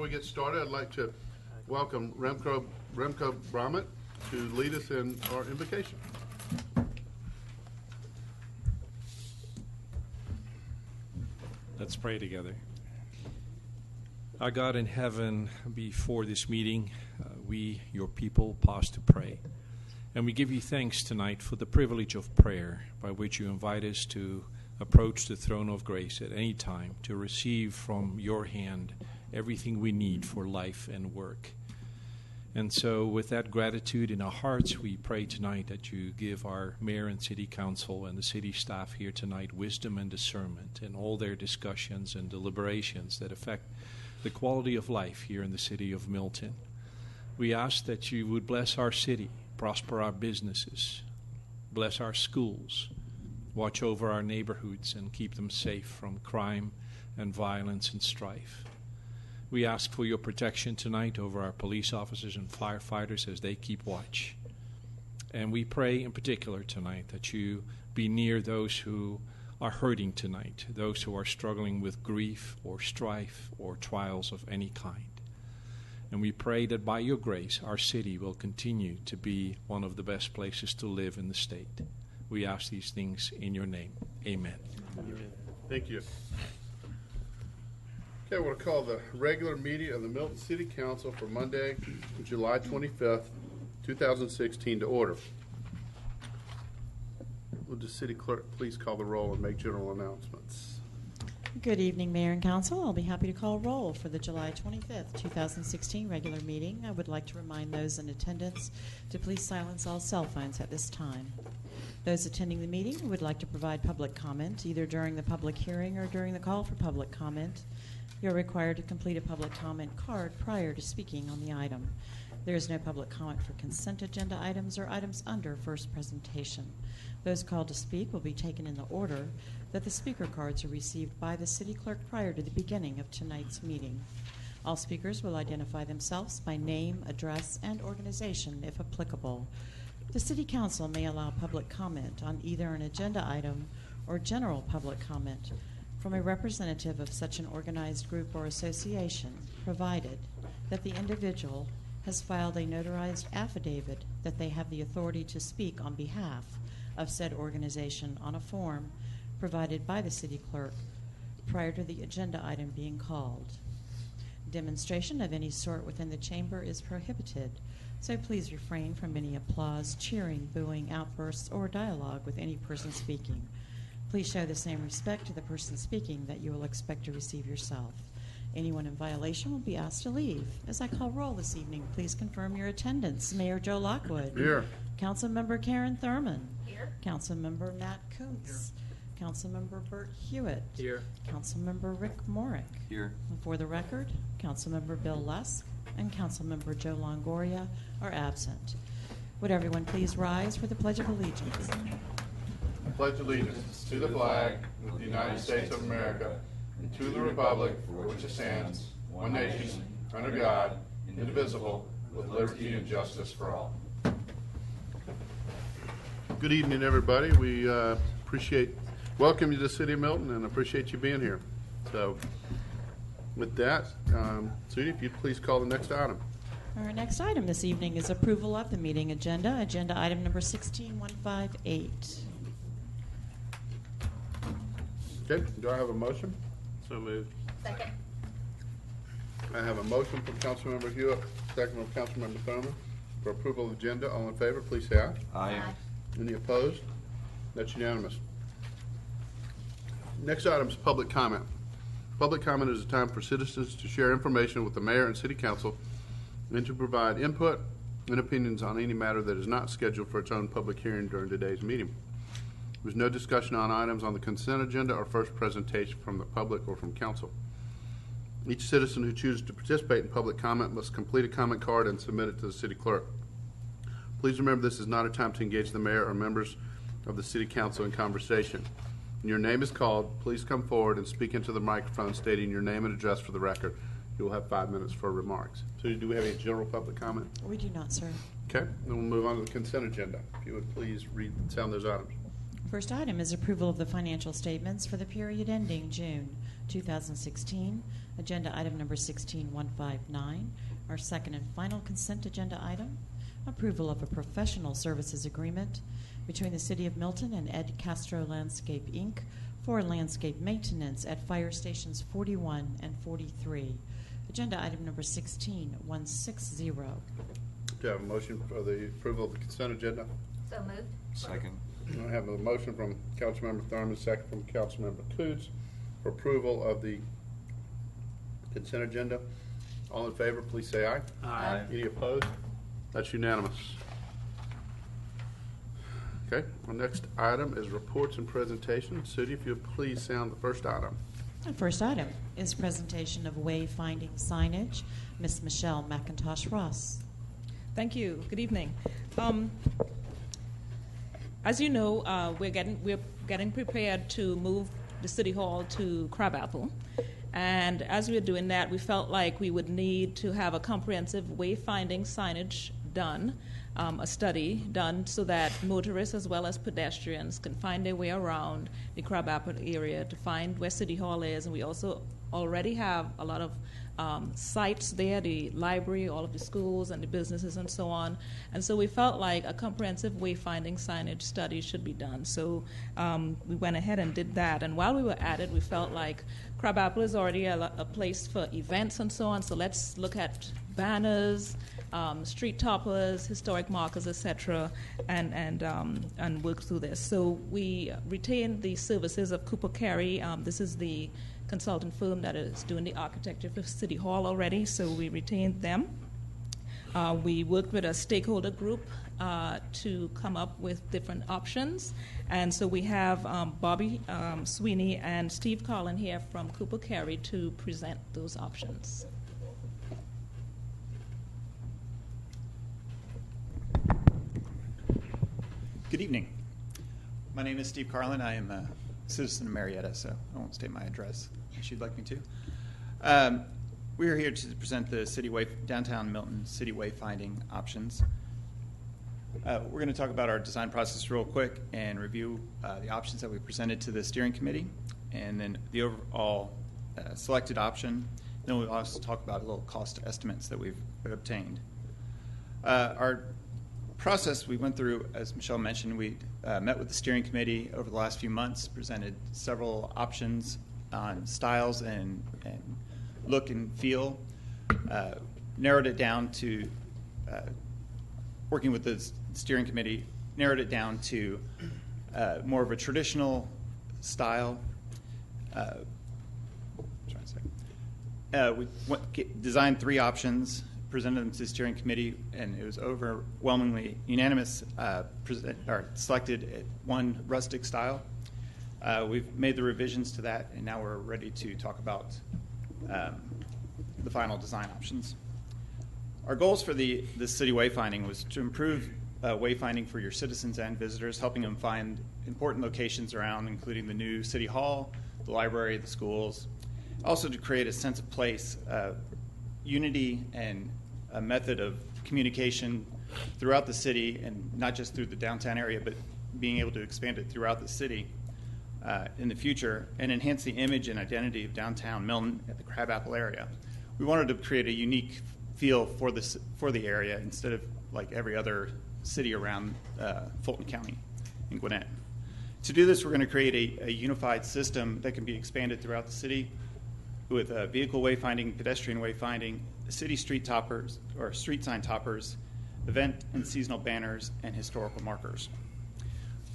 we get started, I'd like to welcome Remco Brahmat to lead us in our invocation. Let's pray together. Our God in heaven, before this meeting, we, your people, pause to pray. And we give you thanks tonight for the privilege of prayer by which you invite us to approach the throne of grace at any time to receive from your hand everything we need for life and work. And so with that gratitude in our hearts, we pray tonight that you give our mayor and city council and the city staff here tonight wisdom and discernment in all their discussions and deliberations that affect the quality of life here in the city of Milton. We ask that you would bless our city, prosper our businesses, bless our schools, watch over our neighborhoods and keep them safe from crime and violence and strife. We ask for your protection tonight over our police officers and firefighters as they keep watch. And we pray in particular tonight that you be near those who are hurting tonight, those who are struggling with grief or strife or trials of any kind. And we pray that by your grace, our city will continue to be one of the best places to live in the state. We ask these things in your name. Amen. Amen. Thank you. Okay, we'll call the regular meeting of the Milton City Council for Monday, July 25th, 2016 to order. Would the city clerk please call the roll and make general announcements? Good evening, Mayor and Council. I'll be happy to call roll for the July 25th, 2016 regular meeting. I would like to remind those in attendance to please silence all cell phones at this time. Those attending the meeting who would like to provide public comment, either during the public hearing or during the call for public comment, you're required to complete a public comment card prior to speaking on the item. There is no public comment for consent agenda items or items under first presentation. Those called to speak will be taken in the order that the speaker cards are received by the city clerk prior to the beginning of tonight's meeting. All speakers will identify themselves by name, address, and organization if applicable. The City Council may allow public comment on either an agenda item or general public comment from a representative of such an organized group or association, provided that the individual has filed a notarized affidavit that they have the authority to speak on behalf of said organization on a form provided by the city clerk prior to the agenda item being called. Demonstration of any sort within the chamber is prohibited, so please refrain from any applause, cheering, booing, outbursts, or dialogue with any person speaking. Please show the same respect to the person speaking that you will expect to receive yourself. Anyone in violation will be asked to leave. As I call roll this evening, please confirm your attendance. Mayor Joe Lockwood. Here. Councilmember Karen Thurman. Here. Councilmember Matt Kuntz. Here. Councilmember Bert Hewitt. Here. Councilmember Rick Morick. Here. And for the record, Councilmember Bill Lusk and Councilmember Joe Longoria are absent. Would everyone please rise for the Pledge of Allegiance? I pledge allegiance to the flag of the United States of America and to the republic for which it stands, one nation, under God, indivisible, with liberty and justice for all. Good evening, everybody. We welcome you to the City of Milton and appreciate you being here. So with that, Sudie, if you'd please call the next item. Our next item this evening is approval of the meeting agenda. Agenda item number 16158. Okay, do I have a motion? So moved. Second. I have a motion from Councilmember Hewitt, second from Councilmember Thurman for approval of the agenda. All in favor, please say aye. Aye. Any opposed? That's unanimous. Next item is public comment. Public comment is a time for citizens to share information with the mayor and city council and to provide input and opinions on any matter that is not scheduled for its own public hearing during today's meeting. There's no discussion on items on the consent agenda or first presentation from the public or from council. Each citizen who chooses to participate in public comment must complete a comment card and submit it to the city clerk. Please remember this is not a time to engage the mayor or members of the city council in conversation. When your name is called, please come forward and speak into the microphone stating your name and address for the record. You will have 5 minutes for remarks. So do we have any general public comment? We do not, sir. Okay, then we'll move on to the consent agenda. If you would please sound those items. First item is approval of the financial statements for the period ending June 2016 Agenda item number 16159, our second and final consent agenda item, approval of a professional services agreement between the City of Milton and Ed Castro Landscape, Inc. for landscape maintenance at fire stations 41 and 43. Agenda item number 16160. Do you have a motion for the approval of the consent agenda? So moved. Second. I have a motion from Councilmember Thurman, second from Councilmember Coots for approval of the consent agenda. All in favor, please say aye. Aye. Any opposed? That's unanimous. Okay, our next item is reports and presentations. Sudi, if you'll please sound the first item. The first item is presentation of wayfinding signage. Ms. Michelle McIntosh Ross. Thank you. Good evening. As you know, we're getting prepared to move the City Hall to Crabapple. And as we were doing that, we felt like we would need to have a comprehensive wayfinding signage done, a study done so that motorists as well as pedestrians can find their way around the Crabapple area to find where City Hall is. And we also already have a lot of sites there, the library, all of the schools and the businesses and so on. And so we felt like a comprehensive wayfinding signage study should be done. So we went ahead and did that. And while we were at it, we felt like Crabapple is already a place for events and so on. So let's look at banners, street toppers, historic markers, etc., and work through this. So we retained the services of Cooper Carey. This is the consultant firm that is doing the architecture for City Hall already, so we retained them. We worked with a stakeholder group to come up with different options, and so we have Bobby Sweeney and Steve Collin here from Cooper Carey to present those options. Good evening. My name is Steve Carlin. I am a citizen of Marietta, so I won't state my address unless you'd like me to. We are here to present the downtown Milton city wayfinding options. We're going to talk about our design process real quick and review the options that we presented to the steering committee, and then the overall selected option. Then we'll also talk about a little cost estimates that we've obtained. Our process we went through, as Michelle mentioned, we met with the steering committee over the last few months, presented several options on styles and look and feel, narrowed it down to, working with the steering committee, narrowed it down to more of a traditional style. We designed 3 options, presented them to the steering committee, and it was overwhelmingly unanimous, selected at one rustic style. We've made the revisions to that, and now we're ready to talk about the final design options. Our goals for the city wayfinding was to improve wayfinding for your citizens and visitors, helping them find important locations around, including the new city hall, the library, the schools. Also to create a sense of place, unity, and a method of communication throughout the city, and not just through the downtown area, but being able to expand it throughout the city in the future, and enhance the image and identity of downtown Milton at the Crabapple area. We wanted to create a unique feel for the area instead of like every other city around Fulton County and Gwinnett. To do this, we're going to create a unified system that can be expanded throughout the city with vehicle wayfinding, pedestrian wayfinding, city street toppers or street sign toppers, event and seasonal banners, and historical markers.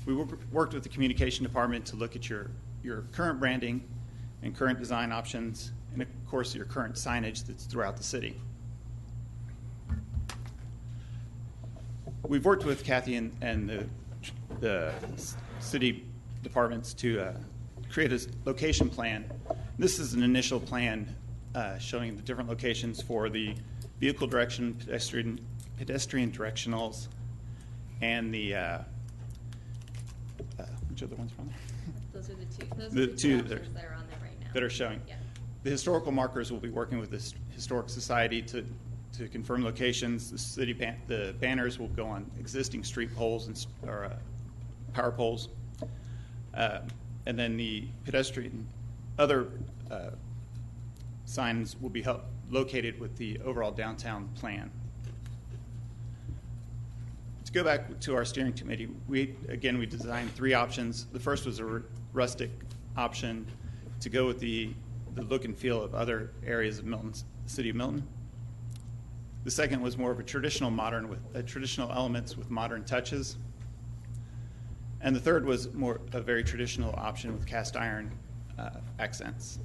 We worked with the communication department to look at your current branding and current design options, and of course your current signage that's throughout the city. We've worked with Kathy and the city departments to create a location plan. This is an initial plan showing the different locations for the vehicle direction, pedestrian directionals, and the which other ones are on there? Those are the two. Those The are the two two that are- options that are on there right now. that are showing. Yeah. The historical markers will be working with the Historic Society to confirm locations. The banners will go on existing street poles or power poles. And then the pedestrian, other signs will be located with the overall downtown plan. To go back to our steering committee, we designed 3 options. The first was a rustic option to go with the look and feel of other areas of Milton, city of Milton. The second was more of a traditional modern with traditional elements with modern touches. And the third was more a very traditional option with cast iron accents.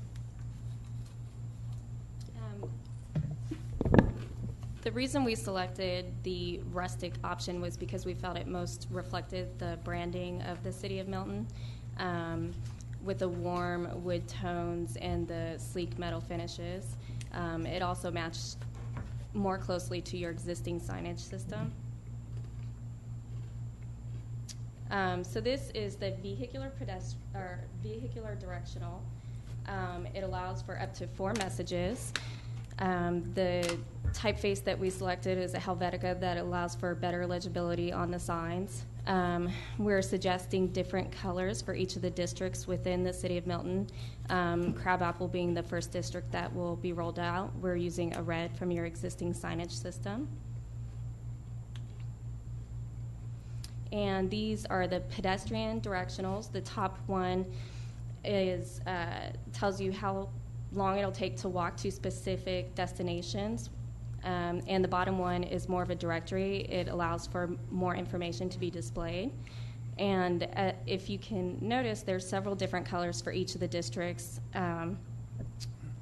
The reason we selected the rustic option was because we felt it most reflected the branding of the city of Milton, with the warm wood tones and the sleek metal finishes. It also matched more closely to your existing signage system. So this is the vehicular directional. It allows for up to 4 messages. The typeface that we selected is a Helvetica that allows for better legibility on the signs. We're suggesting different colors for each of the districts within the city of Milton. Crabapple being the first district that will be rolled out. We're using a red from your existing signage system. And these are the pedestrian directionals. The top one is tells you how long it'll take to walk to specific destinations. And the bottom one is more of a directory. It allows for more information to be displayed. And if you can notice, there's several different colors for each of the districts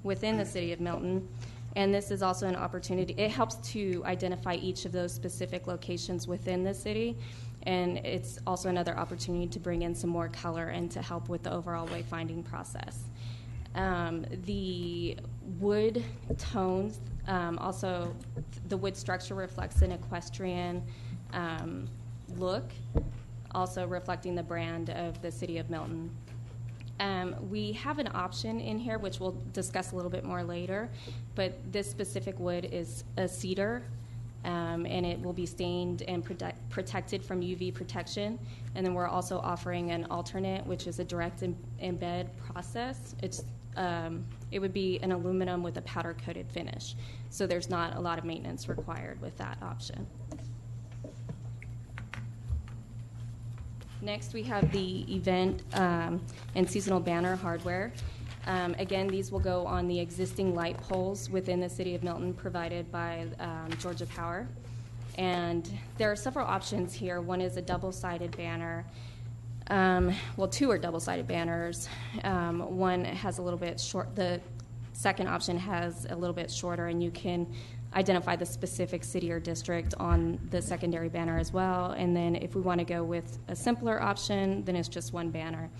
within the city of Milton. And this is also an opportunity. It helps to identify each of those specific locations within the city. And it's also another opportunity to bring in some more color and to help with the overall wayfinding process. The wood tones, also the wood structure reflects an equestrian look, also reflecting the brand of the city of Milton. We have an option in here, which we'll discuss a little bit more later, but this specific wood is a cedar, and it will be stained and protected from UV protection. And then we're also offering an alternate, which is a direct embed process. It would be an aluminum with a powder-coated finish, so there's not a lot of maintenance required with that option. Next, we have the event and seasonal banner hardware. Again, these will go on the existing light poles within the city of Milton provided by Georgia Power. And there are several options here. One is a double-sided banner. Well, 2 are double-sided banners. One has a little bit short. The second option has a little bit shorter, and you can identify the specific city or district on the secondary banner as well. And then if we want to go with a simpler option, then it's just 1 banner.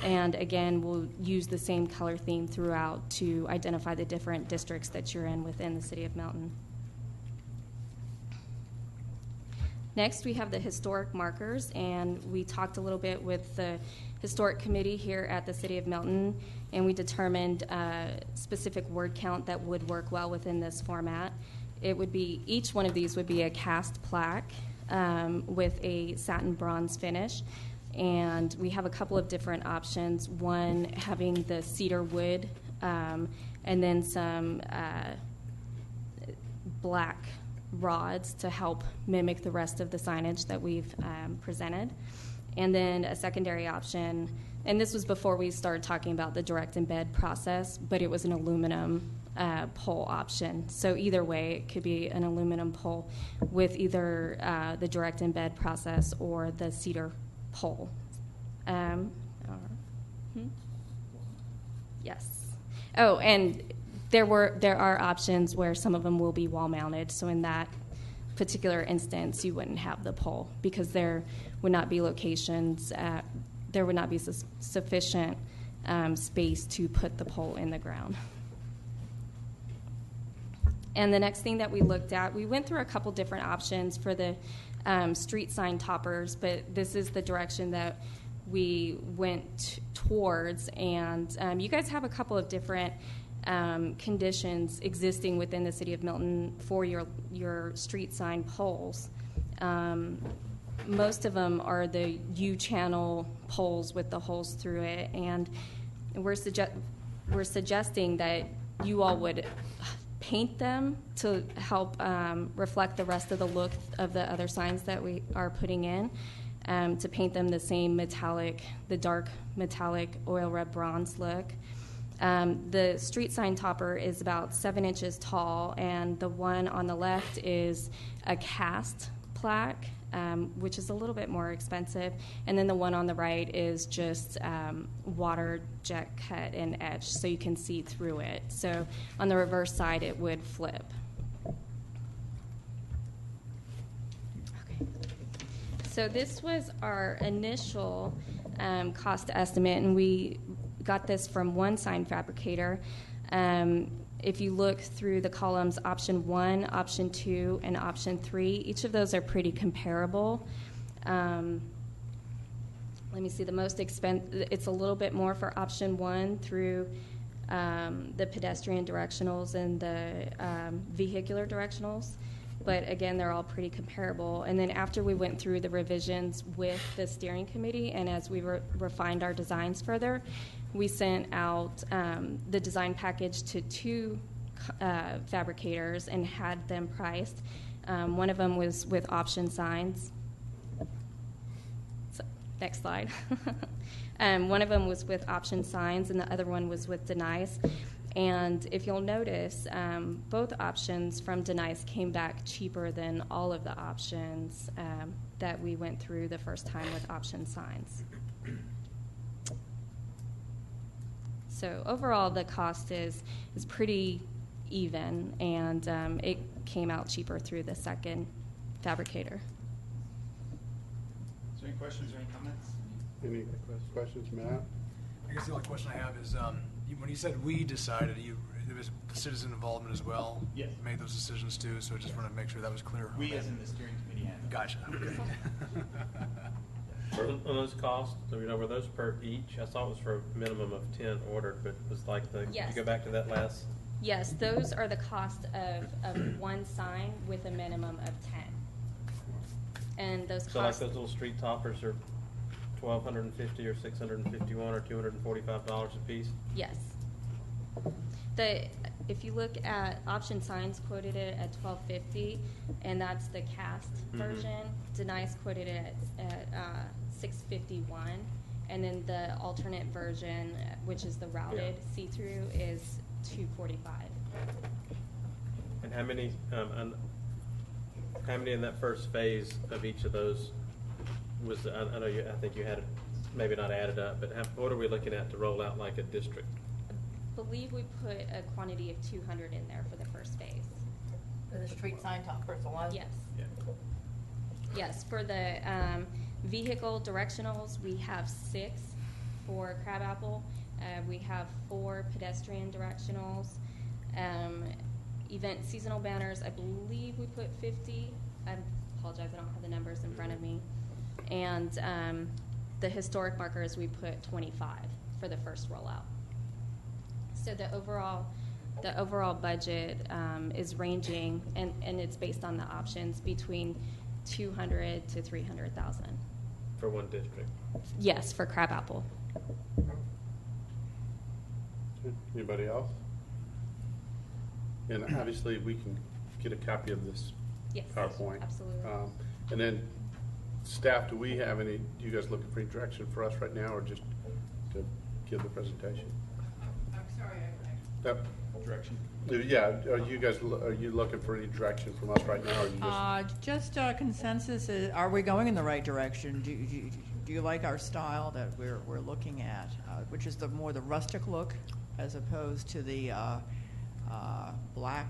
And again, we'll use the same color theme throughout to identify the different districts that you're in within the city of Milton. Next, we have the historic markers, and we talked a little bit with the historic committee here at the city of Milton, and we determined a specific word count that would work well within this format. It would be, each one of these would be a cast plaque with a satin bronze finish. And we have a couple of different options, one having the cedar wood and then some black rods to help mimic the rest of the signage that we've presented. And then a secondary option, and this was before we started talking about the direct embed process, but it was an aluminum pole option. So either way, it could be an aluminum pole with either the direct embed process or the cedar pole. Yes. Oh, and there are options where some of them will be wall mounted. So in that particular instance, you wouldn't have the pole because there would not be locations. There would not be sufficient space to put the pole in the ground. And the next thing that we looked at, we went through a couple different options for the street sign toppers, but this is the direction that we went towards. And you guys have a couple of different conditions existing within the city of Milton for your street sign poles. Most of them are the U-channel poles with the holes through it, and we're suggesting that you all would paint them to help reflect the rest of the look of the other signs that we are putting in, to paint them the same metallic, the dark metallic oil red bronze look. The street sign topper is about 7 inches tall, and the one on the left is a cast plaque, which is a little bit more expensive. And then the one on the right is just water jet cut and etched, so you can see through it. So on the reverse side, it would flip. Okay. So this was our initial cost estimate, and we got this from one sign fabricator. If you look through the columns, option 1, option 2, and option 3, each of those are pretty comparable. Let me see, the most expensive, it's a little bit more for option 1 through the pedestrian directionals and the vehicular directionals. But again, they're all pretty comparable. And then after we went through the revisions with the steering committee, and as we refined our designs further, we sent out the design package to 2 fabricators and had them priced. One of them was with option signs. So, next slide. One of them was with option signs, and the other one was with Denice. And if you'll notice, both options from Denice came back cheaper than all of the options that we went through the first time with option signs. So overall, the cost is pretty even, and it came out cheaper through the second fabricator. Is there any questions or any comments? Any questions, Matt? I guess the only question I have is, when you said we decided, there was citizen involvement as well? Yes. Made those decisions too, so I just want to make sure that was clear. We, Okay. as in the steering committee, and Gotcha, okay. On those costs, were those per each? I saw it was for a minimum of 10 ordered, but it was like Yes. you go back to that last. Yes, those are the cost of one sign with a minimum of 10. And those So like costs, those little street toppers are $1,250 or $651 or $245 a piece? yes. If you look at option signs, quoted it at $1,250, and that's the cast version. Denice quoted it at $651, and then the alternate version, which is the routed see-through, is $245. And how many in that first phase of each of those was? I know I think you had it maybe not added up, but what are we looking at to roll out like a district? I believe we put a quantity of 200 in there for the first phase. For the street sign toppers, the one? Yes. Yeah. Yes, for the vehicle directionals, we have 6 for Crabapple. We have 4 pedestrian directionals. Event seasonal banners, I believe we put 50. I apologize, I don't have the numbers in front of me. And the historic markers, we put 25 for the first rollout. So the overall budget is ranging, and it's based on the options, between $200,000 to $300,000. For one district? Yes, for Crabapple. Anybody else? And obviously, we can get a copy of this Yes, PowerPoint. absolutely. And then, staff, do you guys looking for any direction for us right now, or just to give the presentation? I'm sorry, Yep. Direction. Yeah, are you looking for any direction from us right now, or you just? just consensus, are we going in the right direction? Do you like our style that we're looking at, which is more the rustic look as opposed to the black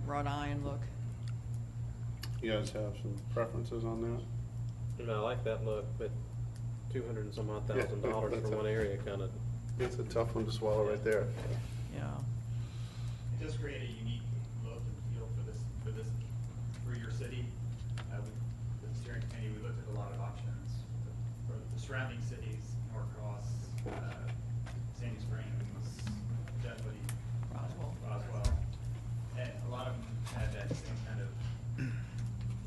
wrought iron look? You guys have some preferences on that? And I like that look, but $200 and some odd thousand Yeah, dollars that's for a- one area kind of. It's a tough one to swallow right there. Yeah. It does create a unique look and feel for your city. With the steering committee, we looked at a lot of options for the surrounding cities, Norcross, Sandy Springs, Dunwoody, Roswell, and a lot of them had that same kind of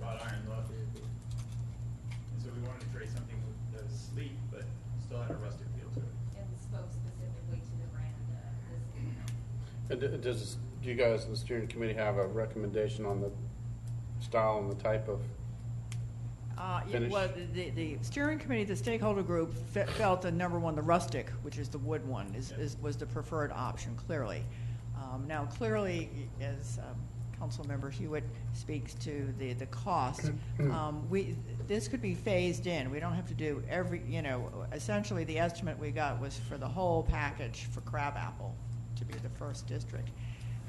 wrought iron look. And so we wanted to create something that was sleek but still had a rustic feel to it. And spoke specifically to the brand, this And do you guys, the steering committee, have a recommendation on the style and the type of finish? Well, the steering committee, the stakeholder group felt that number one, the rustic, which is the wood one, was the preferred option, clearly. Now, clearly, as Councilmember Hewitt speaks to the cost, this could be phased in. We don't have to do essentially the estimate we got was for the whole package for Crabapple to be the first district.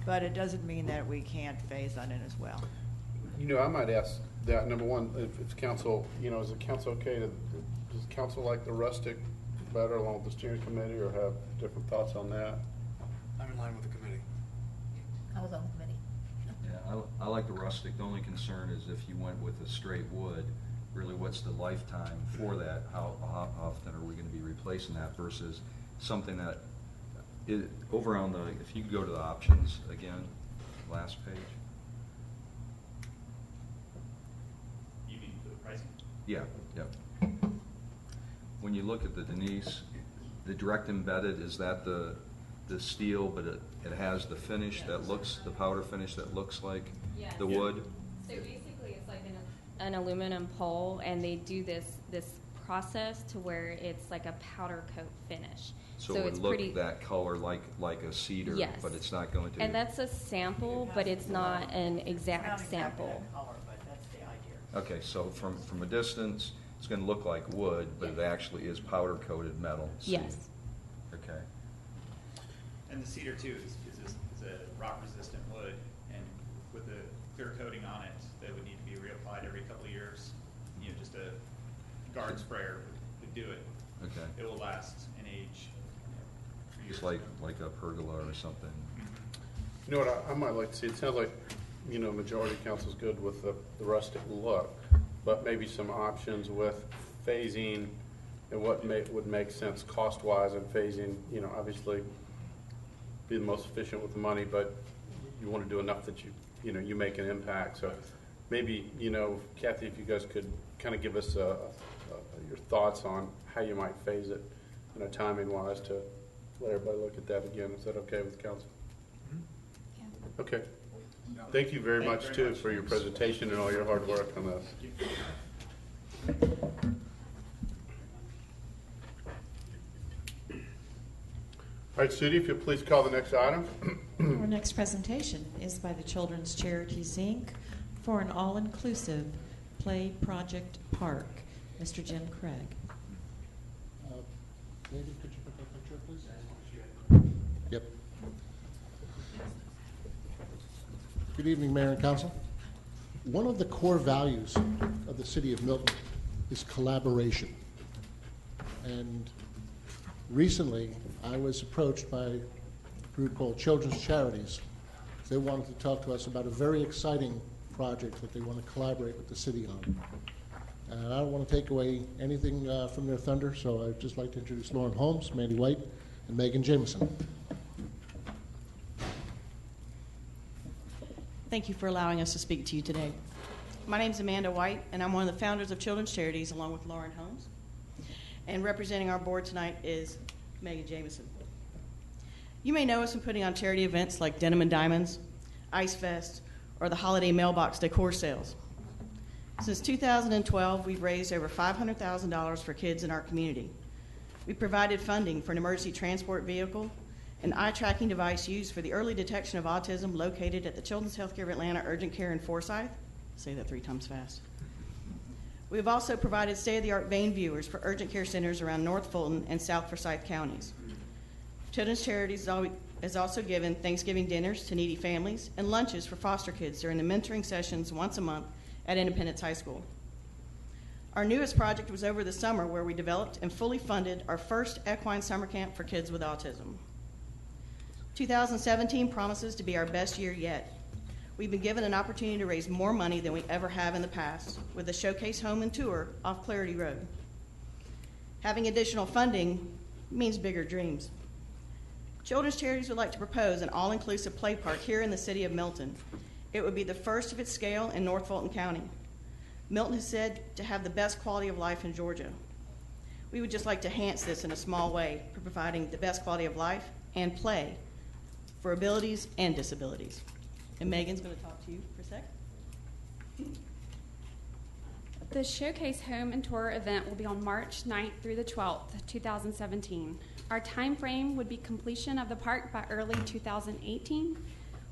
But it doesn't mean that we can't phase that in as well. I might ask that, number one, if it's council, is the council okay does council like the rustic better along with the steering committee, or have different thoughts on that? I'm in line with the committee. I was on the committee. Yeah, I like the rustic. The only concern is if you went with a straight wood, really what's the lifetime for that? How often are we going to be replacing that versus something that over on the, if you could go to the options again, last page. You mean the pricing? Yeah, yep. When you look at the Denise, the direct embedded, is that the steel, but it has the finish that looks, the powder finish that looks like the wood? So basically it's like an aluminum pole, and they do this process to where it's like a powder coat finish. So it would look that color like a cedar, yes, but it's not going to. And that's a sample, but it's not an exact sample. Color, but that's the idea. Okay, so from a distance, it's going to look like wood, but it actually is powder coated metal. Yes. Okay. And the cedar too is a rock resistant wood, and with the clear coating on it, that would need to be reapplied every couple of years. Just a guard sprayer would do it. Okay. It will last and age. Just like a pergola or something. You know what I might like to see? It sounds like, majority council's good with the rustic look, but maybe some options with phasing and what would make sense cost-wise and phasing, obviously be the most efficient with the money, but you want to do enough that you make an impact. So maybe, Kathy, if you guys could kind of give us your thoughts on how you might phase it, timing-wise, to let everybody look at that again. Is that okay with the council? Yeah. Okay. Thank you very much, too, for your presentation and all your hard work on this. All right, Sudie, if you'll please call the next item. Our next presentation is by the Children's Charities, Inc. for an all-inclusive play project park. Mr. Jim Craig. David, could you put that picture up, please? Yep. Good evening, Mayor and Council. One of the core values of the City of Milton is collaboration. And recently, I was approached by a group called Children's Charities. They wanted to talk to us about a very exciting project that they want to collaborate with the city on. And I don't want to take away anything from their thunder, so I'd just like to introduce Lauren Holmes, Mandy White, and Megan Jameson. Thank you for allowing us to speak to you today. My name is Amanda White, and I'm one of the founders of Children's Charities, along with Lauren Holmes. And representing our board tonight is Megan Jameson. You may know us from putting on charity events like Denim and Diamonds, Ice Fest, or the holiday mailbox decor sales. Since 2012, we've raised over $500,000 for kids in our community. We provided funding for an emergency transport vehicle, an eye-tracking device used for the early detection of autism located at the Children's Healthcare of Atlanta Urgent Care in Forsyth. Say that 3 times fast. We have also provided state-of-the-art vein viewers for urgent care centers around North Fulton and South Forsyth counties. Children's Charities has also given Thanksgiving dinners to needy families and lunches for foster kids during the mentoring sessions once a month at Independence High School. Our newest project was over the summer, where we developed and fully funded our first equine summer camp for kids with autism. 2017 promises to be our best year yet. We've been given an opportunity to raise more money than we ever have in the past with the Showcase Home and Tour off Clarity Road. Having additional funding means bigger dreams. Children's Charities would like to propose an all-inclusive play park here in the city of Milton. It would be the first of its scale in North Fulton County. Milton is said to have the best quality of life in Georgia. We would just like to enhance this in a small way for providing the best quality of life and play for abilities and disabilities. And Megan's going to talk to you for a sec. The Showcase Home and Tour event will be on March 9th through the 12th, 2017. Our time frame would be completion of the park by early 2018.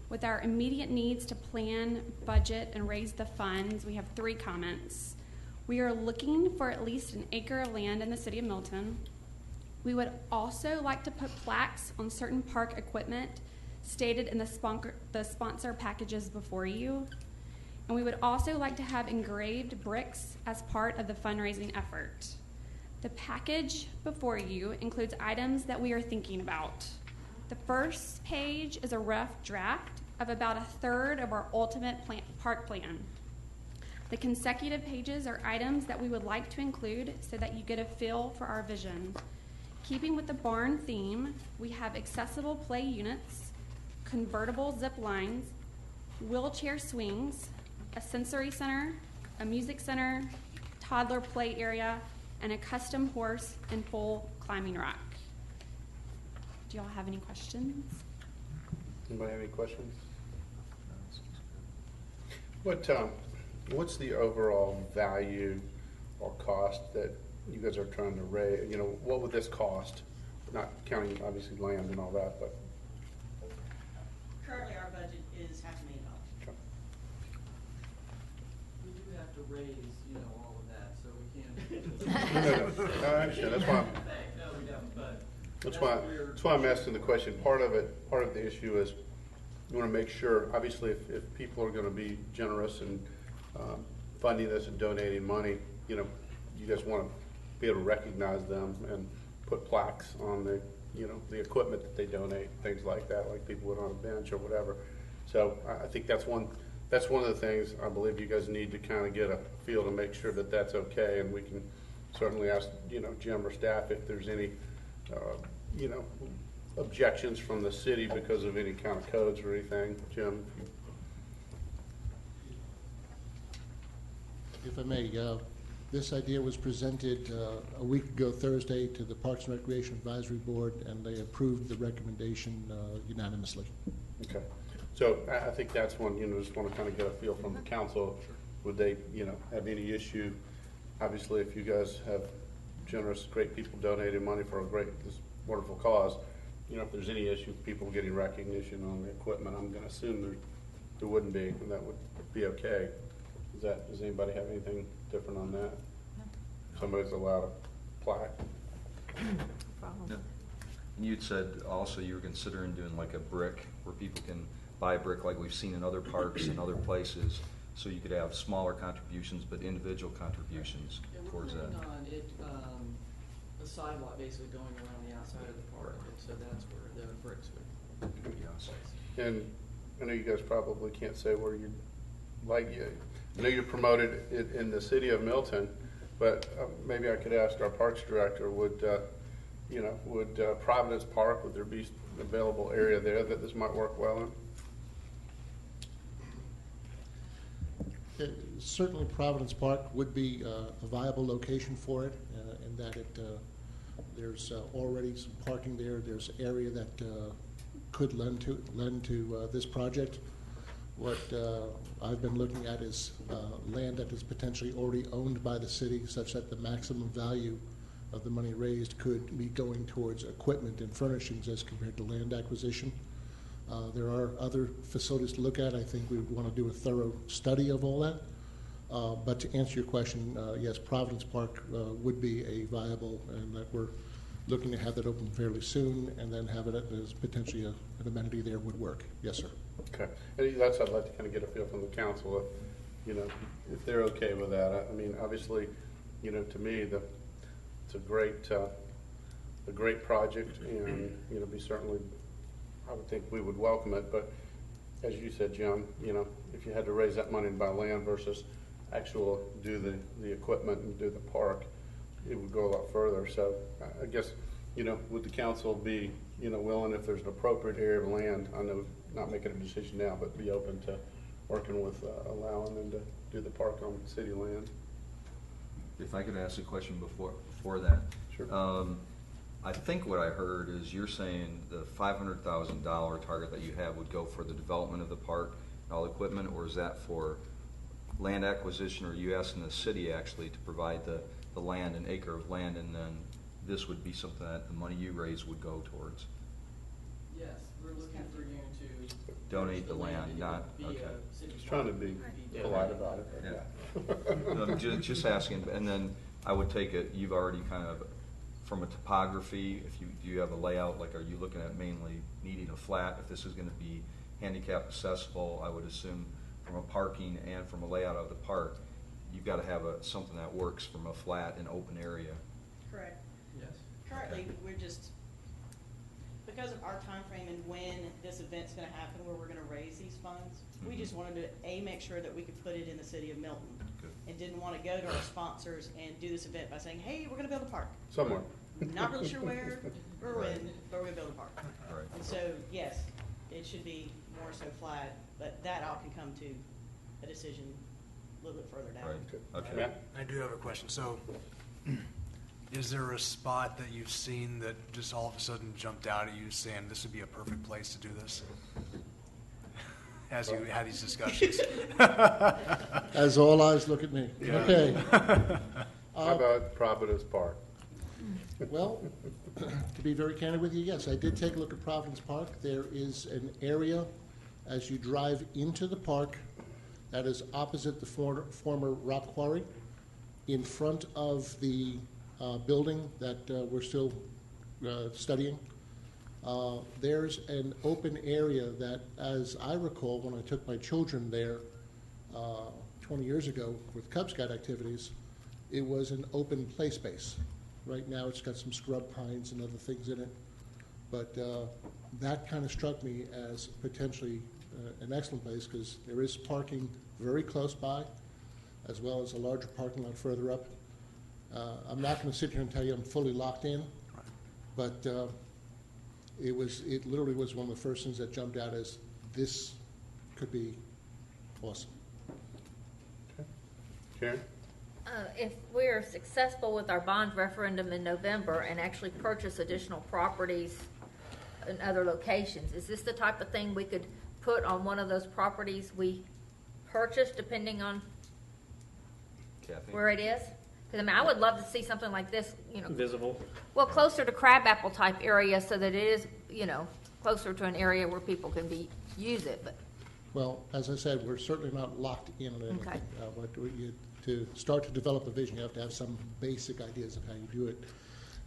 With our immediate needs to plan, budget, and raise the funds, we have 3 comments. We are looking for at least an acre of land in the city of Milton. We would also like to put plaques on certain park equipment stated in the sponsor packages before you. And we would also like to have engraved bricks as part of the fundraising effort. The package before you includes items that we are thinking about. The first page is a rough draft of about a third of our ultimate park plan. The consecutive pages are items that we would like to include so that you get a feel for our vision. Keeping with the barn theme, we have accessible play units, convertible zip lines, wheelchair swings, a sensory center, a music center, toddler play area, and a custom horse and full climbing rack. Do y'all have any questions? Anybody have any questions? What's the overall value or cost that you guys are trying to raise? You know, what would this cost? Not counting obviously land and all that, but Currently, our budget is $500,000. okay. We do have to raise, all of that, so we can't. No, I understand. That's why. No, we don't, but. That's why I'm asking the question. Part of the issue is you want to make sure, obviously, if people are going to be generous and funding this and donating money, you guys want to be able to recognize them and put plaques on the equipment that they donate, things like that, like people would on a bench or whatever. So I think that's one of the things I believe you guys need to kind of get a feel to make sure that that's okay, and we can certainly ask Jim or staff if there's any objections from the city because of any kind of codes or anything. Jim? If I may, this idea was presented a week ago Thursday to the Parks and Recreation Advisory Board, and they approved the recommendation unanimously. Okay. So I think that's one, just want to kind of get a feel from the council. Would they, have any issue? Obviously, if you guys have generous, great people donating money for this wonderful cause, if there's any issue with people getting recognition on the equipment, I'm going to assume there wouldn't be, and that would be okay. Does anybody have anything different on that? No. Somebody's allowed a plaque? No. And you'd said also you were considering doing like a brick where people can buy a brick like we've seen in other parks and other places, so you could have smaller contributions but individual contributions towards that. We're planning on it, a sidewalk basically going around the outside of the park, and so that's where the bricks would be on site. And I know you guys probably can't say where you'd like you. I know you're promoted in the city of Milton, but maybe I could ask our parks director, would Providence Park, would there be an available area there that this might work well in? Certainly Providence Park would be a viable location for it, in that there's already some parking there. There's an area that could lend to this project. What I've been looking at is land that is potentially already owned by the city, such that the maximum value of the money raised could be going towards equipment and furnishings as compared to land acquisition. There are other facilities to look at. I think we would want to do a thorough study of all that. But to answer your question, yes, Providence Park would be a viable, and that we're looking to have that open fairly soon, and then have it as potentially an amenity there would work. Yes, sir. Okay. And that's what I'd like to kind of get a feel from the council, if they're okay with that. I mean, obviously, to me, it's a great project, and be certainly, I would think we would welcome it. But as you said, Jim, if you had to raise that money and buy land versus do the equipment and do the park, it would go a lot further. So I guess, would the council be, willing, if there's an appropriate area of land, I know not making a decision now, but be open to working with allowing them to do the park on city land? If I could ask a question before that. Sure. I think what I heard is you're saying the $500,000 target that you have would go for the development of the park and all the equipment, or is that for land acquisition, or are you asking the city actually to provide the land, an acre of land, and then this would be something that the money you raise would go towards? Yes, we're looking for you to Donate the land, and not, be a okay. city Just trying to be park. polite about it. Yeah. No, just asking, and then I would take it, you've already kind of, from a topography, do you have a layout, like are you looking at mainly needing a flat? If this is gonna be handicap accessible, I would assume from a parking and from a layout of the park, you've gotta have something that works from a flat and open area. Correct. Yes. Currently, we're just, because of our time frame and when this event's gonna happen, where we're gonna raise these funds, we just wanted to, make sure that we could put it in the city of Milton. Good. And didn't wanna go to our sponsors and do this event by saying, hey, we're gonna build a park. Somewhere. Not really sure where or when, but we're gonna build a park. Right. And so, yes, it should be more so flat, but that all can come to a decision a little bit further down. Right, okay. Matt? I do have a question. So, is there a spot that you've seen that just all of a sudden jumped out at you saying this would be a perfect place to do this? As you had these discussions. As all eyes look at me. Yeah. Okay. How about Providence Park? Well, to be very candid with you, yes, I did take a look at Providence Park. There is an area as you drive into the park that is opposite the former rock quarry, in front of the building that we're still studying. There's an open area that, as I recall, when I took my children there 20 years ago with Cub Scout activities, it was an open play space. Right now, it's got some scrub pines and other things in it. But that kind of struck me as potentially an excellent place, because there is parking very close by, as well as a larger parking lot further up. I'm not going to sit here and tell you I'm fully locked in, but it literally was one of the first things that jumped out as this could be awesome. Karen? If we're successful with our bond referendum in November and actually purchase additional properties in other locations, is this the type of thing we could put on one of those properties we purchase, depending on Kathy? where it is? Because, I mean, I would love to see something like this, Visible. well, closer to crabapple type area, so that it is, closer to an area where people can use it, but. Well, as I said, we're certainly not locked in on anything. Okay. But to start to develop a vision, you have to have some basic ideas of how you do it.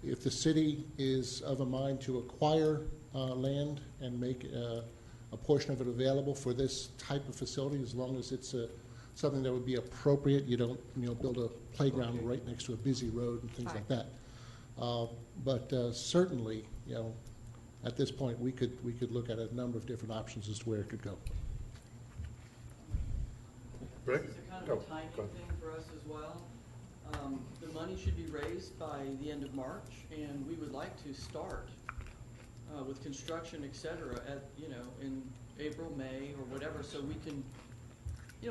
If the city is of a mind to acquire land and make a portion of it available for this type of facility, as long as it's something that would be appropriate, you don't build a playground right next to a busy road and things like that. But certainly, at this point, we could look at a number of different options as to where it could go. Rick? This is kind of a timing thing for us as well. The money should be raised by the end of March, and we would like to start with construction, et cetera, in April, May, or whatever, so we can,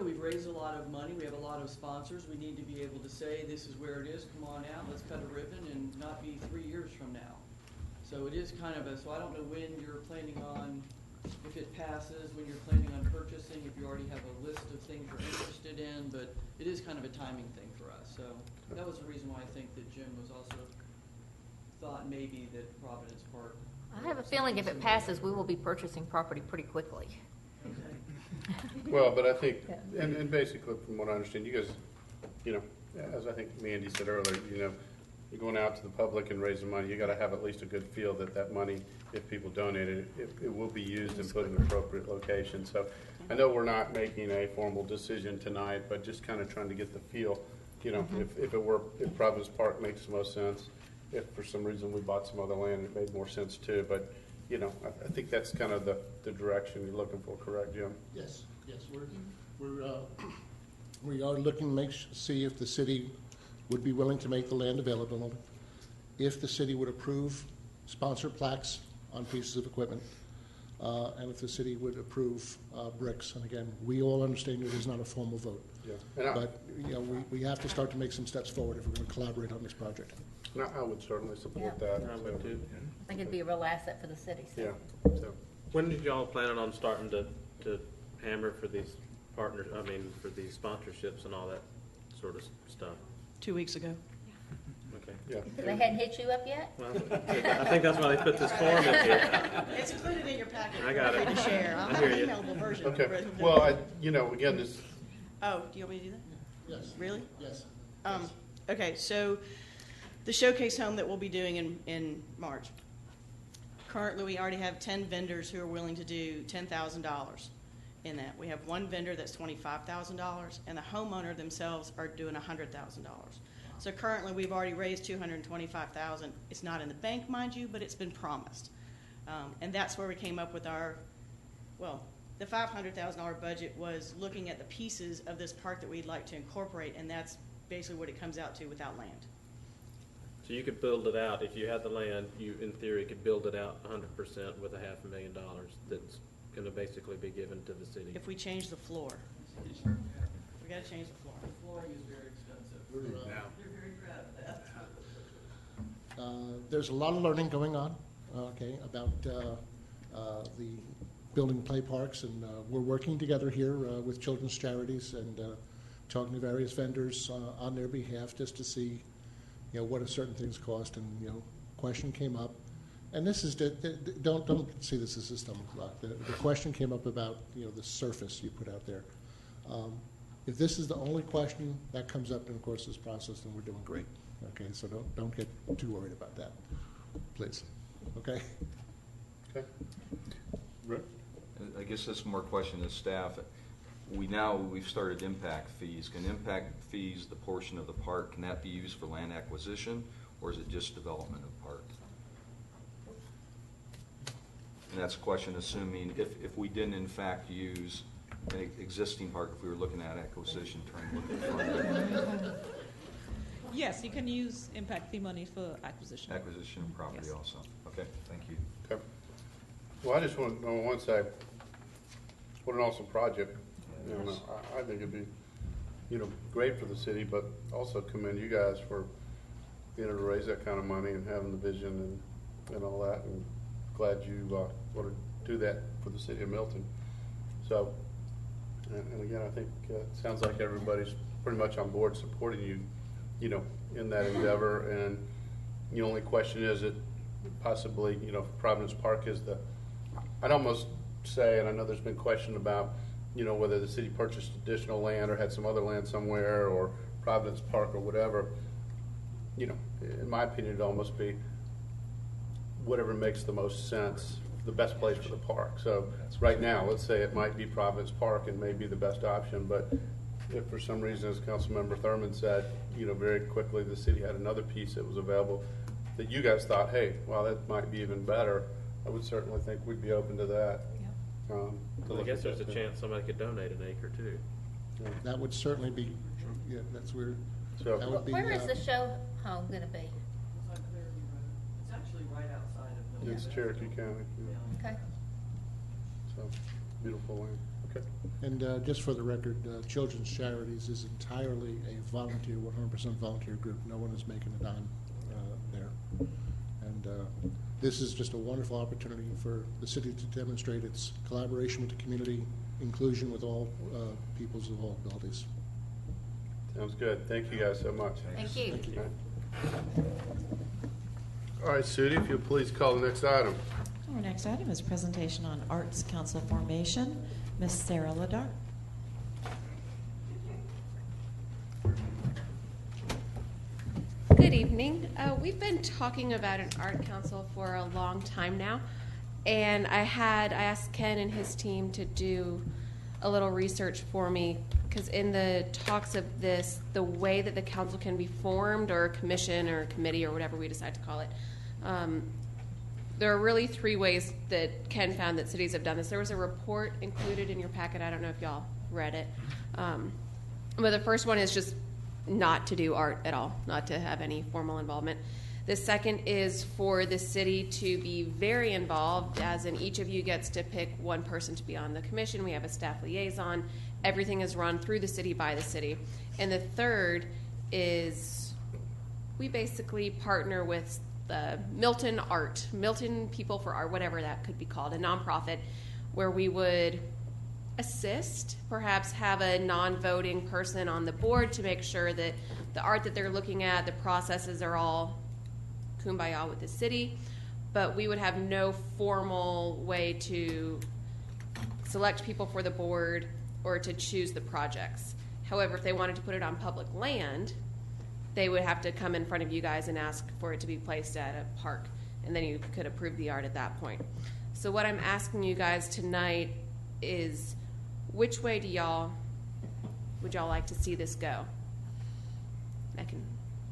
we've raised a lot of money, we have a lot of sponsors, we need to be able to say, this is where it is, come on out, let's cut a ribbon, and not be 3 years from now. So it is kind of so I don't know when you're planning on, if it passes, when you're planning on purchasing, if you already have a list of things you're interested in, but it is kind of a timing thing for us. So that was the reason why I think that Jim was also thought maybe that Providence Park. I have a feeling if it passes, we will be purchasing property pretty quickly. Okay. Well, but I think, and basically from what I understand, you guys, as I think Mandy said earlier, you're going out to the public and raising money, you gotta have at least a good feel that money, if people donate it, it will be used and put in appropriate locations. So I know we're not making a formal decision tonight, but just kind of trying to get the feel, if Providence Park makes the most sense, if for some reason we bought some other land, it made more sense too, but, I think that's kind of the direction you're looking for, correct, Jim? Yes, we are looking to see if the city would be willing to make the land available, if the city would approve sponsored plaques on pieces of equipment, and if the city would approve bricks. And again, we all understand it is not a formal vote. Yeah. But we have to start to make some steps forward if we're going to collaborate on this project. I would certainly support that. I would too. I think it'd be a real asset for the city. So. Yeah. So, When did y'all plan on starting to hammer for these partners, for these sponsorships and all that sort of stuff? 2 weeks ago. Okay. yeah. They hadn't hit you up yet? Well, I think that's why they put this form in here. It's included in your packet. I got Feel it. free to share. I'll I have an hear you. emailable version. Okay. Rather than- Well, again, this. Oh, do you want me to do that? Yes. Really? Yes. Okay, so the showcase home that we'll be doing in March. Currently, we already have 10 vendors who are willing to do $10,000 in that. We have one vendor that's $25,000, and the homeowner themselves are doing $100,000. So currently, we've already raised $225,000. It's not in the bank, mind you, but it's been promised. And that's where we came up with the $500,000 budget was looking at the pieces of this park that we'd like to incorporate, and that's basically what it comes out to without land. So you could build it out, if you had the land, you, in theory, could build it out 100% with $500,000 that's going to basically be given to the city. If we change the floor, we got to change the floor. The flooring is very expensive. Yeah. They're very proud of that. There's a lot of learning going on, about the building play parks, and we're working together here with children's charities and talking to various vendors on their behalf just to see, what do certain things cost. And question came up, and this is don't see this as a stomach block. The question came up about the surface you put out there. If this is the only question that comes up in the course of this process, then we're doing great. Okay, so don't get too worried about that, please. Okay. Okay. Rick? I guess that's more question to staff. We've started impact fees. Can impact fees, the portion of the park, can that be used for land acquisition, or is it just development of park? And that's a question assuming if we didn't in fact use an existing park, if we were looking at acquisition, trying to look at fund Yes, you can use impact fee money for acquisition. acquisition of property Yes. also. Okay, thank you. Okay. Well, I just want to say, what an awesome project. I think it'd be, great for the city, but also commend you guys for being able to raise that kind of money and having the vision and all that. And glad you want to do that for the city of Milton. So, and again, I think it sounds like everybody's pretty much on board supporting you, in that endeavor. And the only question is that possibly, Providence Park is I'd almost say, and I know there's been question about, whether the city purchased additional land or had some other land somewhere, or Providence Park or whatever. In my opinion, it'd almost be whatever makes the most sense, the best place for the park. So right now, let's say it might be Providence Park and may be the best option, but if for some reason, as Councilmember Thurman said, very quickly the city had another piece that was available that you guys thought, hey, well, that might be even better, I would certainly think we'd be open to that. I guess there's a chance somebody could donate an acre too. That would certainly be, that's where, So, that would be. Where is the show home going to be? It's on Clarity Road. It's actually right outside of Milton. it's Cherokee County. Okay. So, beautiful land. Okay. And just for the record, Children's Charities is entirely a volunteer, 100% volunteer group. No one is making a dime there. And this is just a wonderful opportunity for the city to demonstrate its collaboration with the community, inclusion with all peoples of all abilities. Sounds good. Thank you guys so much. Thank you. Thank you. All right, Sudie, if you'll please call the next item. Our next item is presentation on Arts Council formation. Ms. Sarah Ladar. Good evening. We've been talking about an art council for a long time now, and I asked Ken and his team to do a little research for me, because in the talks of this, the way that the council can be formed, or a commission or a committee or whatever we decide to call it, there are really three ways that Ken found that cities have done this. There was a report included in your packet. I don't know if y'all read it. But the first one is just not to do art at all, not to have any formal involvement. The second is for the city to be very involved, as in each of you gets to pick one person to be on the commission. We have a staff liaison. Everything is run through the city by the city. And the third is we basically partner with the Milton Art, Milton People for Art, whatever that could be called, a nonprofit, where we would assist, perhaps have a non-voting person on the board to make sure that the art that they're looking at, the processes are all kumbaya with the city, but we would have no formal way to select people for the board or to choose the projects. However, if they wanted to put it on public land, they would have to come in front of you guys and ask for it to be placed at a park, and then you could approve the art at that point. So what I'm asking you guys tonight is, which way would y'all like to see this go? If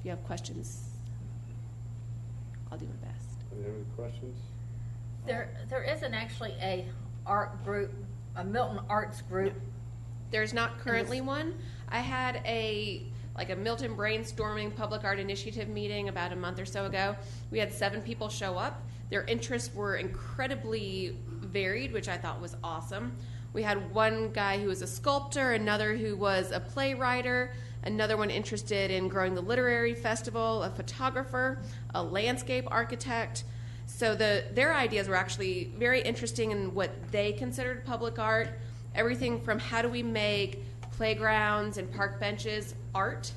you have questions, I'll do my best. Any questions? There isn't actually a art group, a Milton Arts group. There's not currently one. I had a Milton brainstorming public art initiative meeting about a month or so ago. We had 7 people show up. Their interests were incredibly varied, which I thought was awesome. We had one guy who was a sculptor, another who was a playwright, another one interested in growing the literary festival, a photographer, a landscape architect. So their ideas were actually very interesting in what they considered public art. Everything from how do we make playgrounds and park benches art,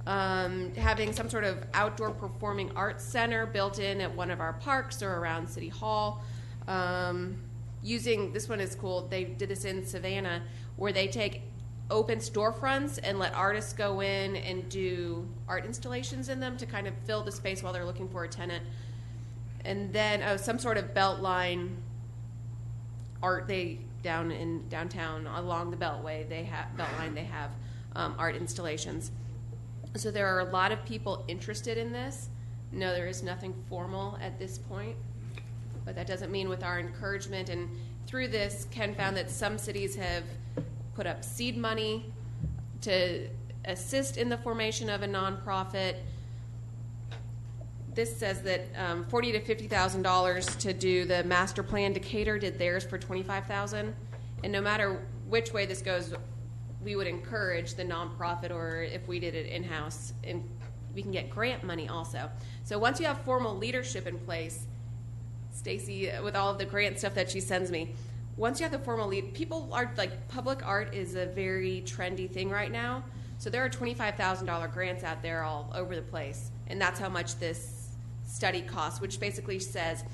having some sort of outdoor performing arts center built in at one of our parks or around City Hall. Using, this one is cool, they did this in Savannah, where they take open storefronts and let artists go in and do art installations in them to kind of fill the space while they're looking for a tenant. And then some sort of beltline art, they down in downtown along the beltway, they have art installations. So there are a lot of people interested in this. No, there is nothing formal at this point, but that doesn't mean with our encouragement and through this, Ken found that some cities have put up seed money to assist in the formation of a nonprofit. This says that $40,000 to $50,000 to do the master plan. Decatur did theirs for $25,000, and no matter which way this goes, we would encourage the nonprofit, or if we did it in-house, and we can get grant money also. So once you have formal leadership in place, Stacy, with all of the grant stuff that she sends me, once you have the formal lead, people are like, public art is a very trendy thing right now. So there are $25,000 grants out there all over the place, and that's how much this study costs, which basically says,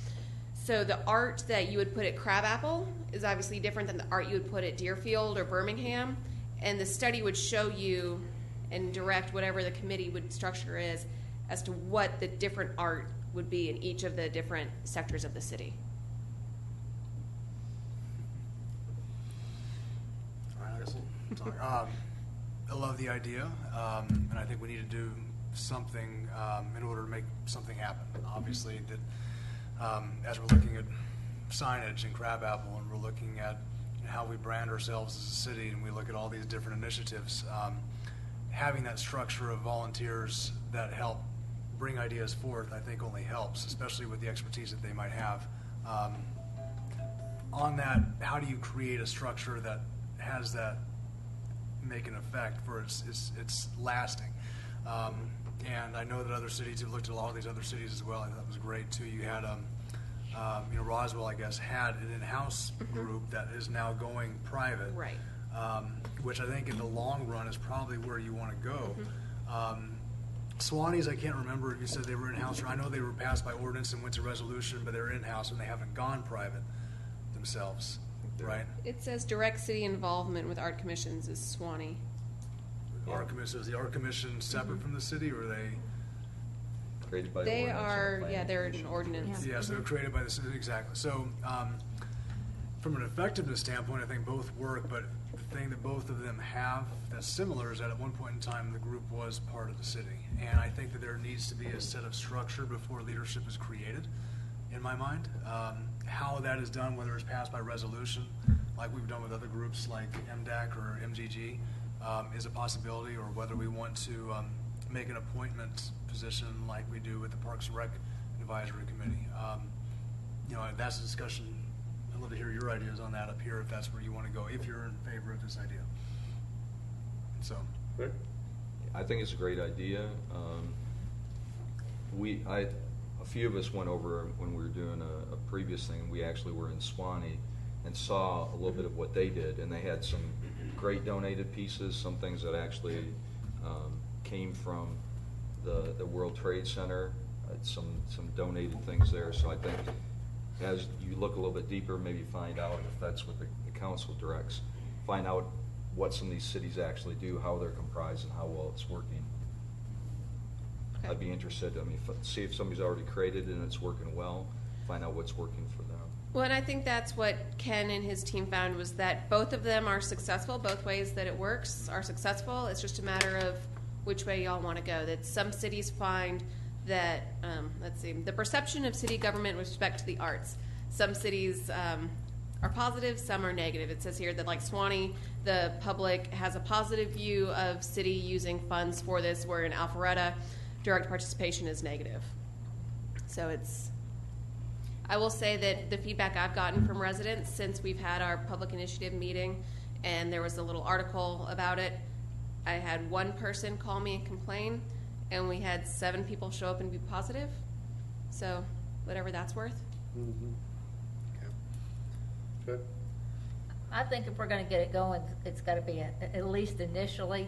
so the art that you would put at Crabapple is obviously different than the art you would put at Deerfield or Birmingham, and the study would show you and direct whatever the committee would structure is as to what the different art would be in each of the different sectors of the city. All right, I guess I'll talk. I love the idea, and I think we need to do something in order to make something happen. Obviously, that as we're looking at signage in Crabapple, and we're looking at how we brand ourselves as a city, and we look at all these different initiatives, having that structure of volunteers that help bring ideas forth, I think only helps, especially with the expertise that they might have. On that, how do you create a structure that has that make an effect for its lasting? And I know that other cities have looked at a lot of these other cities as well. I thought that was great too. You had, Roswell, I guess, had an in-house group that is now going private, right? Which I think in the long run is probably where you want to go. Swanee's, I can't remember if you said they were in-house, or I know they were passed by ordinance and went to resolution, but they're in-house and they haven't gone private themselves, right? It says direct city involvement with art commissions is Swanee. Art commission, is the art commission separate from the city, or are they? Created by They ordinance are, or yeah, they're an ordinance. Yeah, so they're created by the city, exactly. So, from an effectiveness standpoint, I think both work, but the thing that both of them have that's similar is that at one point in time, the group was part of the city. And I think that there needs to be a set of structure before leadership is created, in my mind. How that is done, whether it's passed by resolution, like we've done with other groups like MDAC or MGG, is a possibility, or whether we want to make an appointment position like we do with the Parks and Rec Advisory Committee. That's a discussion. I'd love to hear your ideas on that up here, if that's where you want to go, if you're in favor of this idea. So, I think it's a great idea. a few of us went over when we were doing a previous thing. We actually were in Swanee and saw a little bit of what they did, and they had some great donated pieces, some things that actually came from the World Trade Center, some donated things there. So I think as you look a little bit deeper, maybe find out if that's what the council directs, find out what some of these cities actually do, how they're comprised, and how well it's working. Okay. I'd be interested, see if somebody's already created it and it's working well, find out what's working for them. Well, and I think that's what Ken and his team found, was that both of them are successful. Both ways that it works are successful. It's just a matter of which way y'all want to go. That some cities find that, let's see, the perception of city government with respect to the arts. Some cities are positive, some are negative. It says here that, like Swanee, the public has a positive view of city using funds for this, where in Alpharetta, direct participation is negative. So it's, I will say that the feedback I've gotten from residents since we've had our public initiative meeting and there was a little article about it, I had one person call me and complain, and we had 7 people show up and be positive. So whatever that's worth. Mm-hmm. Okay. I think if we're gonna get it going, it's gotta be at least initially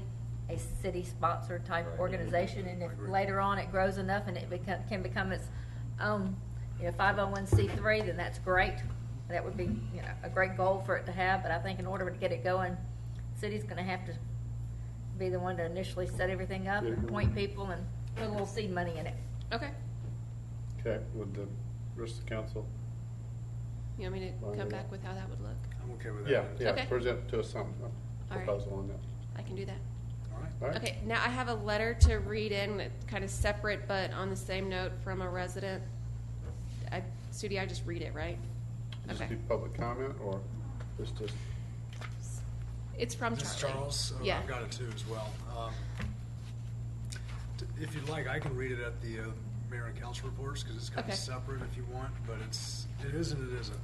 a city-sponsored type organization, and if later on it grows enough and it can become its own, 501c3, then that's great. That would be, a great goal for it to have, but I think in order to get it going, the city's gonna have to be the one to initially set everything up and appoint people and put a little seed money in it. Okay. Okay, with the rest of the council? You want me to come back with how that would look? I'm okay with that. Yeah, Okay. present to us some All right. proposal on that. I can do that. All right. All right. Okay, now I have a letter to read in, kind of separate but on the same note, from a resident. Sudie, I just read it, right? Just Okay. do public comment, or just It's from This is Charlie. Charles. Yeah. I've got it too as well. If you'd like, I can read it at the mayor and council reports, because it's kind Okay. of separate if you want, but it is and it isn't,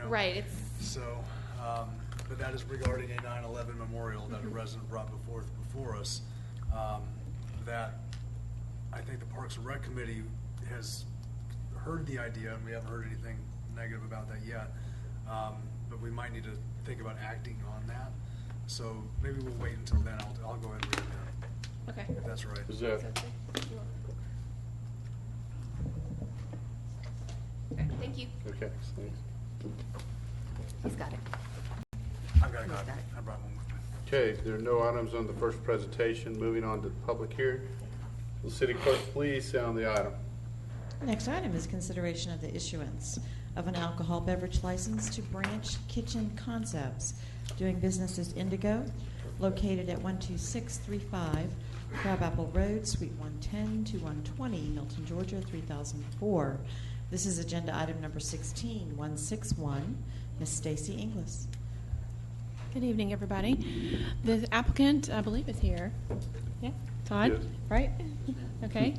Right, it's, So, but that is regarding a 9/11 memorial that a resident brought before us. That I think the Parks and Rec Committee has heard the idea, and we haven't heard anything negative about that yet. But we might need to think about acting on that. So maybe we'll wait until then. I'll go ahead and read it then, okay. if that's right. is that, Okay, thank you. okay, thanks. He's got it. I've got a copy. I brought one with me. Okay, there are no items on the first presentation. Moving on to the public hearing. Will City Clerk please sound the item? Next item is consideration of the issuance of an alcohol beverage license to Branch Kitchen Concepts, doing business as Indigo, located at 12635 Crabapple Road, Suite 110 to 120, Milton, Georgia 3004. This is agenda item number 16161. Ms. Stacy Inglis. Good evening, everybody. The applicant, I believe, is here. Yeah, Todd, Yes. right? Okay.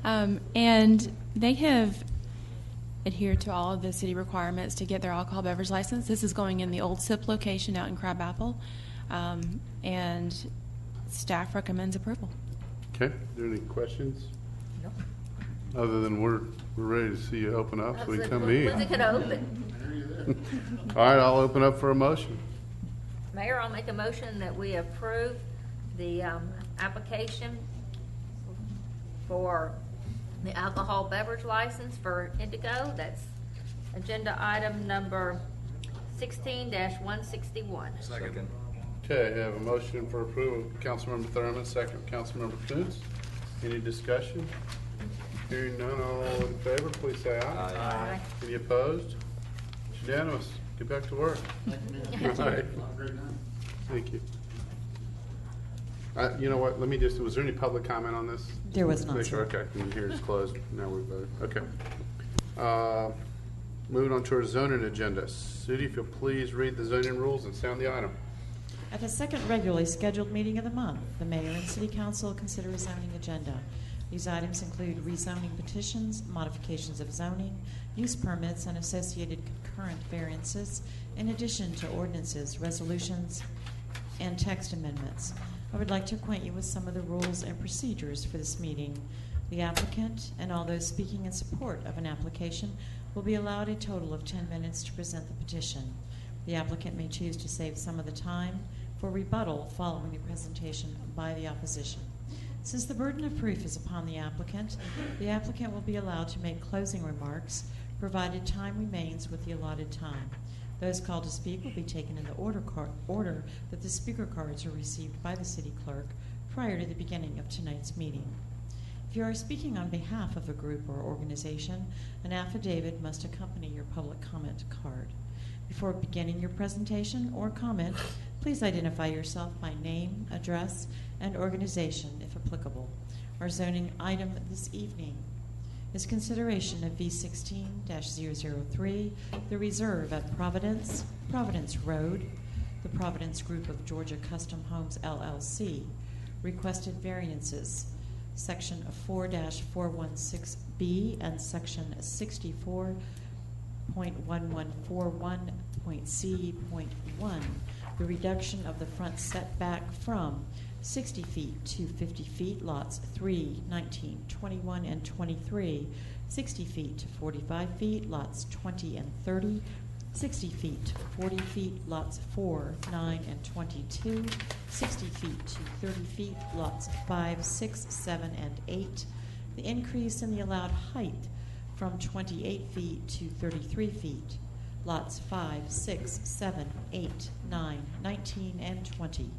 And they have adhered to all of the city requirements to get their alcohol beverage license. This is going in the old SIP location out in Crabapple, and staff recommends approval. Okay, are there any questions? No. Other than we're ready to see you open up, so we can come When's it in. gonna open? All right, I'll open up for a motion. Mayor, I'll make a motion that we approve the application for the alcohol beverage license for Indigo. That's agenda item number 16-161. Second. Okay, I have a motion for approval. Councilmember Thurman, second Councilmember Kuntz. Any discussion? Hearing none, all in favor, please say aye. Aye. Any opposed? It's unanimous. Get back to work. All right. Thank you. You know what, let me just, was there any public comment on this? There was not, Make sure, sir. okay, and here it's closed, now we vote, okay. Moving on to our zoning agenda. City, if you'll please read the zoning rules and sound the item. At the second regularly scheduled meeting of the month, the mayor and city council consider a zoning agenda. These items include rezoning petitions, modifications of zoning, use permits, and associated concurrent variances, in addition to ordinances, resolutions, and text amendments. I would like to acquaint you with some of the rules and procedures for this meeting. The applicant and all those speaking in support of an application will be allowed a total of 10 minutes to present the petition. The applicant may choose to save some of the time for rebuttal following the presentation by the opposition. Since the burden of proof is upon the applicant will be allowed to make closing remarks, provided time remains with the allotted time. Those called to speak will be taken in the order that the speaker cards are received by the city clerk prior to the beginning of tonight's meeting. If you are speaking on behalf of a group or organization, an affidavit must accompany your public comment card. Before beginning your presentation or comment, please identify yourself by name, address, and organization, if applicable. Our zoning item this evening is consideration of V16-003, the reserve at Providence Road, the Providence Group of Georgia Custom Homes, LLC. Requested variances, Section 4-416B and Section 64.1141.C.1, the reduction of the front setback from 60 feet to 50 feet, lots 3, 19, 21, and 23, 60 feet to 45 feet, lots 20 and 30, 60 feet to 40 feet, lots 4, 9, and 22, 60 feet to 30 feet, lots 5, 6, 7, and 8. The increase in the allowed height from 28 feet to 33 feet, lots 5, 6, 7, 8, 9, 19, and 20.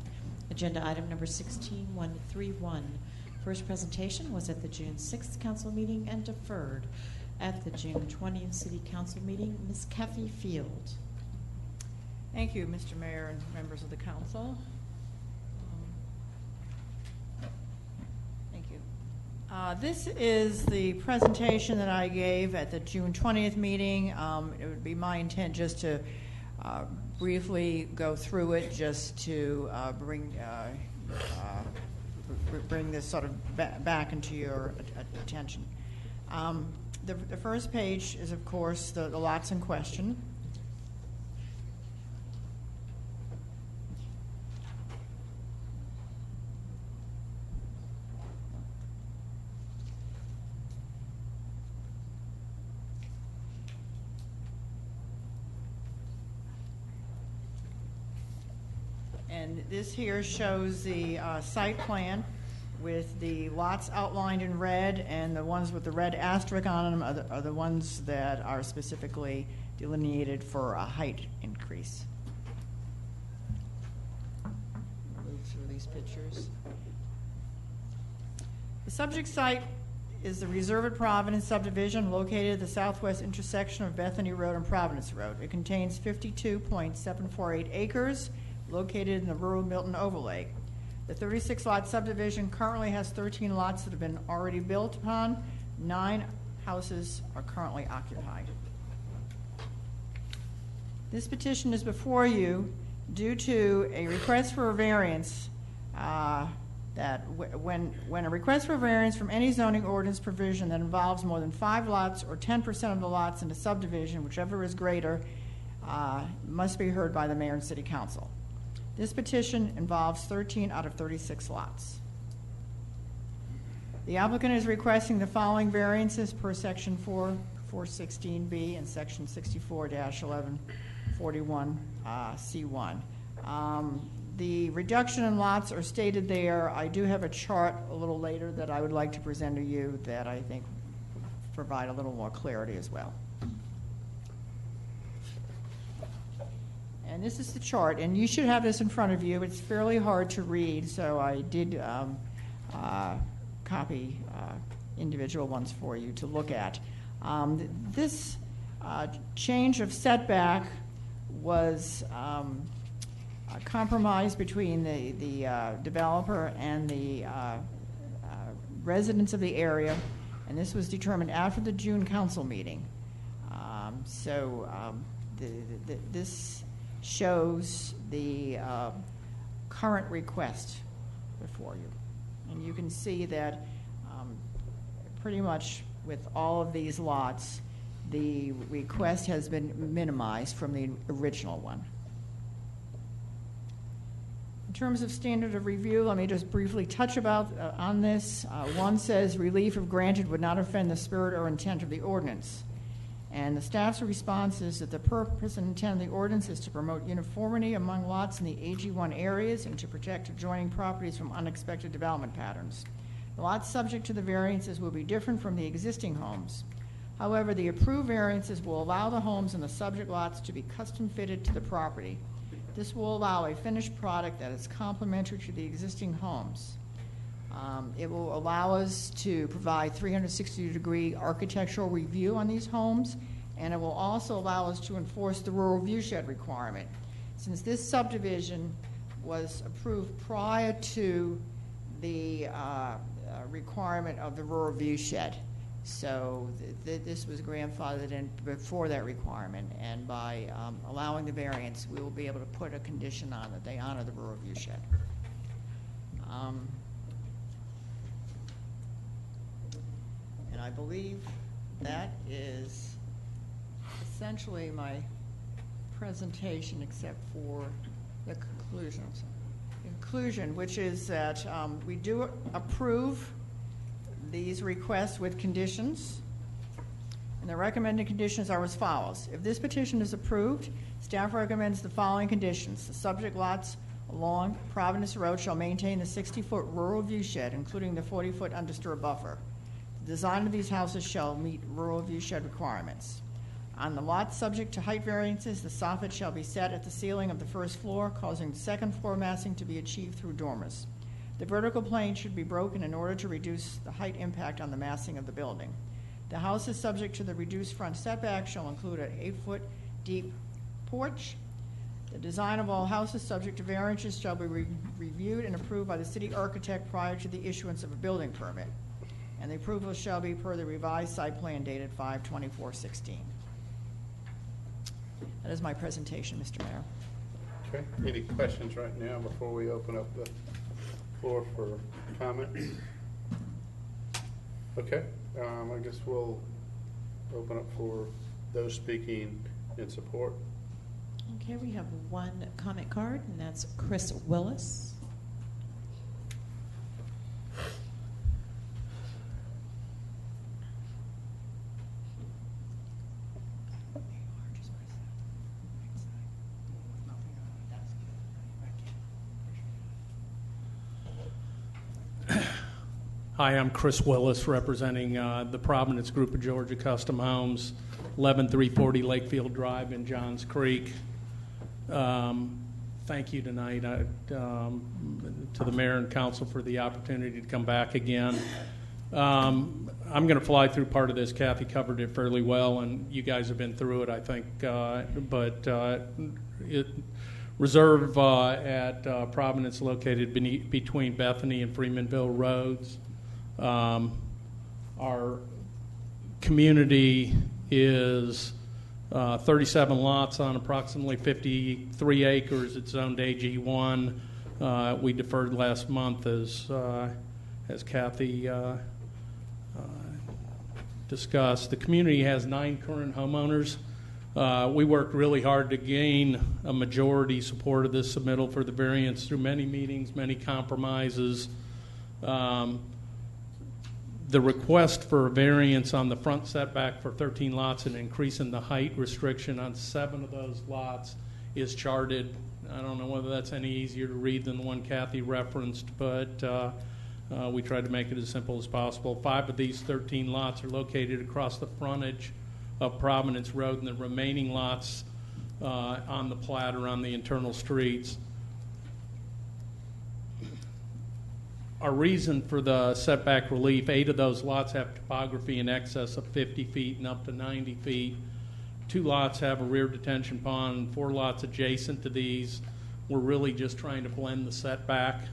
Agenda item number 16131. First presentation was at the June 6th council meeting and deferred at the June 20th city council meeting. Ms. Kathy Field. Thank you, Mr. Mayor and members of the council. Thank you. This is the presentation that I gave at the June 20th meeting. It would be my intent just to briefly go through it, just to bring this sort of back into your attention. The first page is, of course, the lots in question. And this here shows the site plan with the lots outlined in red, and the ones with the red asterisk on them are the ones that are specifically delineated for a height increase. Move through these pictures. The subject site is the Reserve at Providence subdivision located at the southwest intersection of Bethany Road and Providence Road. It contains 52.748 acres located in the rural Milton overlay. The 36-lot subdivision currently has 13 lots that have been already built upon. 9 houses are currently occupied. This petition is before you due to a request for a variance that when a request for a variance from any zoning ordinance provision that involves more than 5 lots or 10% of the lots in a subdivision, whichever is greater, must be heard by the mayor and city council. This petition involves 13 out of 36 lots. The applicant is requesting the following variances per section 416B and section 64-1141C1. The reduction in lots are stated there. I do have a chart a little later that I would like to present to you that I think provide a little more clarity as well. And this is the chart, and you should have this in front of you. It's fairly hard to read, so I did copy individual ones for you to look at. This change of setback was a compromise between the developer and the residents of the area, and this was determined after the June council meeting. This shows the current request before you. And you can see that pretty much with all of these lots, the request has been minimized from the original one. In terms of standard of review, let me just briefly touch on this. One says relief if granted would not offend the spirit or intent of the ordinance. And the staff's response is that the purpose and intent of the ordinance is to promote uniformity among lots in the AG1 areas and to protect adjoining properties from unexpected development patterns. The lots subject to the variances will be different from the existing homes. However, the approved variances will allow the homes in the subject lots to be custom fitted to the property. This will allow a finished product that is complementary to the existing homes. It will allow us to provide 360-degree architectural review on these homes, and it will also allow us to enforce the rural viewshed requirement. Since this subdivision was approved prior to the requirement of the rural viewshed, so this was grandfathered in before that requirement, and by allowing the variance, we will be able to put a condition on that they honor the rural viewshed. And I believe that is essentially my presentation, except for the conclusion. Conclusion, which is that we do approve these requests with conditions, and the recommended conditions are as follows. If this petition is approved, staff recommends the following conditions. The subject lots along Providence Road shall maintain the 60-foot rural viewshed, including the 40-foot undisturbed buffer. The design of these houses shall meet rural viewshed requirements. On the lots subject to height variances, the soffit shall be set at the ceiling of the first floor, causing the second floor massing to be achieved through dormers. The vertical plane should be broken in order to reduce the height impact on the massing of the building. The house is subject to the reduced front setback shall include an 8-foot deep porch. The design of all houses subject to variances shall be reviewed and approved by the city architect prior to the issuance of a building permit. And the approval shall be per the revised site plan dated 5/24/16. That is my presentation, Mr. Mayor. Okay, any questions right now before we open up the floor for comments? Okay, I guess we'll open up for those speaking in support. Okay, we have one comment card, and that's Chris Willis. Hi, I'm Chris Willis, representing the Providence Group of Georgia Custom Homes, 11340 Lakefield Drive in Johns Creek. Thank you tonight to the mayor and council for the opportunity to come back again. I'm going to fly through part of this. Kathy covered it fairly well, and you guys have been through it, I think. Reserve at Providence, located between Bethany and Freemanville Roads. Our community is 37 lots on approximately 53 acres. It's zoned AG1. We deferred last month as Kathy discussed. The community has 9 current homeowners. We worked really hard to gain a majority support of this submittal for the variance through many meetings, many compromises. The request for a variance on the front setback for 13 lots and increasing the height restriction on 7 of those lots is charted. I don't know whether that's any easier to read than the one Kathy referenced, but we tried to make it as simple as possible. 5 of these 13 lots are located across the frontage of Providence Road, and the remaining lots on the plat are on the internal streets. Our reason for the setback relief, 8 of those lots have topography in excess of 50 feet and up to 90 feet. 2 lots have a rear detention pond, 4 lots adjacent to these. We're really just trying to blend the setback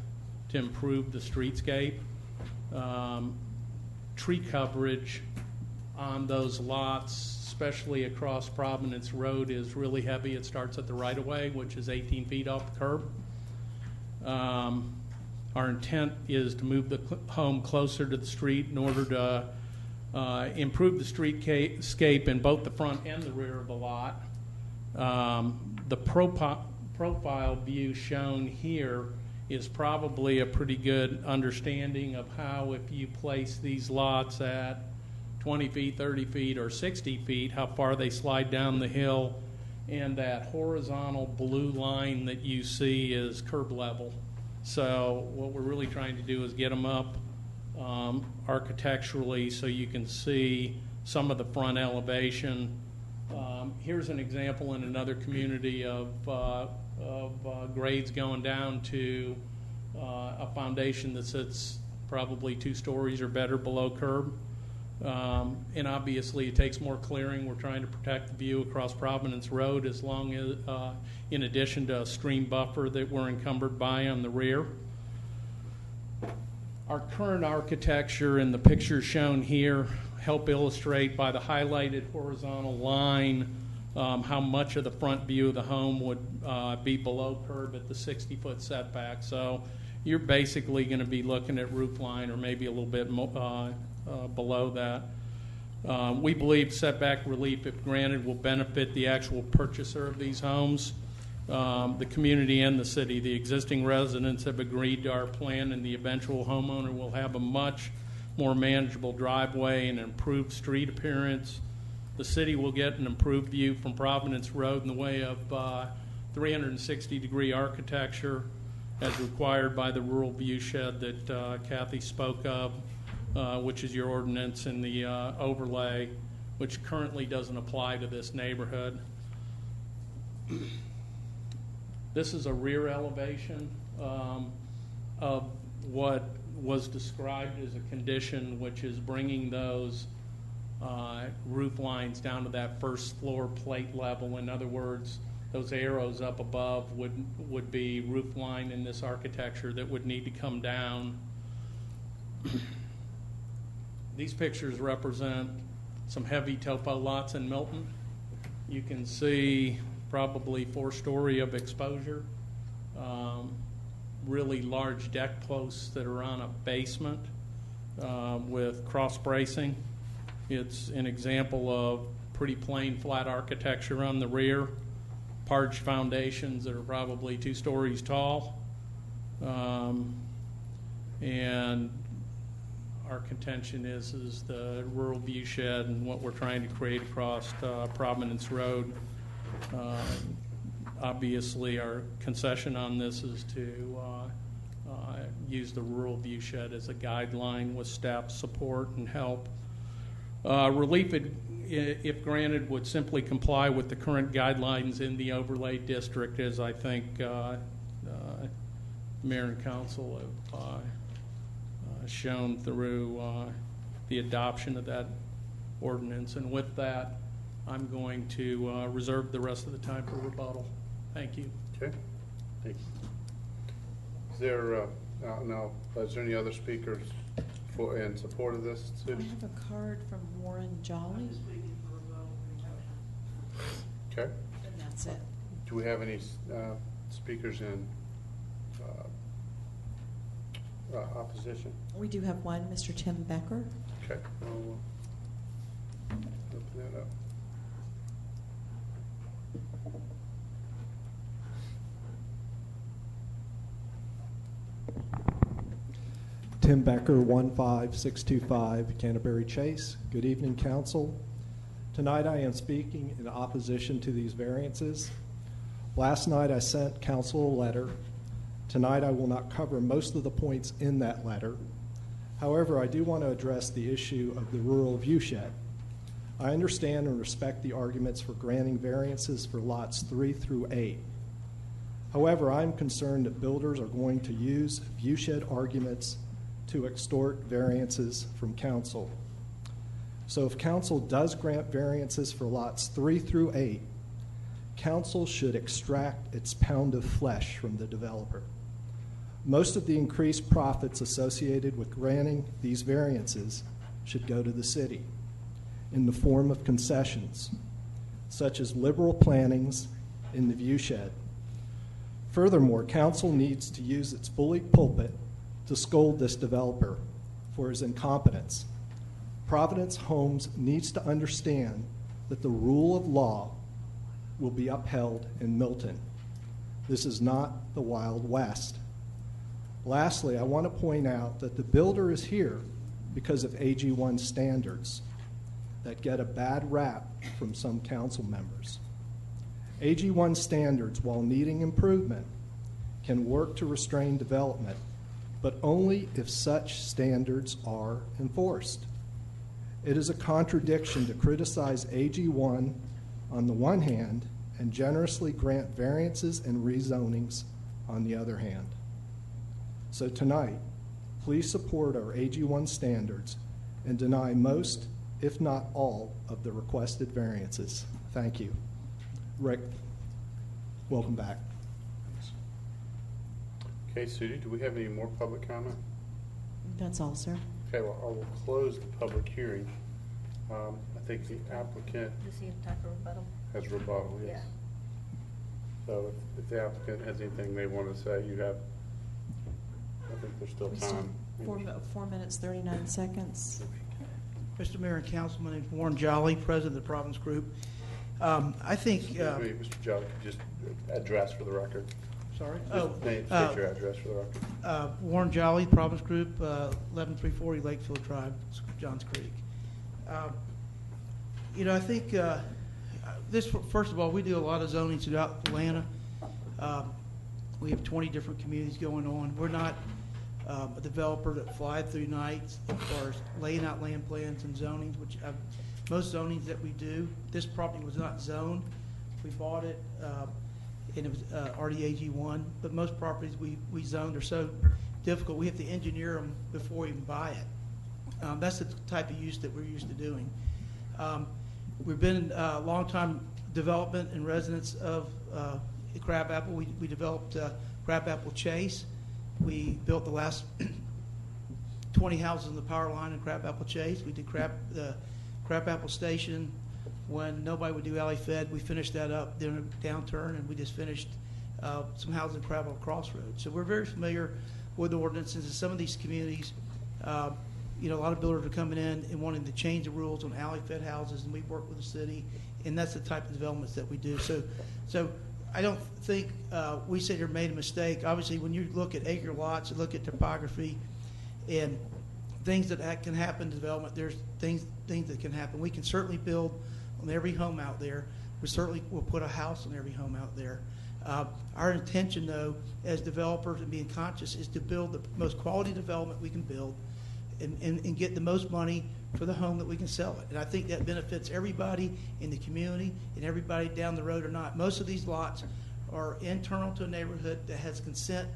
to improve the streetscape. Tree coverage on those lots, especially across Providence Road, is really heavy. It starts at the right-of-way, which is 18 feet off the curb. Our intent is to move the home closer to the street in order to improve the streetscape in both the front and the rear of the lot. The profile view shown here is probably a pretty good understanding of how, if you place these lots at 20 feet, 30 feet, or 60 feet, how far they slide down the hill. And that horizontal blue line that you see is curb level. So what we're really trying to do is get them up architecturally so you can see some of the front elevation. Here's an example in another community of grades going down to a foundation that sits probably 2 stories or better below curb. And obviously it takes more clearing. We're trying to protect the view across Providence Road, as long as, in addition to a stream buffer that we're encumbered by on the rear. Our current architecture and the pictures shown here help illustrate by the highlighted horizontal line how much of the front view of the home would be below curb at the 60-foot setback. So you're basically going to be looking at roof line or maybe a little bit below that. We believe setback relief, if granted, will benefit the actual purchaser of these homes, the community, and the city. The existing residents have agreed to our plan, and the eventual homeowner will have a much more manageable driveway and improved street appearance. The city will get an improved view from Providence Road in the way of 360-degree architecture as required by the rural view shed that Kathy spoke of, which is your ordinance in the overlay, which currently doesn't apply to this neighborhood. This is a rear elevation of what was described as a condition, which is bringing those roof lines down to that first floor plate level. In other words, those arrows up above would be roof line in this architecture that would need to come down. These pictures represent some heavy topo lots in Milton. You can see probably 4-story of exposure, really large deck posts that are on a basement with cross bracing. It's an example of pretty plain flat architecture on the rear, parged foundations that are probably 2 stories tall, and our contention is the rural view shed and what we're trying to create across Providence Road. Obviously, our concession on this is to use the rural view shed as a guideline with staff support and help. Relief, if granted, would simply comply with the current guidelines in the overlay district, as I think Mayor and Council have shown through the adoption of that ordinance. And with that, I'm going to reserve the rest of the time for rebuttal. Thank you. Okay. Thank you. Is there is there any other speakers in support of this? I have a card from Warren Jolly. Okay. And that's it. Do we have any speakers in opposition? We do have one, Mr. Tim Becker. Okay. I'll open that up. Tim Becker, 15625 Canterbury Chase. Good evening, Council. Tonight I am speaking in opposition to these variances. Last night I sent Council a letter. Tonight I will not cover most of the points in that letter. However, I do want to address the issue of the rural view shed. I understand and respect the arguments for granting variances for lots 3 through 8. However, I'm concerned that builders are going to use view shed arguments to extort variances from Council. So if Council does grant variances for lots 3 through 8, Council should extract its pound of flesh from the developer. Most of the increased profits associated with granting these variances should go to the city in the form of concessions, such as liberal plantings in the view shed. Furthermore, Council needs to use its bully pulpit to scold this developer for his incompetence. Providence Homes needs to understand that the rule of law will be upheld in Milton. This is not the Wild West. Lastly, I want to point out that the builder is here because of AG1 standards that get a bad rap from some council members. AG1 standards, while needing improvement, can work to restrain development, but only if such standards are enforced. It is a contradiction to criticize AG1 on the one hand and generously grant variances and rezonings on the other hand. So tonight, please support our AG1 standards and deny most, if not all, of the requested variances. Thank you. Rick, welcome back. Okay, Sudie, do we have any more public comment? That's all, sir. Okay, well, I will close the public hearing. I think the applicant Does he have time for rebuttal? has rebuttal, yes. Yeah. So if the applicant has anything they want to say, you have, I think there's still time. 4 minutes, 39 seconds. Mr. Mayor and Council, my name is Warren Jolly, President of the Providence Group. I think... Excuse me, Mr. Jolly, could you just address for the record? Sorry? State your address for the record. Warren Jolly, Providence Group, 11340 Lakefield Drive, Johns Creek. I think this, first of all, we do a lot of zoning throughout Atlanta. We have 20 different communities going on. We're not a developer that fly through nights as far as laying out land plans and zonings, which most zonings that we do. This property was not zoned. We bought it, and it was RDAG1, but most properties we zoned are so difficult, we have to engineer them before we even buy it. That's the type of use that we're used to doing. We've been a long-time development and residents of Crabapple. We developed Crabapple Chase. We built the last 20 houses on the power line in Crabapple Chase. We did the Crabapple Station when nobody would do alley fed. We finished that up during a downturn, and we just finished some houses in Crabapple Crossroads. So we're very familiar with the ordinances in some of these communities. A lot of builders are coming in and wanting to change the rules on alley fed houses, and we work with the city, and that's the type of developments that we do. So I don't think we sit here and made a mistake. Obviously, when you look at acre lots and look at topography and things that can happen in development, there's things that can happen. We can certainly build on every home out there. We certainly will put a house on every home out there. Our intention, though, as developers and being conscious, is to build the most quality development we can build and get the most money for the home that we can sell it. And I think that benefits everybody in the community and everybody down the road or not. Most of these lots are internal to a neighborhood that has consent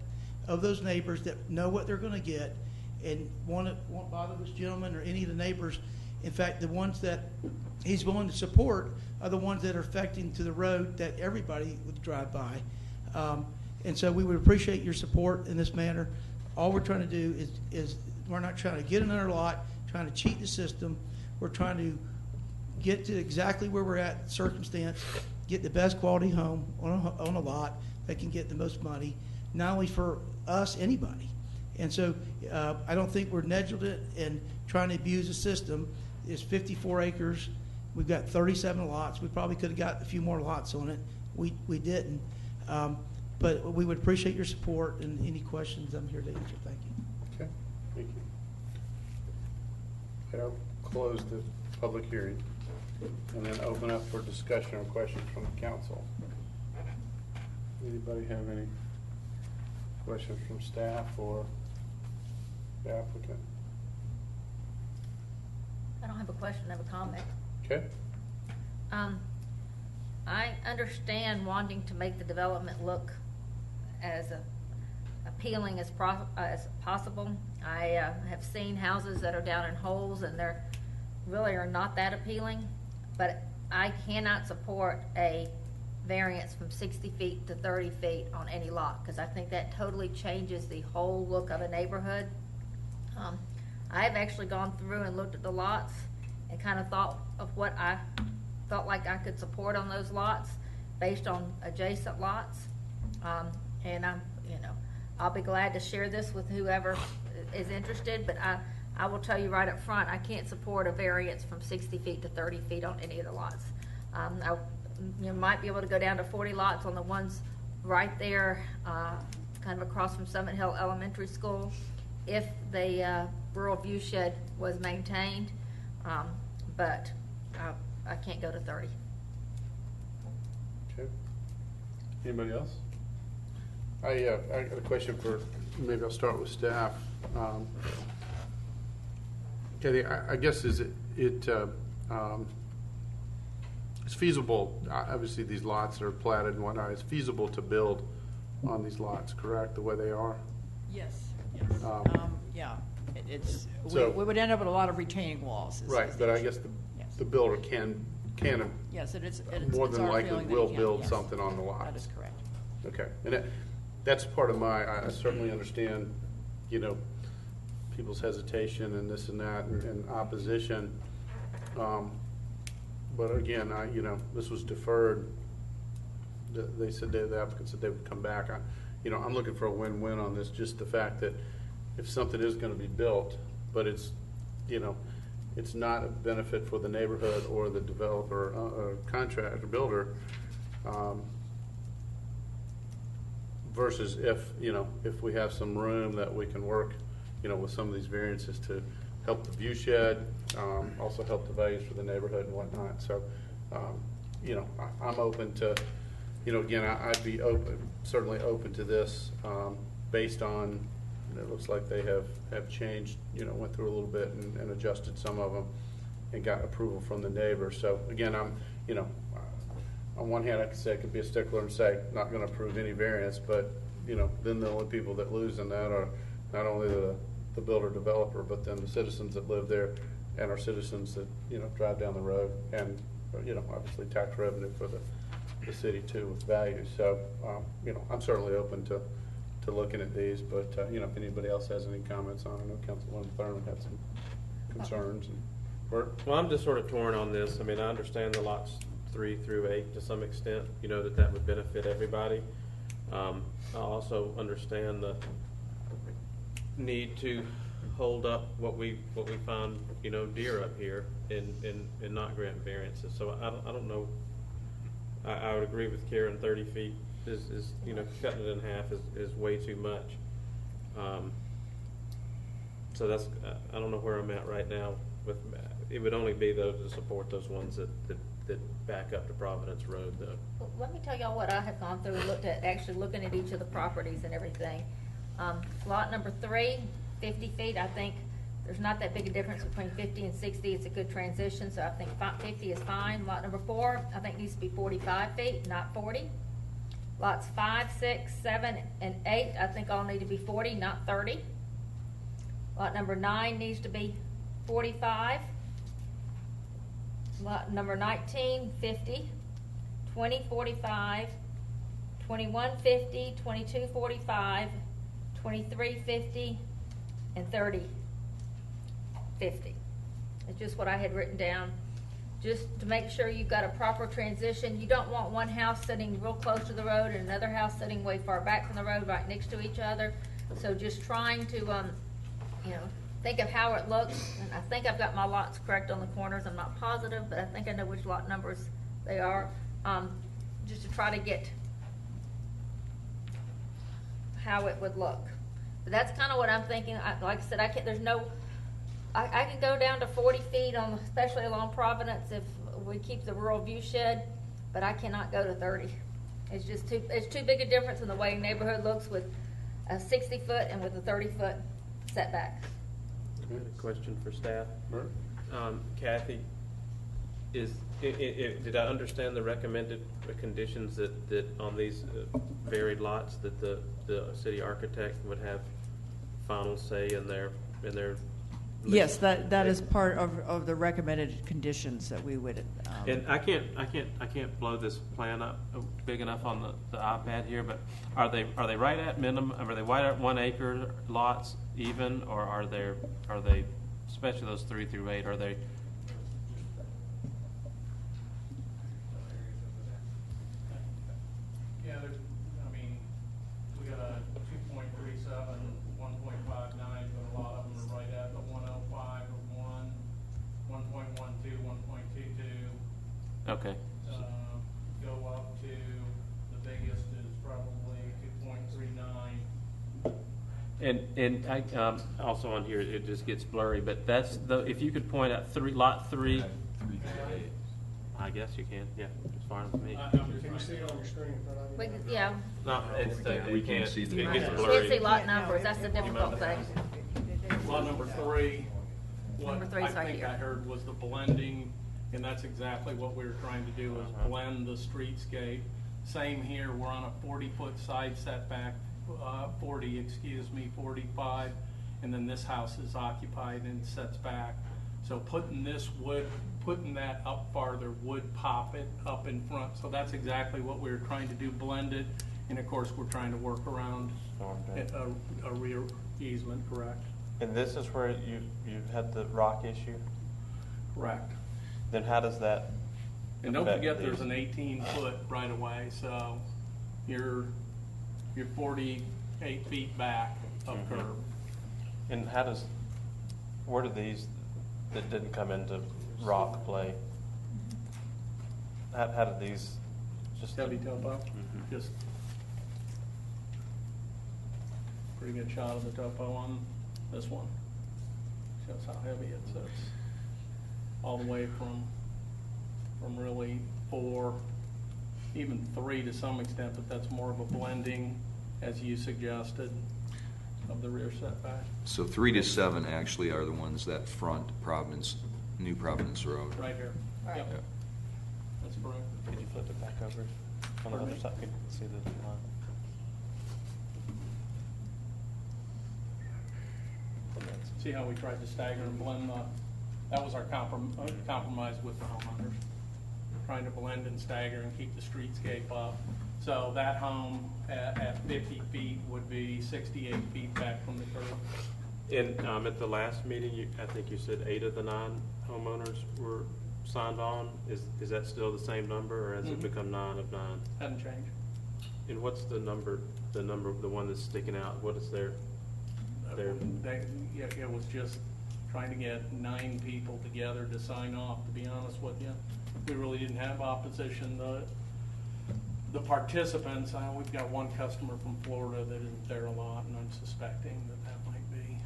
of those neighbors that know what they're going to get and won't bother this gentleman or any of the neighbors. In fact, the ones that he's willing to support are the ones that are affecting to the road that everybody would drive by. And so we would appreciate your support in this manner. All we're trying to do is we're not trying to get another lot, trying to cheat the system. We're trying to get to exactly where we're at circumstance, get the best quality home on a lot that can get the most money, not only for us, anybody. And so I don't think we're negligent in trying to abuse the system. It's 54 acres. We've got 37 lots. We probably could have got a few more lots on it. We didn't. But we would appreciate your support, and any questions I'm here to answer. Thank you. Okay, thank you. Okay, I'll close the public hearing and then open up for discussion or questions from the council. Anybody have any questions from staff or the applicant? I don't have a question, I have a comment. Okay. I understand wanting to make the development look as appealing as possible. I have seen houses that are down in holes and they're really are not that appealing, but I cannot support a variance from 60 feet to 30 feet on any lot because I think that totally changes the whole look of a neighborhood. I've actually gone through and looked at the lots and kind of thought of what I felt like I could support on those lots based on adjacent lots. And I'll be glad to share this with whoever is interested, but I will tell you right up front, I can't support a variance from 60 feet to 30 feet on any of the lots. You might be able to go down to 40 lots on the ones right there kind of across from Summit Hill Elementary School, if the rural view shed was maintained, but I can't go to 30. Okay. Anybody else? I got a question for, maybe I'll start with staff. Kathy, I guess it's feasible, obviously these lots are platted and whatnot, it's feasible to build on these lots, correct, the way they are? Yes, yeah. So- We would end up with a lot of retaining walls. Right, but I guess the builder can Yes, it's more it's than our likely feeling that will he can, build yes. something on the lots. That is correct. Okay, and that's part of I certainly understand, people's hesitation and this and that and opposition. But again, this was deferred. They said, the applicant said they would come back. I'm looking for a win-win on this, just the fact that if something is gonna be built, but it's not a benefit for the neighborhood or the developer, or contractor, builder, versus if we have some room that we can work, with some of these variances to help the view shed, also help the values for the neighborhood and whatnot. So, I'm open to, again, I'd be certainly open to this, based on, it looks like they have changed, went through a little bit and adjusted some of them and got approval from the neighbors. So again, I'm, on one hand, I could say I could be a stickler and say, not gonna approve any variance, but, then the only people that lose in that are not only the builder developer, but then the citizens that live there and our citizens that, drive down the road and, obviously tax revenue for the city too with value. So, I'm certainly open to looking at these, but, if anybody else has any comments on it, I know Councilwoman Thurman had some concerns. And Bert? Well, I'm just sort of torn on this. I mean, I understand the lots 3 through 8 to some extent, that would benefit everybody. I also understand the need to hold up what we found, deer up here and not grant variances. So I don't know. I would agree with Karen, 30 feet is cutting it in half is way too much. So that's, I don't know where I'm at right now with, it would only be though to support those ones that back up to Providence Road though. Well, let me tell y'all what I have gone through and looked at, actually looking at each of the properties and everything. Lot number 3, 50 feet, I think there's not that big a difference between 50 and 60. It's a good transition, so I think 50 is fine. Lot number 4, I think needs to be 45 feet, not 40. Lots 5, 6, 7, and 8, I think all need to be 40, not 30. Lot number 9 needs to be 45. Lot number 19, 50, 20, 45, 21, 50, 22, 45, 23, 50, and 30, 50. It's just what I had written down, just to make sure you've got a proper transition. You don't want one house sitting real close to the road and another house sitting way far back from the road right next to each other. So just trying to, think of how it looks. And I think I've got my lots correct on the corners. I'm not positive, but I think I know which lot numbers they are. Just to try to get how it would look. But that's kind of what I'm thinking. Like I said, I can go down to 40 feet on, especially along Providence if we keep the rural view shed, but I cannot go to 30. It's just it's too big a difference in the way a neighborhood looks with a 60 foot and with a 30 foot setback. A question for staff. Kathy, did I understand the recommended conditions that on these varied lots that the city architect would have final say in their Yes, that is part of the recommended conditions that we would. And I can't blow this plan up big enough on the iPad here, but are they right at minimum? Are they right at 1 acre lots even, or are they, especially those 3 through 8, are they? Yeah, we got a 2.37, 1.59, but a lot of them are right at the 105 or 1, 1.12, 1.22. Okay. Go up to the biggest is probably 2.39. And I, also on here, it just gets blurry, but that's the, if you could point out lot 3. I guess you can, yeah, it's fine with me. Can you see it on your screen in front of you? Yeah. No, it's, we can't, it gets Can't blurry. see lot numbers, that's the difficult thing. Lot number 3, what Number 3 I is right think here. I heard was the blending, and that's exactly what we were trying to do, is blend the streetscape. Same here, we're on a 40-foot side setback, 45, and then this house is occupied and sets back. So putting that up farther would pop it up in front. So that's exactly what we were trying to do, blend it. And of course, we're trying to work around a rear easement, correct? And this is where you had the rock issue? Correct. Then how does that And don't affect forget, these? there's an 18-foot right of way, so you're 48 feet back of curb. And where do these that didn't come into rock play? How did these just... Heavy topo, just pretty good shot of the topo on this one. Shows how heavy it sits. All the way from really 4, even 3 to some extent, but that's more of a blending, as you suggested, of the rear setback. So 3 to 7 actually are the ones that front New Providence Road. Right here. Right. Yep. Yep. That's correct. Could you flip it back over on the Pardon other me? side? Could you see the line? See how we tried to stagger and blend that was our compromise with the homeowners. Trying to blend and stagger and keep the streetscape up. So that home at 50 feet would be 68 feet back from the curb. And at the last meeting, I think you said 8 of the 9 homeowners were signed on. Is that still the same number, or has it become 9 of 9? Hadn't changed. And what's the one that's sticking out? What is their? It was just trying to get 9 people together to sign off, to be honest with you. We really didn't have opposition. The participants, we've got one customer from Florida that isn't there a lot, and I'm suspecting that might be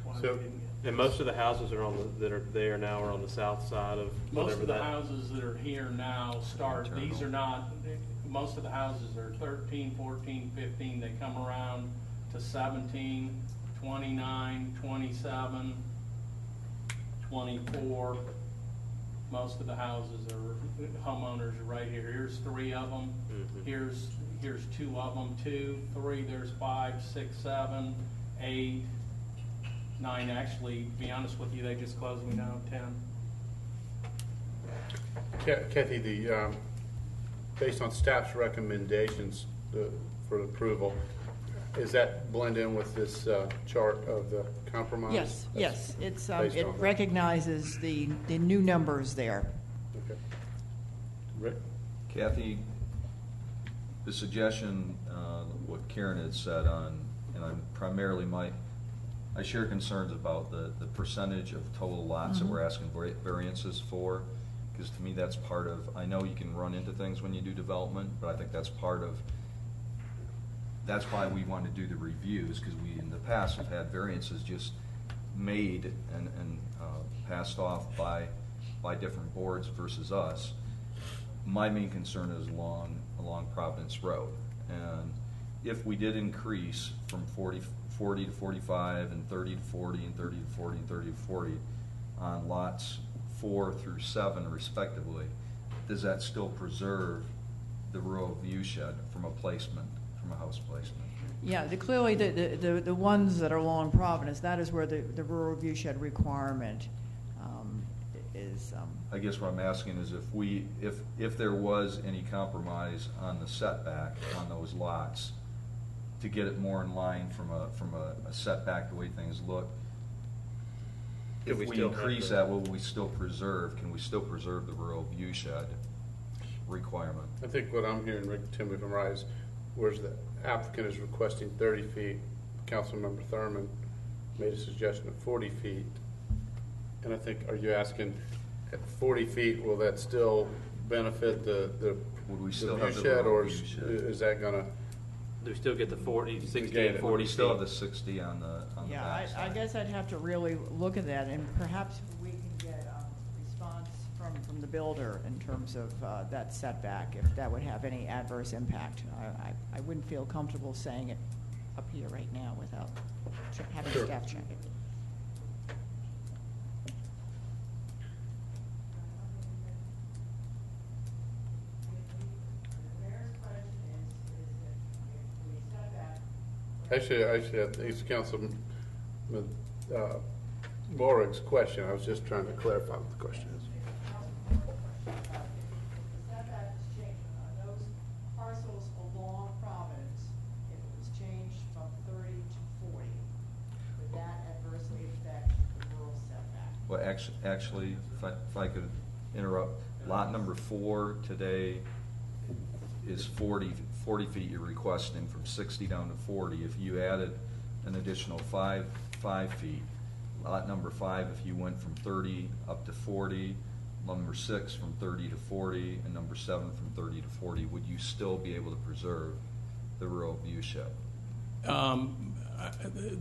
why we didn't get. And most of the houses that are there now are on the south side of Most whatever of the that. houses that are here now start, these are not, most of the houses are 13, 14, 15. They come around to 17, 29, 27, 24. Most of the houses homeowners are right here. Here's 3 of them. Here's 2 of them. 2, 3. There's 5, 6, 7, 8, 9. Actually, to be honest with you, they just closed me down 10. Kathy, based on staff's recommendations for approval, is that blend in with this chart of the compromise? Yes. It's based it on that. recognizes the new numbers there. Okay. Rick? Kathy, the suggestion, what Karen had said on, and I'm primarily I share concerns about the percentage of total lots that we're asking variances for, because to me that's part of, I know you can run into things when you do development, but I think that's why we want to do the reviews, because we in the past have had variances just made and passed off by different boards versus us. My main concern is along Providence Road, and if we did increase from 40 to 45 and 30 to 40 and 30 to 40 and 30 to 40 on lots 4 through 7 respectively, does that still preserve the rural view shed from a house placement? Yeah, clearly the ones that are along Providence, that is where the rural view shed requirement is. I guess what I'm asking is if there was any compromise on the setback on those lots to get it more in line from a setback, the way things look, if we increase that, will we still preserve? Can we still preserve the rural view shed requirement? I think what I'm hearing, Rick, Tim, if I'm right, is whereas the applicant is requesting 30 feet, Councilmember Thurman made a suggestion of 40 feet. And I think, are you asking at 40 feet, will that still benefit the Would we still view have the shed, rural or view shed? is that going to Do we still get the 40, 60, gain and it. 40 We still have feet? the 60 on the Yeah, back I side. guess I'd have to really look at that, and perhaps we can get a response from the builder in terms of that setback, if that would have any adverse impact. I wouldn't feel comfortable saying it up here right now without having Sure. staff check it. Actually, it's Councilman Morig's question. I was just trying to clarify what the question is. Setback is changed, those parcels along Providence, if it was changed from 30 to 40, would that adversely affect the rural setback? Well, actually, if I could interrupt, lot number 4 today is 40 feet you're requesting, from 60 down to 40. If you added an additional 5 feet, lot number 5, if you went from 30 up to 40, number 6 from 30 to 40, and number 7 from 30 to 40, would you still be able to preserve the rural viewshed?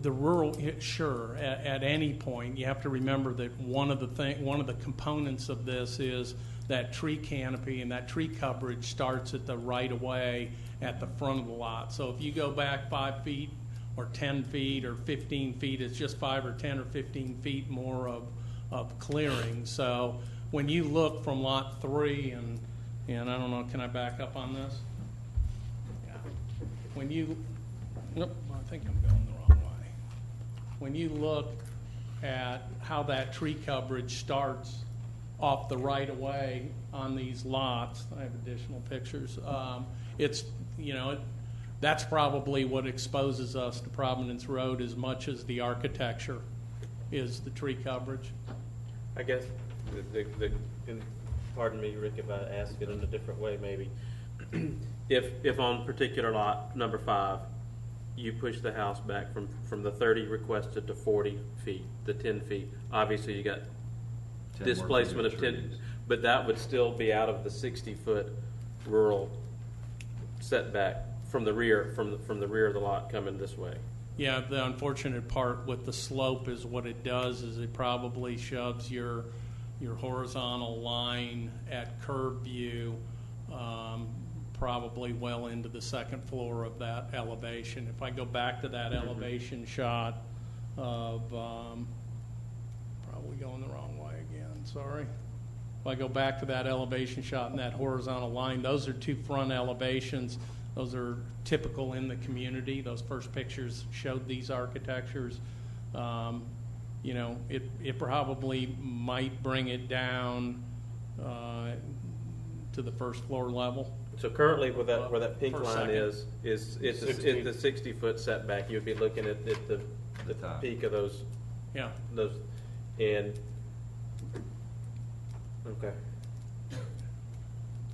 The rural, sure. At any point, you have to remember that one of the components of this is that tree canopy, and that tree coverage starts at the right of way at the front of the lot. So if you go back 5 feet or 10 feet or 15 feet, it's just 5 or 10 or 15 feet more of clearing. So when you look from lot 3, and I don't know, can I back up on this? Yeah. When you, nope, I think I'm going the wrong way. When you look at how that tree coverage starts off the right of way on these lots, I have additional pictures. It's, that's probably what exposes us to Providence Road as much as the architecture is the tree coverage. I guess, and pardon me, Rick, if I ask it in a different way, maybe. If on particular lot number 5, you push the house back from the 30 requested to 40 feet, the 10 feet, obviously you got 10 displacement more of feet 10, trees. but that would still be out of the 60-foot rural setback from the rear, from the rear of the lot coming this way. Yeah, the unfortunate part with the slope is what it does is it probably shoves your horizontal line at curb view probably well into the second floor of that elevation. If I go back to that elevation shot of, probably going the wrong way again, sorry. If I go back to that elevation shot and that horizontal line, those are 2 front elevations. Those are typical in the community. Those first pictures showed these architectures. It probably might bring it down to the first floor level. So currently, where that pink For a line second. is it's the 60-foot setback. You'd be looking at the top. peak of those. Yeah. Those, and okay.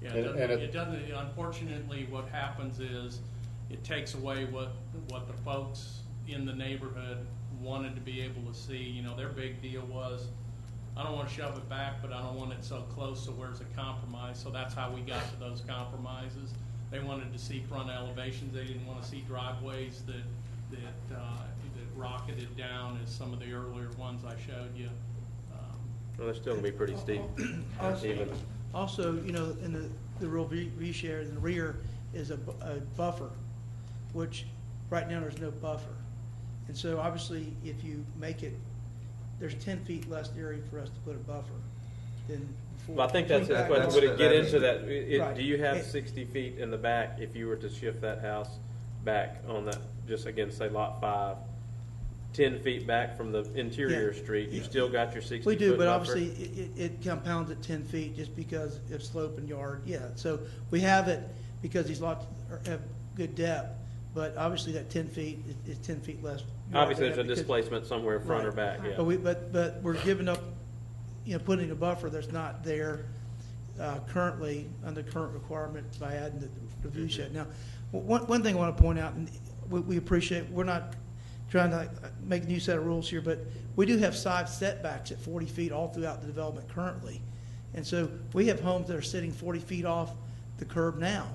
Yeah, And it doesn't. Unfortunately, what happens is it takes away what the folks in the neighborhood wanted to be able to see. Their big deal was, I don't want to shove it back, but I don't want it so close, so where's the compromise? So that's how we got to those compromises. They wanted to see front elevations. They didn't want to see driveways that rocketed down as some of the earlier ones I showed you. Well, they're still gonna be pretty steep. Even. Also, in the real V-share in the rear is a buffer, which right now there's no buffer. And so obviously, if you make it, there's 10 feet less area for us to put a buffer than before. Well, I think that's the Back question. up. Would it get into that? Right. Do you have It- 60 feet in the back if you were to shift that house back on that, just again, say lot 5, 10 feet back from the interior Yeah. street, you Yeah. still got your 60-foot We do, but buffer? obviously, it compounds at 10 feet just because of slope and yard, yeah. So we have it because these lots have good depth, but obviously that 10 feet is 10 feet less. yard Obviously, there's a because- displacement somewhere front or Right. back, yeah. But we're giving up, putting a buffer that's not there currently under current requirement by adding the view shed. Now, one thing I want to point out, and we appreciate, we're not trying to make a new set of rules here, but we do have side setbacks at 40 feet all throughout the development currently. And so we have homes that are sitting 40 feet off the curb now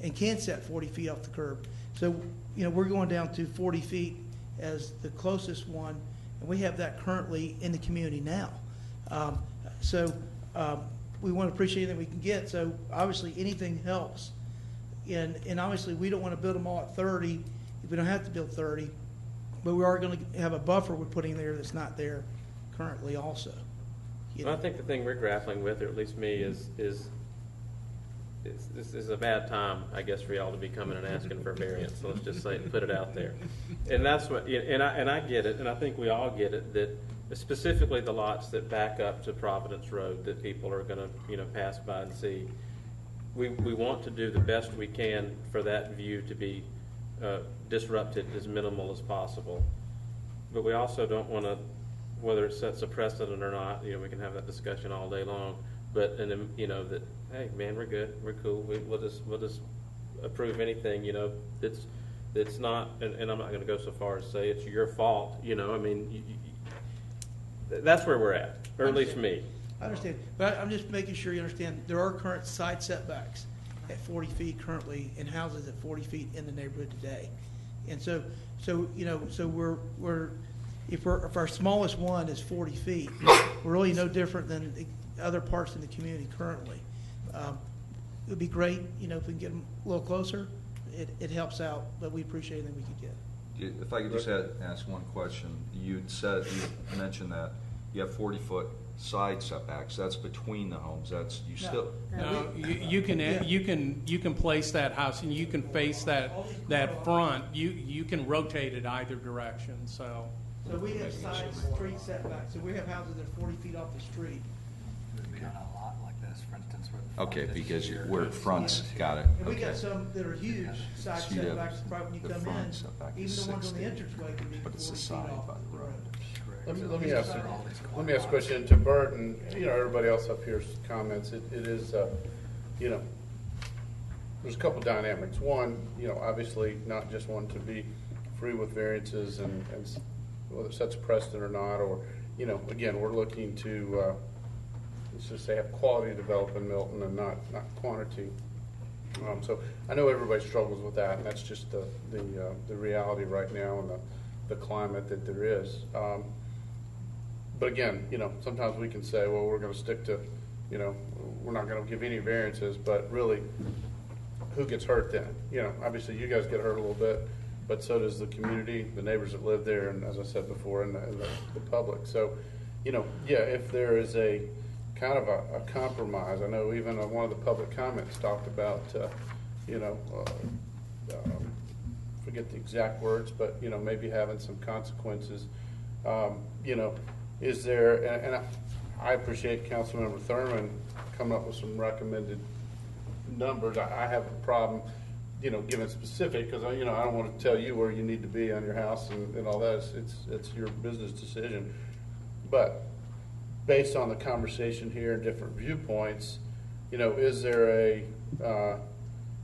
and can set 40 feet off the curb. So, you know, we're going down to 40 feet as the closest one, and we have that currently in the community now. We want to appreciate that we can get, so obviously anything helps. And obviously we don't want to build them all at 30 if we don't have to build 30, but we are going to have a buffer we're putting there that's not there currently also. You know? I think the thing we're grappling with, or at least me, is this is a bad time, I guess, for y'all to be coming and asking for variance. So let's just say, put it out there. And that's what, and I get it, and I think we all get it, that specifically the lots that back up to Providence Road that people are going to, pass by and see. We want to do the best we can for that view to be disrupted as minimal as possible. But we also don't want to, whether it sets a precedent or not, we can have that discussion all day long. But that, hey man, we're good, we're cool. We'll just approve anything, that's not. And I'm not going to go so far as say it's your fault. That's where we're at, or at least me. I understand, but I'm just making sure you understand there are current side setbacks at 40 feet currently, and houses at 40 feet in the neighborhood today. And so if our smallest one is 40 feet, we're really no different than the other parts in the community currently. It would be great, if we can get them a little closer. It helps out, but we appreciate anything we can get. If I could just ask one question. You mentioned that you have 40-foot side setbacks. That's between the homes. That's you still. No, you can place that house and you can face that front. You can rotate it either direction. So we have side street setbacks. So we have houses that are 40 feet off the street. On a lot like this, for instance. Okay, because where it fronts, got it. And we got some that are huge side setbacks right when you come in. Even the ones on the entranceway can be 40 feet off the road. Let me ask a question to Bert and everybody else up here's comments. It is there's a couple dynamics. One, obviously not just one to be free with variances and whether it sets a precedent or not, or again we're looking to let's just say have quality develop in Milton and not quantity. So I know everybody struggles with that, and that's just the reality right now and the climate that there is. But again, sometimes we can say, well, we're going to stick to, we're not going to give any variances, but really, who gets hurt then? Obviously you guys get hurt a little bit, but so does the community, the neighbors that live there, and as I said before, and the public. So, if there is a kind of a compromise, I know even one of the public comments talked about, forget the exact words, but maybe having some consequences. Is there, and I appreciate Councilmember Thurman coming up with some recommended numbers. I have a problem, giving specific, because I don't want to tell you where you need to be on your house and all that. It's your business decision. But based on the conversation here and different viewpoints, is there a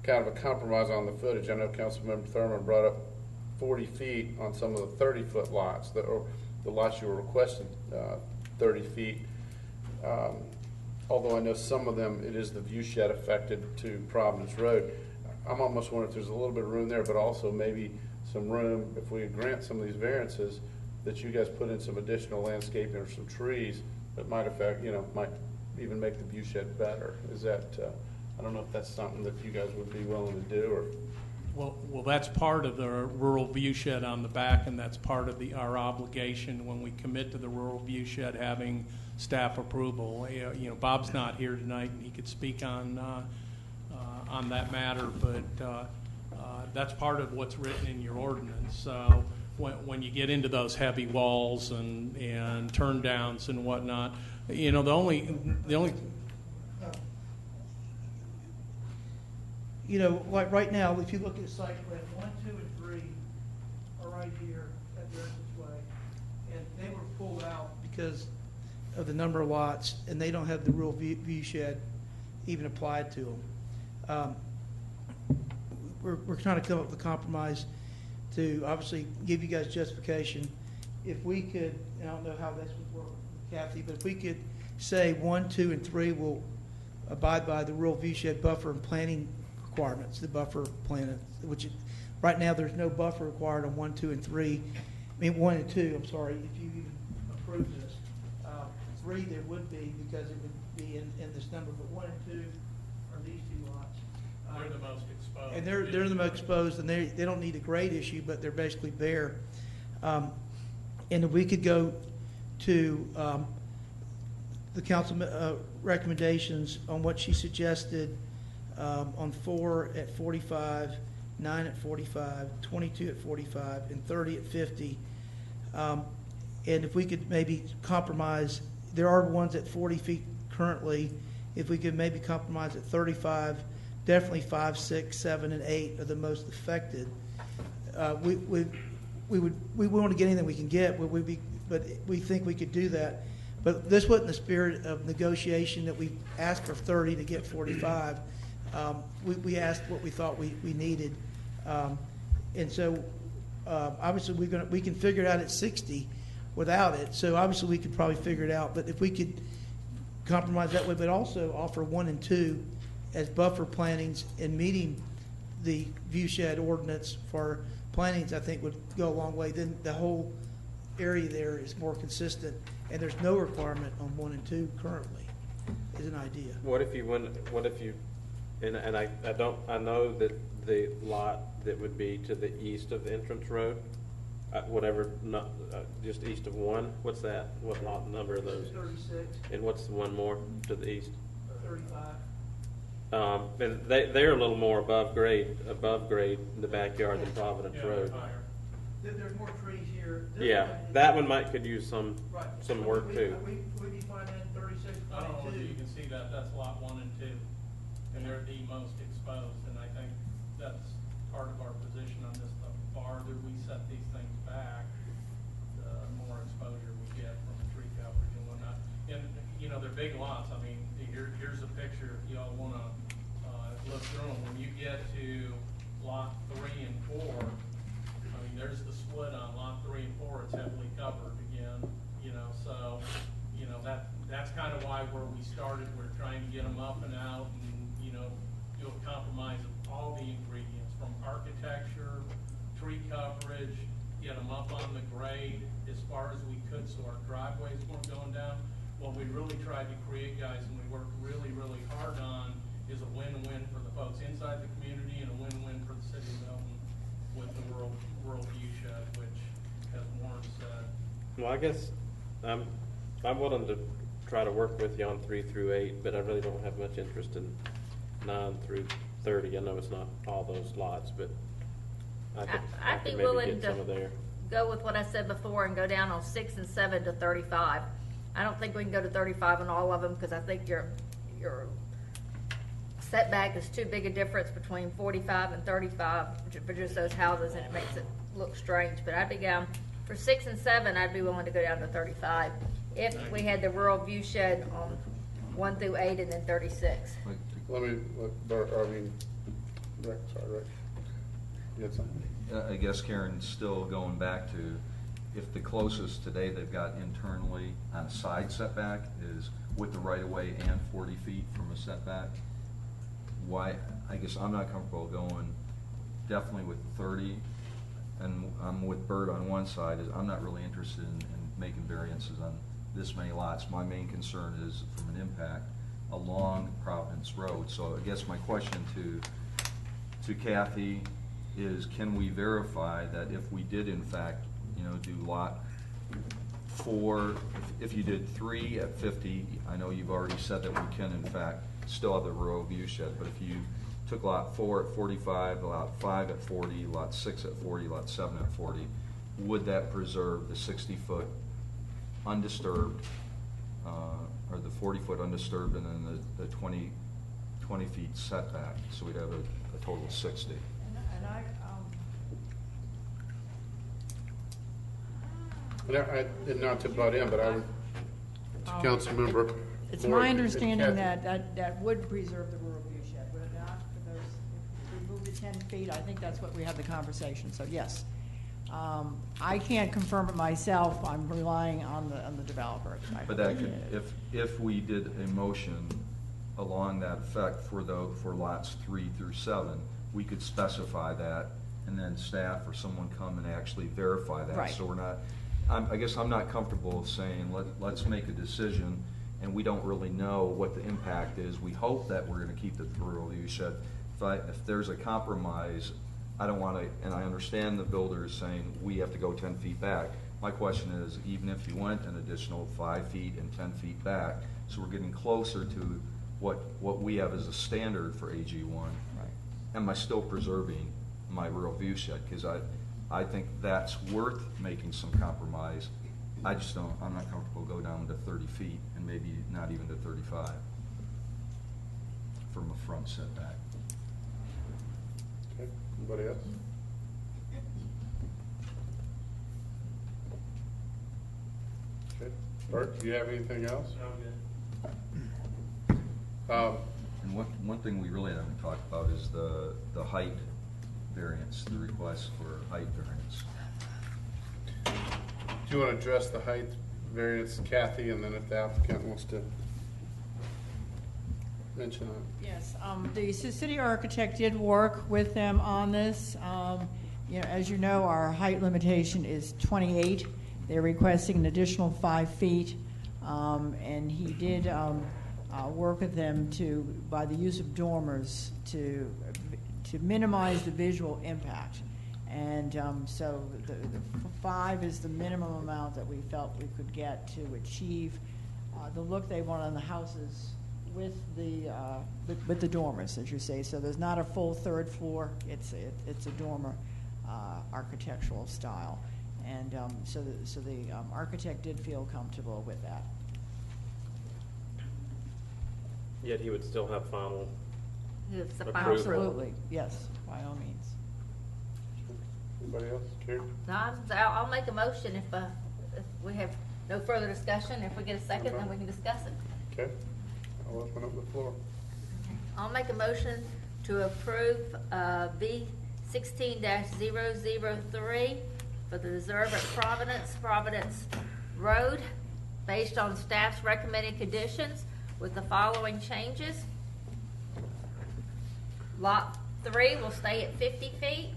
kind of a compromise on the footage? I know Councilmember Thurman brought up 40 feet on some of the 30-foot lots, or the lots you were requesting 30 feet. Although I know some of them, it is the view shed affected to Providence Road. I'm almost wondering if there's a little bit of room there, but also maybe some room, if we grant some of these variances, that you guys put in some additional landscaping or some trees that might affect, might even make the view shed better. Is that, I don't know if that's something that you guys would be willing to do, or. Well, that's part of the rural view shed on the back, and that's part of our obligation when we commit to the rural view shed, having staff approval. Bob's not here tonight, and he could speak on that matter, but that's part of what's written in your ordinance. So when you get into those heavy walls and turn downs and whatnot, the only like right now, if you look at the site plan, 1, 2, and 3 are right here at the entranceway, and they were pulled out because of the number of lots, and they don't have the rural view shed even applied to them. We're trying to come up with a compromise to obviously give you guys justification. If we could, and I don't know how this would work with Kathy, but if we could say 1, 2, and 3 will abide by the rural view shed buffer and planning requirements, the buffer plan, which right now, there's no buffer required on 1, 2, and 3. I mean, 1 and 2, I'm sorry, if you even approve this. 3, there would be, because it would be in this number, but 1 and 2 are these two lots. They're the most exposed. And they're the most exposed, and they don't need a grade issue, but they're basically bare. And if we could go to the council recommendations on what she suggested on 4 at 45, 9 at 45, 22 at 45, and 30 at 50. And if we could maybe compromise, there are ones at 40 feet currently. If we could maybe compromise at 35, definitely 5, 6, 7, and 8 are the most affected. We want to get anything we can get, but we think we could do that. But this wasn't the spirit of negotiation that we asked for 30 to get 45. We asked what we thought we needed, and so obviously we can figure it out at 60 without it. So obviously we could probably figure it out. But if we could compromise that way, but also offer 1 and 2 as buffer plantings and meeting the view shed ordinance for plantings, I think would go a long way. Then the whole area there is more consistent, and there's no requirement on 1 and 2 currently. Is an idea. What if you and I know that the lot that would be to the east of the entrance road, whatever, not just east of 1. What's that? What lot number are those? 36. And what's the one more to the east? 35. And they're a little more above grade in the backyard than Providence Road. There's more trees here. Yeah, that one could use some work too. We'd be fine in 36, I don't know whether 22. you can see that, that's lot 1 and 2, and they're the most exposed, and I think that's part of our position on this. The farther we set these things back, the more exposure we get from the tree coverage and whatnot. And, you know, they're big lots. I mean, here's a picture if y'all want to look through them. When you get to lot 3 and 4, I mean, there's the split on lot 3 and 4. It's heavily covered again, you know, so, you know, that's kind of why where we started. We're trying to get them up and out, and, you know, you'll compromise all the ingredients from architecture, tree coverage, get them up on the grade as far as we could so our driveways weren't going down. What we really tried to create, guys, and we worked really, really hard on, is a win-win for the folks inside the community and a win-win for the city of Milton with the rural view shed, which, as Warren said. Well, I guess I'm willing to try to work with you on 3 through 8, but I really don't have much interest in 9 through 30. I know it's not all those lots, but I'd be maybe willing get some of there. go with what I said before and go down on 6 and 7 to 35. I don't think we can go to 35 on all of them, because I think your setback is too big a difference between 45 and 35 for just those houses, and it makes it look strange. But I'd be down for 6 and 7. I'd be willing to go down to 35 if we had the rural view shed on 1 through 8 and then 36. Rex. You had something? I guess, Karen, still going back to, if the closest today they've got internally on a side setback is with the right-of-way and 40 feet from a setback, why, I guess I'm not comfortable going definitely with 30, and I'm with Bert on one side. I'm not really interested in making variances on this many lots. My main concern is from an impact along Providence Road. So I guess my question to Kathy is, can we verify that if we did in fact, you know, do lot 4, if you did 3 at 50, I know you've already said that we can in fact still have the rural view shed, but if you took lot 4 at 45, lot 5 at 40, lot 6 at 40, lot 7 at 40, would that preserve the 60-foot undisturbed, or the 40-foot undisturbed, and then the 20 feet setback? So we'd have a total of 60. And not to butt in, but I would, to council member. It's my understanding that would preserve the rural view shed, would it not? For those, if we moved to 10 feet, I think that's what we had the conversation, so yes. I can't confirm it myself, I'm relying on the developer. But that could, if we did a motion along that effect for lots 3 through 7, we could specify that and then staff or someone come and actually verify that. Right. So we're not, I guess I'm not comfortable saying, let's make a decision, and we don't really know what the impact is. We hope that we're gonna keep the rural view shed. If there's a compromise, I don't wanna, and I understand the builder is saying we have to go 10 feet back. My question is, even if you went an additional 5 feet and 10 feet back, so we're getting closer to what we have as a standard for AG1. Right. Am I still preserving my rural view shed? Because I think that's worth making some compromise. I'm not comfortable go down to 30 feet and maybe not even to 35 from a front setback. Okay, anybody else? Okay, Bert, do you have anything else? And one thing we really haven't talked about is the height variance, the request for height variance. Do you want to address the height variance, Kathy, and then if the applicant wants to mention it? Yes, the city architect did work with them on this. As you know, our height limitation is 28. They're requesting an additional 5 feet, and he did work with them by the use of dormers to minimize the visual impact. And so the 5 is the minimum amount that we felt we could get to achieve the look they want on the houses with the dormers, as you say. So there's not a full third floor; it's a dormer architectural style, and so the architect did feel comfortable with that. Yet he would still have final It's the approval. final Absolutely, yes, by all means. Anybody else? Karen? No, I'll make a motion if we have no further discussion. If we get a second, then we can discuss it. Okay, I'll open up the floor. I'll make a motion to approve B 16-003 for the reserve at Providence Road based on staff's recommended conditions with the following changes. Lot 3 will stay at 50 feet.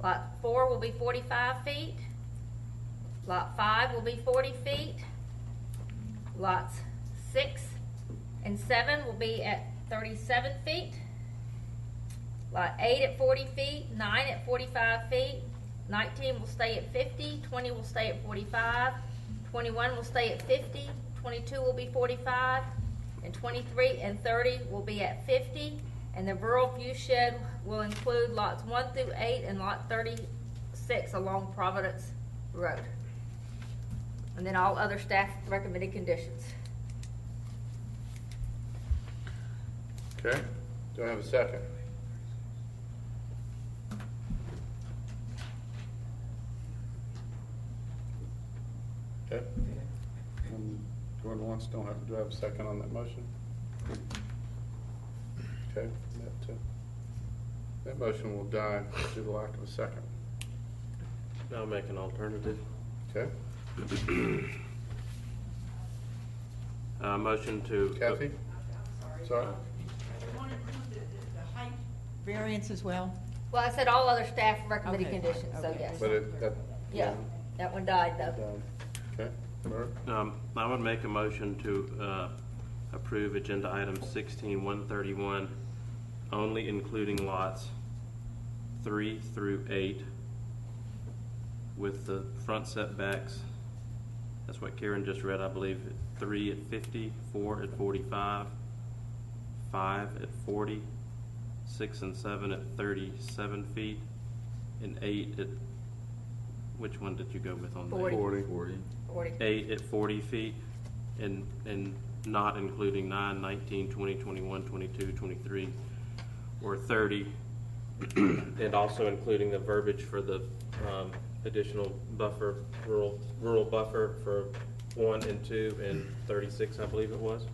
Lot 4 will be 45 feet. Lot 5 will be 40 feet. Lots 6 and 7 will be at 37 feet. Lot 8 at 40 feet, 9 at 45 feet, 19 will stay at 50, 20 will stay at 45, 21 will stay at 50, 22 will be 45, and 23 and 30 will be at 50. And the rural view shed will include lots 1 through 8 and lot 36 along Providence Road. And then all other staff recommended conditions. Okay, do I have a second? Okay. Going once, do I have a second on that motion? Okay, that motion will die due to the lack of a second. I'll make an alternative. Okay. Motion to. Kathy? Sorry? You want to include the height variance as well? Well, I said all other staff recommended Okay. conditions, so Okay. yes. But Yeah, that one died though. Okay, Bert? I would make a motion to approve agenda item 16-131, only including lots 3 through 8 with the front setbacks. That's what Karen just read, I believe. 3 at 50, 4 at 45, 5 at 40, 6 and 7 at 37 feet, and 8 at, which one did you go with on that? 40. 40. 8 at 40 feet, and not including 9, 19, 20, 21, 22, 23, or 30, and also including the verbiage for the additional buffer, rural buffer for 1 and 2 and 36, I believe it was.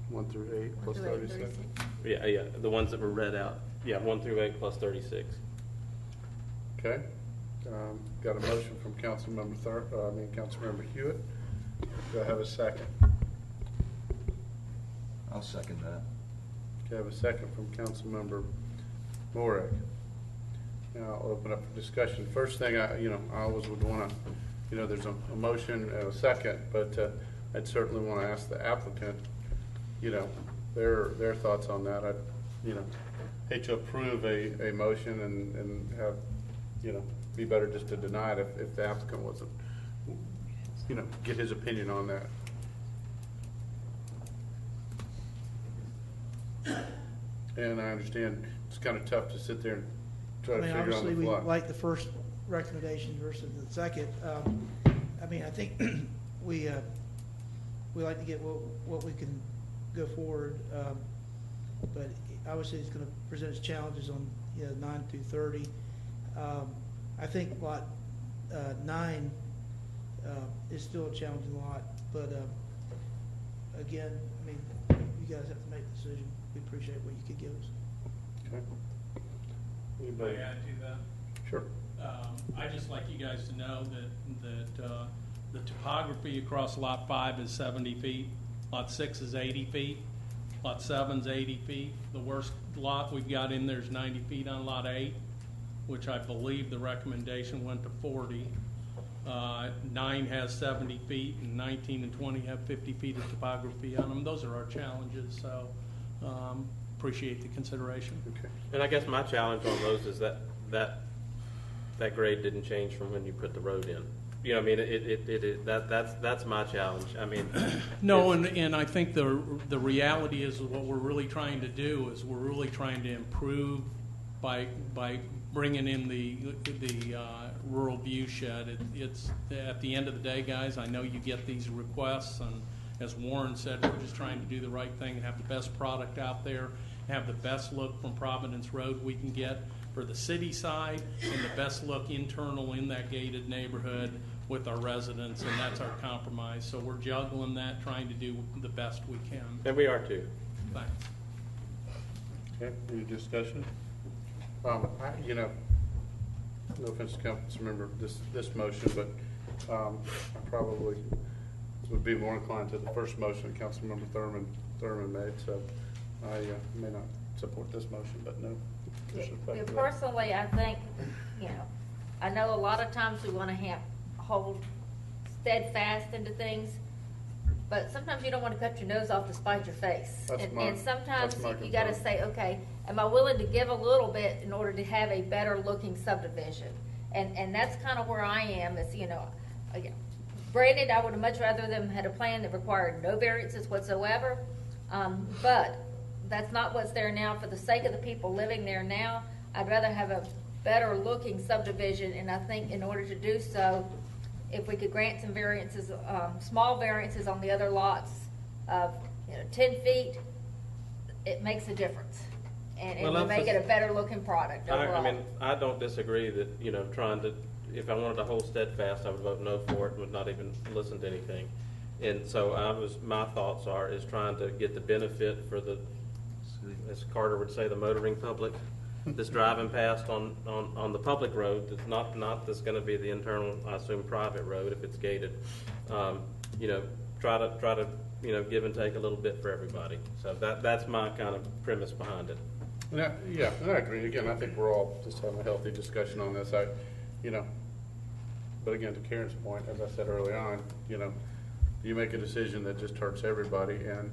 1 through 8 plus 36. Yeah, the ones that were read out. Yeah, 1 through 8 plus 36. Okay. Got a motion from Councilmember Hewitt. Do I have a second? I'll second that. Okay, I have a second from Councilmember Morek. Now I'll open up for discussion. First thing, I always would want to, there's a motion and a second, but I'd certainly want to ask the applicant, their thoughts on that. I'd, hate to approve a motion and have, be better just to deny it if the applicant wasn't, get his opinion on that. And I understand it's kind of tough to sit there and try to figure on the fly. Obviously, we like the first recommendation versus the second. I think we like to get what we can go forward, but obviously it's going to present its challenges on 9 through 30. I think lot 9 is still a challenging lot, but again, you guys have to make the decision. We appreciate what you could give us. Okay. May I add to that? Sure. I'd just like you guys to know that the topography across Lot 5 is 70 feet, Lot 6 is 80 feet, Lot 7 is 80 feet. The worst lot we've got in there is 90 feet on Lot 8, which I believe the recommendation went to 40. 9 has 70 feet, and 19 and 20 have 50 feet of topography on them. Those are our challenges, so appreciate the consideration. Okay. And I guess my challenge on those is that grade didn't change from when you put the road in. That's my challenge. No, and I think the reality is what we're really trying to do is we're really trying to improve by bringing in the rural view shed. It's at the end of the day, guys, I know you get these requests, and as Warren said, we're just trying to do the right thing and have the best product out there, have the best look from Providence Road we can get for the city side, and the best look internal in that gated neighborhood with our residents, and that's our compromise. So we're juggling that, trying to do the best we can. And we are too. Thanks. Okay, any discussion? No offense to council member this motion, but I probably would be more inclined to the first motion that Councilmember Thurman made, so I may not support this motion, but no. Personally, I think, I know a lot of times we want to hold steadfast into things, but sometimes you don't want to cut your nose off to spite your face. And sometimes you got to say, okay, am I willing to give a little bit in order to have a better looking subdivision? And that's kind of where I am, is, granted, I would have much rather them had a plan that required no variances whatsoever, but that's not what's there now. For the sake of the people living there now, I'd rather have a better looking subdivision, and I think in order to do so, if we could grant some variances, small variances on the other lots of 10 feet, it makes a difference. And it would make it a better looking product overall. I don't disagree that, if I wanted to hold steadfast, I would vote no for it and would not even listen to anything. And so my thoughts is trying to get the benefit for the, as Carter would say, the motoring public that's driving past on the public road, that's not that's going to be the internal, I assume, private road if it's gated. Try to give and take a little bit for everybody. So that's my kind of premise behind it. Yeah, and I agree. Again, I think we're all just having a healthy discussion on this. But again, to Karen's point, as I said early on, you make a decision that just hurts everybody, and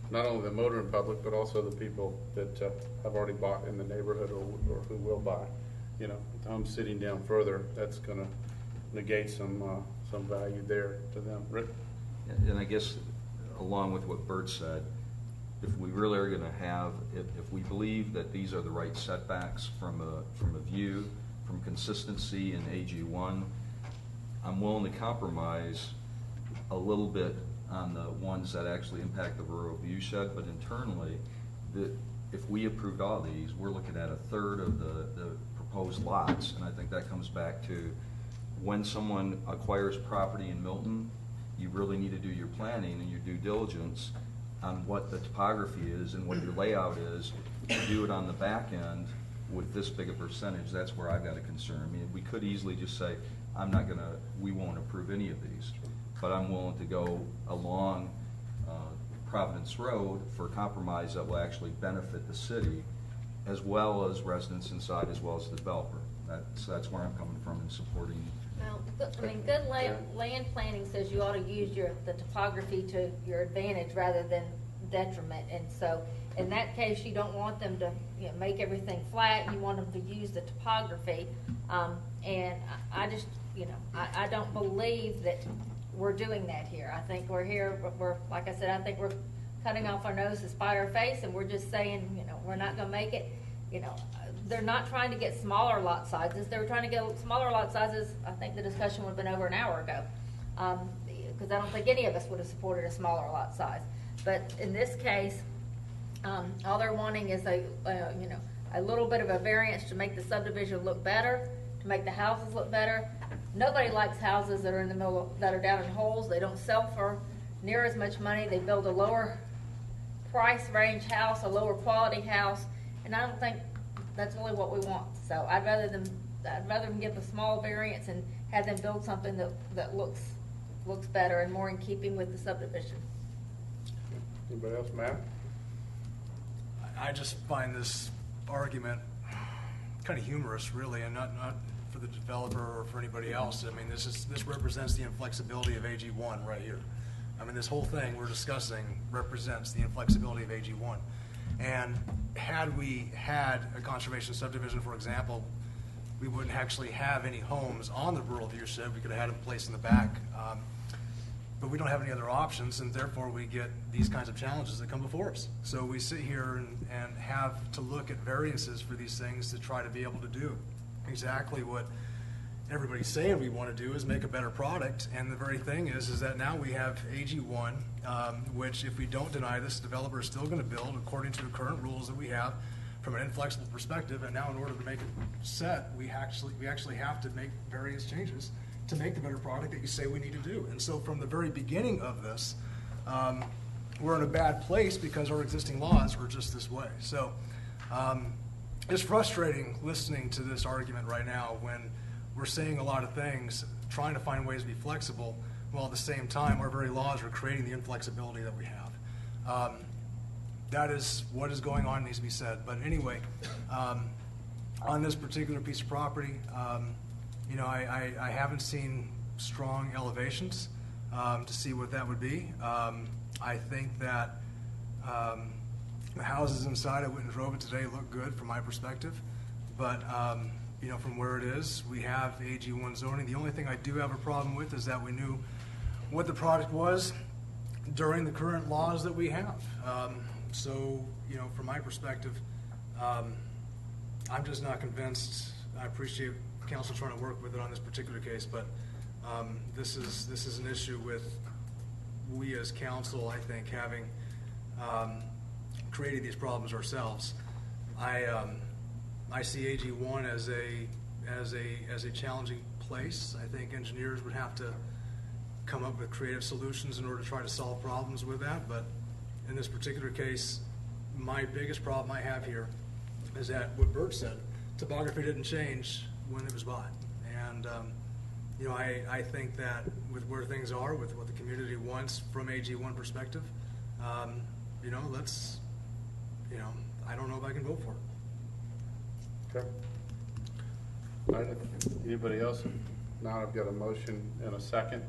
not only the motoring public, but also the people that have already bought in the neighborhood or who will buy. The home sitting down further, that's going to negate some value there to them. Rick? And I guess along with what Bert said, if we really are going to have, if we believe that these are the right setbacks from a view, from consistency in AG1, I'm willing to compromise a little bit on the ones that actually impact the rural view shed, but internally, if we approved all these, we're looking at a third of the proposed lots, and I think that comes back to when someone acquires property in Milton, you really need to do your planning and your due diligence on what the topography is and what your layout is. To do it on the back end with this big a percentage, that's where I've got a concern. We could easily just say, we won't approve any of these, but I'm willing to go along Providence Road for a compromise that will actually benefit the city as well as residents inside as well as the developer. That's where I'm coming from in supporting. Well, good land planning says you ought to use the topography to your advantage rather than detriment. And so, in that case, you don't want them to make everything flat. You want them to use the topography. And I just, I don't believe that we're doing that here. I think we're here, like I said, I think we're cutting off our nose to spite our face, and we're just saying, we're not going to make it. They're not trying to get smaller lot sizes. They were trying to get smaller lot sizes. I think the discussion would have been over an hour ago, because I don't think any of us would have supported a smaller lot size. But in this case, all they're wanting is a little bit of a variance to make the subdivision look better, to make the houses look better. Nobody likes houses that are in the middle, that are down in holes. They don't sell for near as much money. They build a lower price range house, a lower quality house, and I don't think that's really what we want. So I'd rather them give a small variance and have them build something that looks better and more in keeping with the subdivision. Anybody else, Matt? I just find this argument kind of humorous, really, and not for the developer or for anybody else. I mean, this represents the inflexibility of AG1 right here. I mean, this whole thing we're discussing represents the inflexibility of AG1. And had we had a conservation subdivision, for example, we wouldn't actually have any homes on the rural view shed. We could have had them placed in the back. But we don't have any other options, and therefore we get these kinds of challenges that come before us. So we sit here and have to look at variances for these things to try to be able to do exactly what everybody's saying we want to do, is make a better product. And the very thing is that now we have AG1, which if we don't deny this, the developer is still going to build according to the current rules that we have from an inflexible perspective. And now in order to make it set, we actually have to make various changes to make the better product that you say we need to do. And so from the very beginning of this, we're in a bad place because our existing laws were just this way. So it's frustrating listening to this argument right now when we're saying a lot of things, trying to find ways to be flexible, while at the same time our very laws are creating the inflexibility that we have. That is what is going on, needs to be said. But anyway, on this particular piece of property, I haven't seen strong elevations to see what that would be. I think that the houses inside, I went and drove it today, look good from my perspective. But, from where it is, we have AG1 zoning. The only thing I do have a problem with is that we knew what the product was during the current laws that we have. So, from my perspective, I'm just not convinced. I appreciate council trying to work with it on this particular case, but this is an issue with we as council, I think, having created these problems ourselves. I see AG1 as a challenging place. I think engineers would have to come up with creative solutions in order to try to solve problems with that. But in this particular case, my biggest problem I have here is that what Bert said, topography didn't change when it was bought. And I think that with where things are, with what the community wants from AG1 perspective, let's, I don't know if I can vote for it. Okay. All right. Anybody else? Now I've got a motion and a second.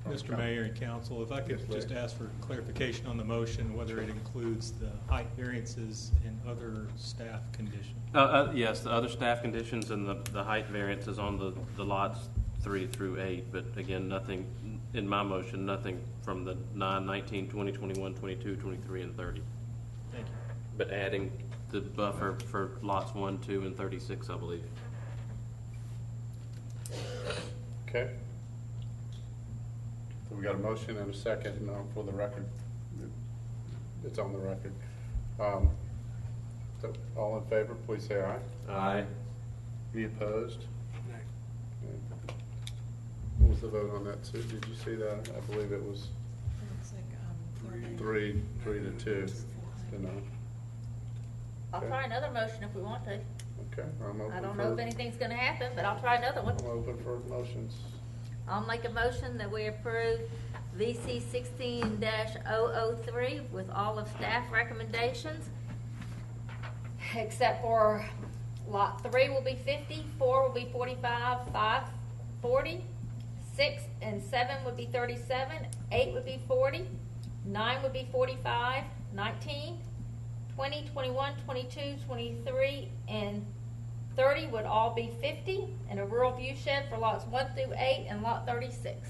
Mr. Mayor and Council, if I could just ask for clarification on the motion, whether it includes the height variances and other staff conditions. Yes, the other staff conditions and the height variances on the lots 3 through 8, but again, nothing in my motion, nothing from the 9, 19, 20, 21, 22, 23, and 30. Thank you. But adding the buffer for lots 1, 2, and 36, I believe. Okay. So we got a motion and a second for the record. It's on the record. So all in favor, please say aye. Aye. Any opposed? Nay. Okay. What was the vote on that, Sue? Did you see that? I believe it was It's like 3 to 2 to no. I'll try another motion if we want to. Okay, I'm open. I don't know if anything's going to happen, but I'll try another one. I'm open for motions. I'll make a motion that we approve VC 16-003 with all of staff recommendations, except for Lot 3 will be 50, 4 will be 45, 5, 40, 6 and 7 would be 37, 8 would be 40, 9 would be 45, 19, 20, 21, 22, 23, and 30 would all be 50, and a rural view shed for lots 1 through 8 and lot 36.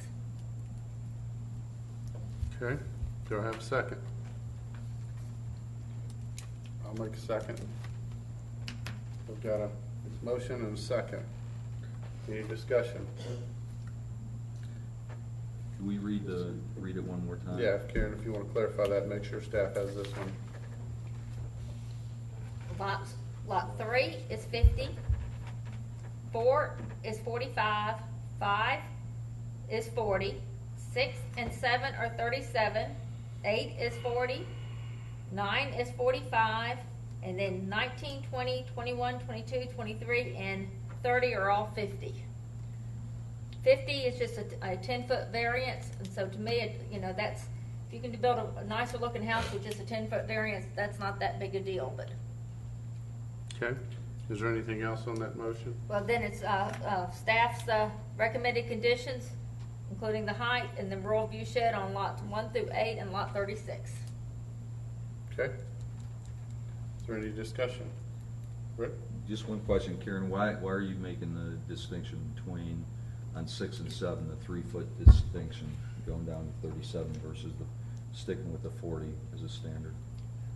Okay, do I have a second? I'll make a second. We've got a motion and a second. Any discussion? Can we read it one more time? Yeah, Karen, if you want to clarify that, make sure staff has this one. Lot 3 is 50, 4 is 45, 5 is 40, 6 and 7 are 37, 8 is 40, 9 is 45, and then 19, 20, 21, 22, 23, and 30 are all 50. 50 is just a 10-foot variance, and so to me, that's, if you can build a nicer looking house with just a 10-foot variance, that's not that big a deal, but. Okay, is there anything else on that motion? Well, then it's staff's recommended conditions, including the height, and the rural view shed on lots 1 through 8 and lot 36. Okay. Is there any discussion? Rick? Just one question, Karen, why are you making the distinction between, on 6 and 7, the 3-foot distinction going down to 37 versus sticking with the 40 as a standard?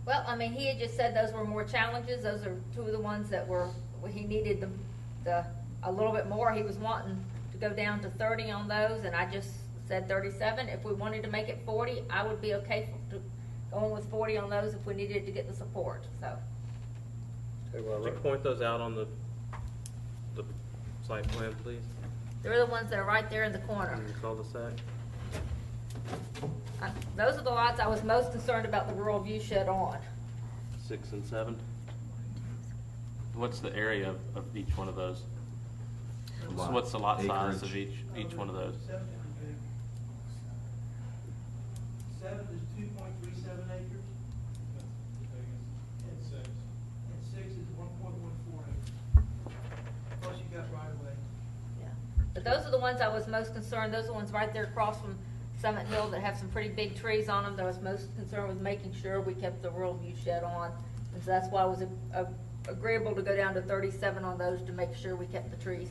Well, I mean, he had just said those were more challenges. Those are two of the ones that he needed a little bit more. He was wanting to go down to 30 on those, and I just said 37. If we wanted to make it 40, I would be okay going with 40 on those if we needed to get the support. So. Okay, well, Could you point those out on the site plan, please? They're the ones that are right there in the corner. In the cul-de-sac? Those are the lots I was most concerned about the rural view shed on. 6 and 7? What's the area of each one of those? So what's the lot size of each one of those? 7 is 2.37 acres. And 6 is 1.14 acres. Plus you got right away. Yeah. But those are the ones I was most concerned. Those are the ones right there across from Summit Hill that have some pretty big trees on them. That I was most concerned with making sure we kept the rural view shed on. And so that's why I was agreeable to go down to 37 on those to make sure we kept the trees.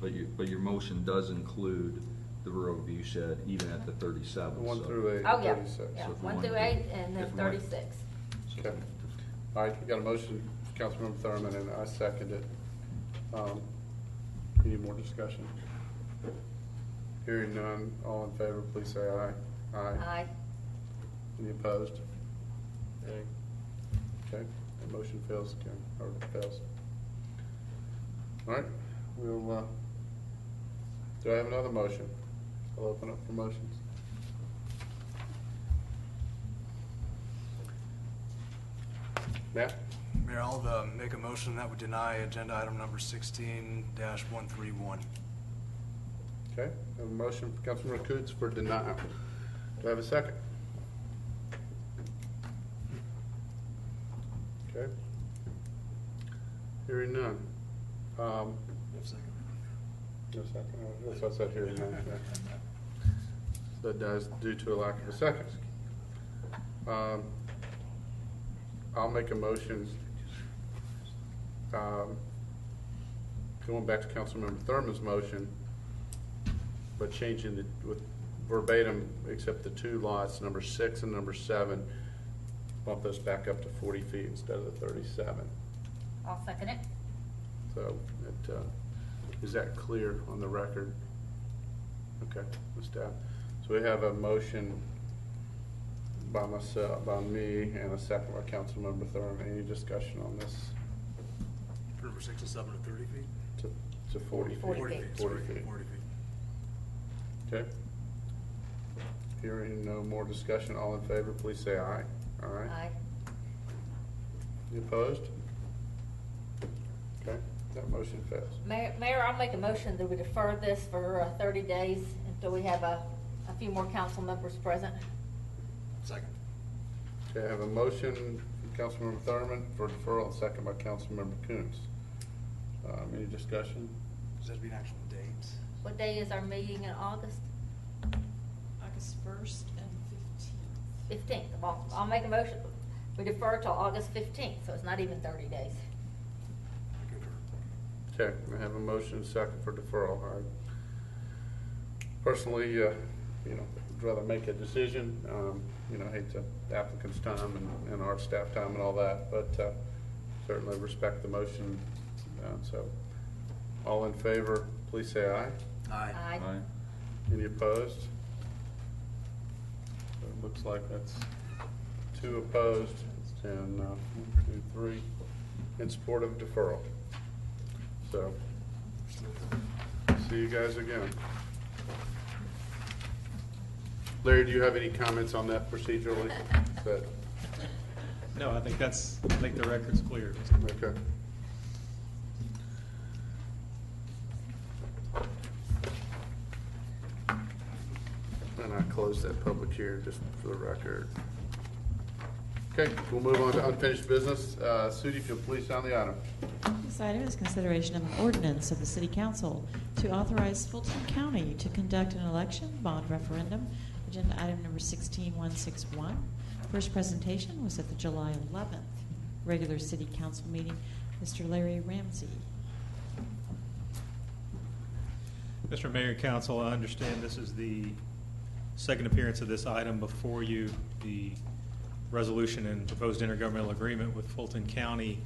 But your motion does include the rural view shed even at the 37. 1 through 8. Oh, yeah. 36. Yeah, So if we 1 wanted through to- 8 and then if we wanted- 36. Okay. All right, we got a motion, Councilmember Thurman, and I second it. Any more discussion? Hearing none, all in favor, please say aye. Aye. Any opposed? Okay. Okay, the motion fails again, or fails. All right, we'll, do I have another motion? I'll open up for motions. Matt? Mayor, I'll make a motion that would deny agenda item number 16-131. Okay, I have a motion for Councilmember Coots for denial. Do I have a second? Okay. Hearing none. No second. No second. That's what I said, hearing none. Yeah. So that dies due to a lack of a second. I'll make a motion, going back to Councilmember Thurman's motion, but changing it with verbatim, except the 2 lots, number 6 and number 7, bump those back up to 40 feet instead of the 37. I'll second it. So, is that clear on the record? Okay, the staff. So we have a motion by myself, by me, and a second by Councilmember Thurman. Any discussion on this? Number 6 and 7 to 30 feet? To 40 feet. 40 feet. 40 feet. 40 feet. Okay. Hearing no more discussion, all in favor, please say aye. Aye. Aye. You opposed? Okay, that motion fails. Mayor, I'll make a motion that we defer this for 30 days until we have a few more council members present. Second. Okay, I have a motion from Councilmember Thurman for deferral, and second by Councilmember Coons. Any discussion? Does that be an actual date? What day is our meeting in August? August 1st and 15th. 15th. Well, I'll make a motion. We defer till August 15th, so it's not even 30 days. Okay, I have a motion second for deferral. I personally, would rather make a decision. Hate the applicant's time and our staff time and all that, but certainly respect the motion. So, all in favor, please say aye. Aye. Aye. Any opposed? So it looks like that's 2 opposed and 1, 2, 3 in support of deferral. So, see you guys again. Larry, do you have any comments on that procedurally? No, I think the record's clear. Okay. And I close that public hearing just for the record. Okay, we'll move on to unfinished business. Sudi, if you'll please sign the item. This item is consideration of an ordinance of the City Council to authorize Fulton County to conduct an election bond referendum. Agenda item number 16161. First presentation was at the July 11th regular City Council meeting. Mr. Larry Ramsey. Mr. Mayor and Council, I understand this is the second appearance of this item before you, the resolution and proposed intergovernmental agreement with Fulton County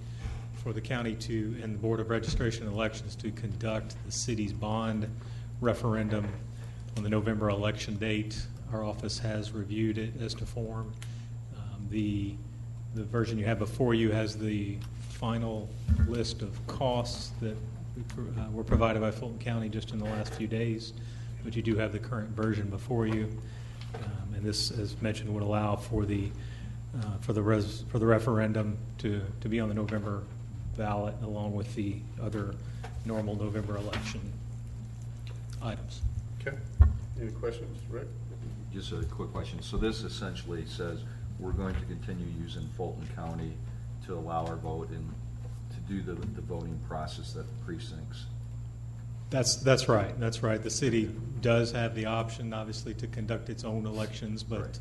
for the county to and the Board of Registration and Elections to conduct the city's bond referendum on the November election date. Our office has reviewed it as to form. The version you have before you has the final list of costs that were provided by Fulton County just in the last few days, but you do have the current version before you. And this, as mentioned, would allow for the referendum to be on the November ballot along with the other normal November election items. Okay. Any questions, Rick? Just a quick question. So this essentially says we're going to continue using Fulton County to allow our vote and to do the voting process at the precincts. That's right. That's right. The city does have the option, obviously, to conduct its own elections, but Right.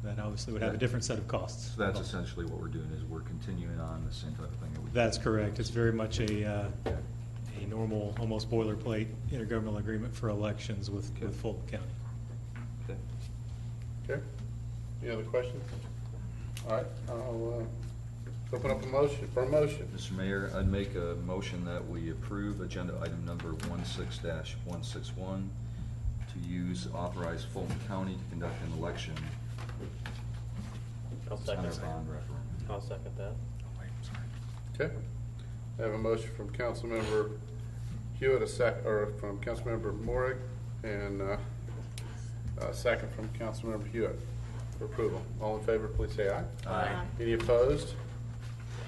That obviously would have a different set of costs. So that's essentially what we're doing, is we're continuing on the same type of thing that we did. That's correct. It's very much a normal, almost boilerplate intergovernmental agreement for elections with Fulton County. Okay. Okay. Any other questions? All right. I'll open up a motion. Mr. Mayor, I'd make a motion that we approve agenda item number 16-161 to use authorize Fulton County to conduct an election I'll on second our that. bond referendum. I'll second that. Okay. I have a motion from Councilmember Hewitt, or from Councilmember Morrig, and a second from Councilmember Hewitt for approval. All in favor, please say aye. Aye. Any opposed?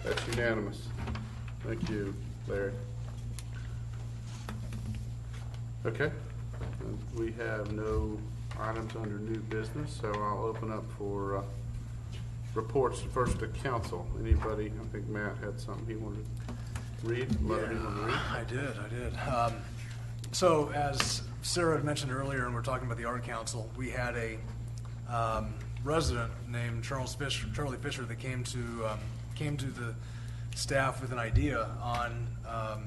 That's unanimous. Thank you, Larry. Okay. We have no items under new business, so I'll open up for reports first to council. Anybody? I think Matt had something he wanted to read. I did. So as Sarah had mentioned earlier, and we're talking about the Art Council, we had a resident named Charlie Fisher that came to the staff with an idea on a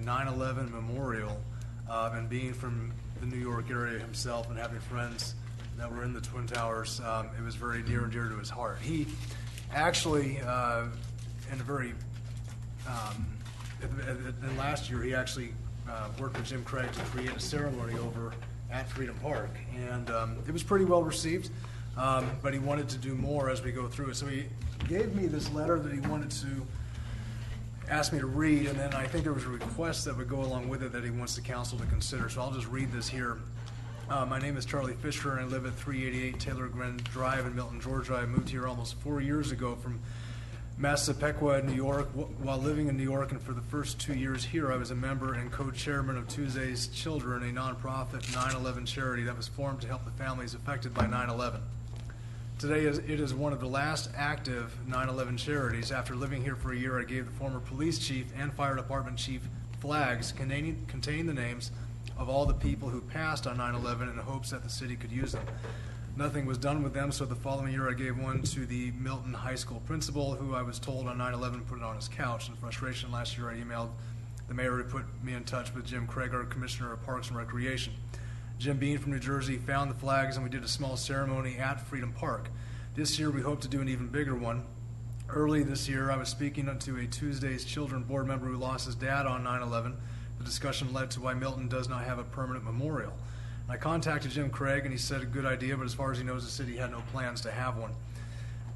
9/11 memorial, and being from the New York area himself and having friends that were in the Twin Towers, it was very near and dear to his heart. He actually, last year, he actually worked with Jim Craig to create a ceremony over at Freedom Park, and it was pretty well received, but he wanted to do more as we go through it. So he gave me this letter that he wanted to ask me to read, and then I think there was a request that would go along with it that he wants the council to consider, so I'll just read this here. My name is Charlie Fisher, and I live at 388 Taylor Glen Drive in Milton, Georgia. I moved here almost 4 years ago from Massapequa, New York. While living in New York and for the first 2 years here, I was a member and co-chairman of Tuesday's Children, a nonprofit 9/11 charity that was formed to help the families affected by 9/11. Today it is one of the last active 9/11 charities. After living here for a year, I gave the former police chief and fire department chief flags containing the names of all the people who passed on 9/11 in hopes that the city could use them. Nothing was done with them, so the following year I gave one to the Milton High School principal, who I was told on 9/11 put it on his couch. In frustration, last year I emailed the mayor who put me in touch with Jim Craig, our Commissioner of Parks and Recreation. Jim Bean from New Jersey found the flags, and we did a small ceremony at Freedom Park. This year we hope to do an even bigger one. Early this year I was speaking to a Tuesday's Children board member who lost his dad on 9/11. The discussion led to why Milton does not have a permanent memorial. I contacted Jim Craig, and he said a good idea, but as far as he knows, the city had no plans to have one.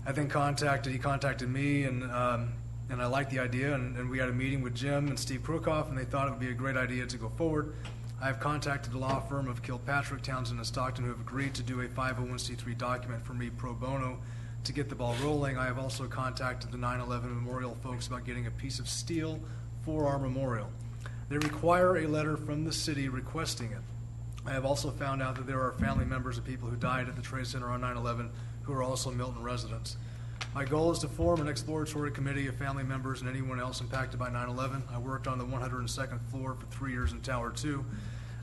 I then he contacted me, and I liked the idea, and we had a meeting with Jim and Steve Krookoff, and they thought it would be a great idea to go forward. I have contacted the law firm of Kilpatrick, Townsend, and Stockton, who have agreed to do a 501c3 document for me pro bono to get the ball rolling. I have also contacted the 9/11 Memorial folks about getting a piece of steel for our memorial. They require a letter from the city requesting it. I have also found out that there are family members of people who died at the Trade Center on 9/11 who are also Milton residents. My goal is to form an exploratory committee of family members and anyone else impacted by 9/11. I worked on the 102nd floor for 3 years in Tower 2,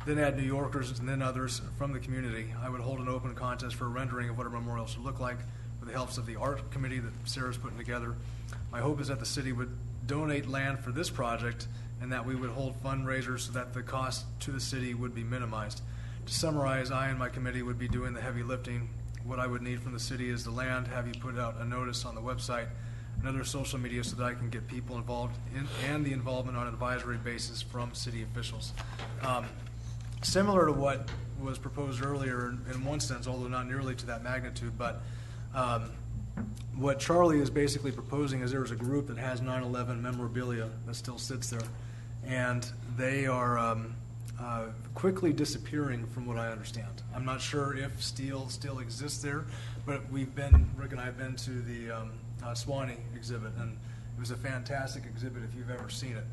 then had New Yorkers and then others from the community. I would hold an open contest for a rendering of what a memorial should look like with the help of the art committee that Sarah's putting together. My hope is that the city would donate land for this project and that we would hold fundraisers so that the cost to the city would be minimized. To summarize, I and my committee would be doing the heavy lifting. What I would need from the city is the land, have you put out a notice on the website and other social media so that I can get people involved and the involvement on an advisory basis from city officials. Similar to what was proposed earlier in one sense, although not nearly to that magnitude, but what Charlie is basically proposing is there is a group that has 9/11 memorabilia that still sits there, and they are quickly disappearing from what I understand. I'm not sure if steel still exists there, but Rick and I have been to the Swanee exhibit, and it was a fantastic exhibit if you've ever seen it.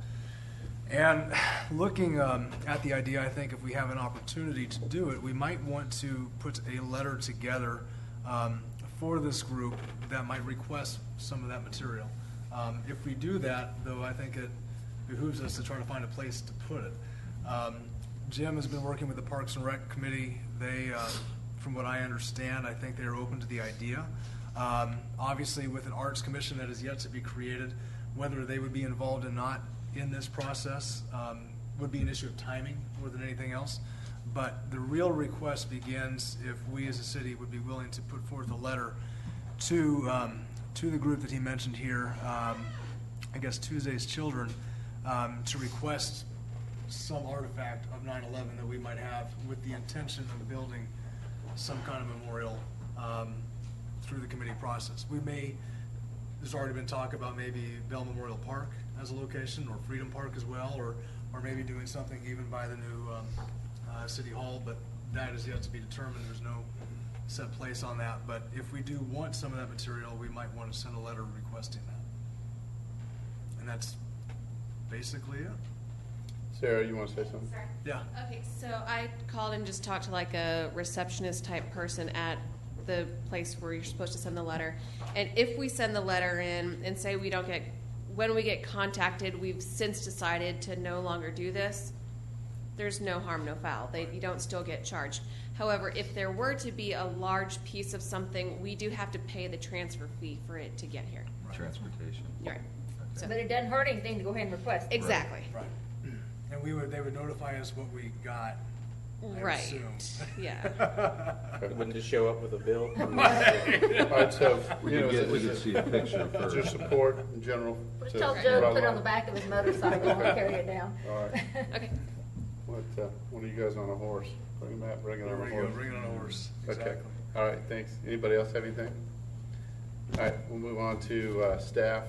And looking at the idea, I think if we have an opportunity to do it, we might want to put a letter together for this group that might request some of that material. If we do that, though, I think it behooves us to try to find a place to put it. Jim has been working with the Parks and Rec Committee. They, from what I understand, I think they are open to the idea. Obviously, with an Arts Commission that is yet to be created, whether they would be involved or not in this process would be an issue of timing more than anything else. But the real request begins if we as a city would be willing to put forth a letter to the group that he mentioned here, I guess Tuesday's Children, to request some artifact of 9/11 that we might have with the intention of building some kind of memorial through the committee process. There's already been talk about maybe Bell Memorial Park as a location, or Freedom Park as well, or maybe doing something even by the new City Hall, but that is yet to be determined. There's no set place on that. But if we do want some of that material, we might want to send a letter requesting that. And that's basically it. Sarah, you want to say something? Sorry. Yeah. Okay, so I called and just talked to like a receptionist type person at the place where you're supposed to send the letter. And if we send the letter in and say when we get contacted, we've since decided to no longer do this, there's no harm, no foul. You don't still get charged. However, if there were to be a large piece of something, we do have to pay the transfer fee for it to get here. Right. Transportation. Right. So, But it doesn't hurt anything to go ahead and request it. exactly. Right. And they would notify us what we got. I Right. assume. Yeah. It wouldn't just show up with a bill. All right, so, We you know, could see a picture is first. there support in general? Just to tell Joe to put it on run the back of his motorcycle and carry it down. All right. Okay. When are you guys on a horse? Bring him out, bring it on There a we go, horse. bring it on a horse. Okay. Exactly. All right, thanks. Anybody else have anything? All right, we'll move on to staff.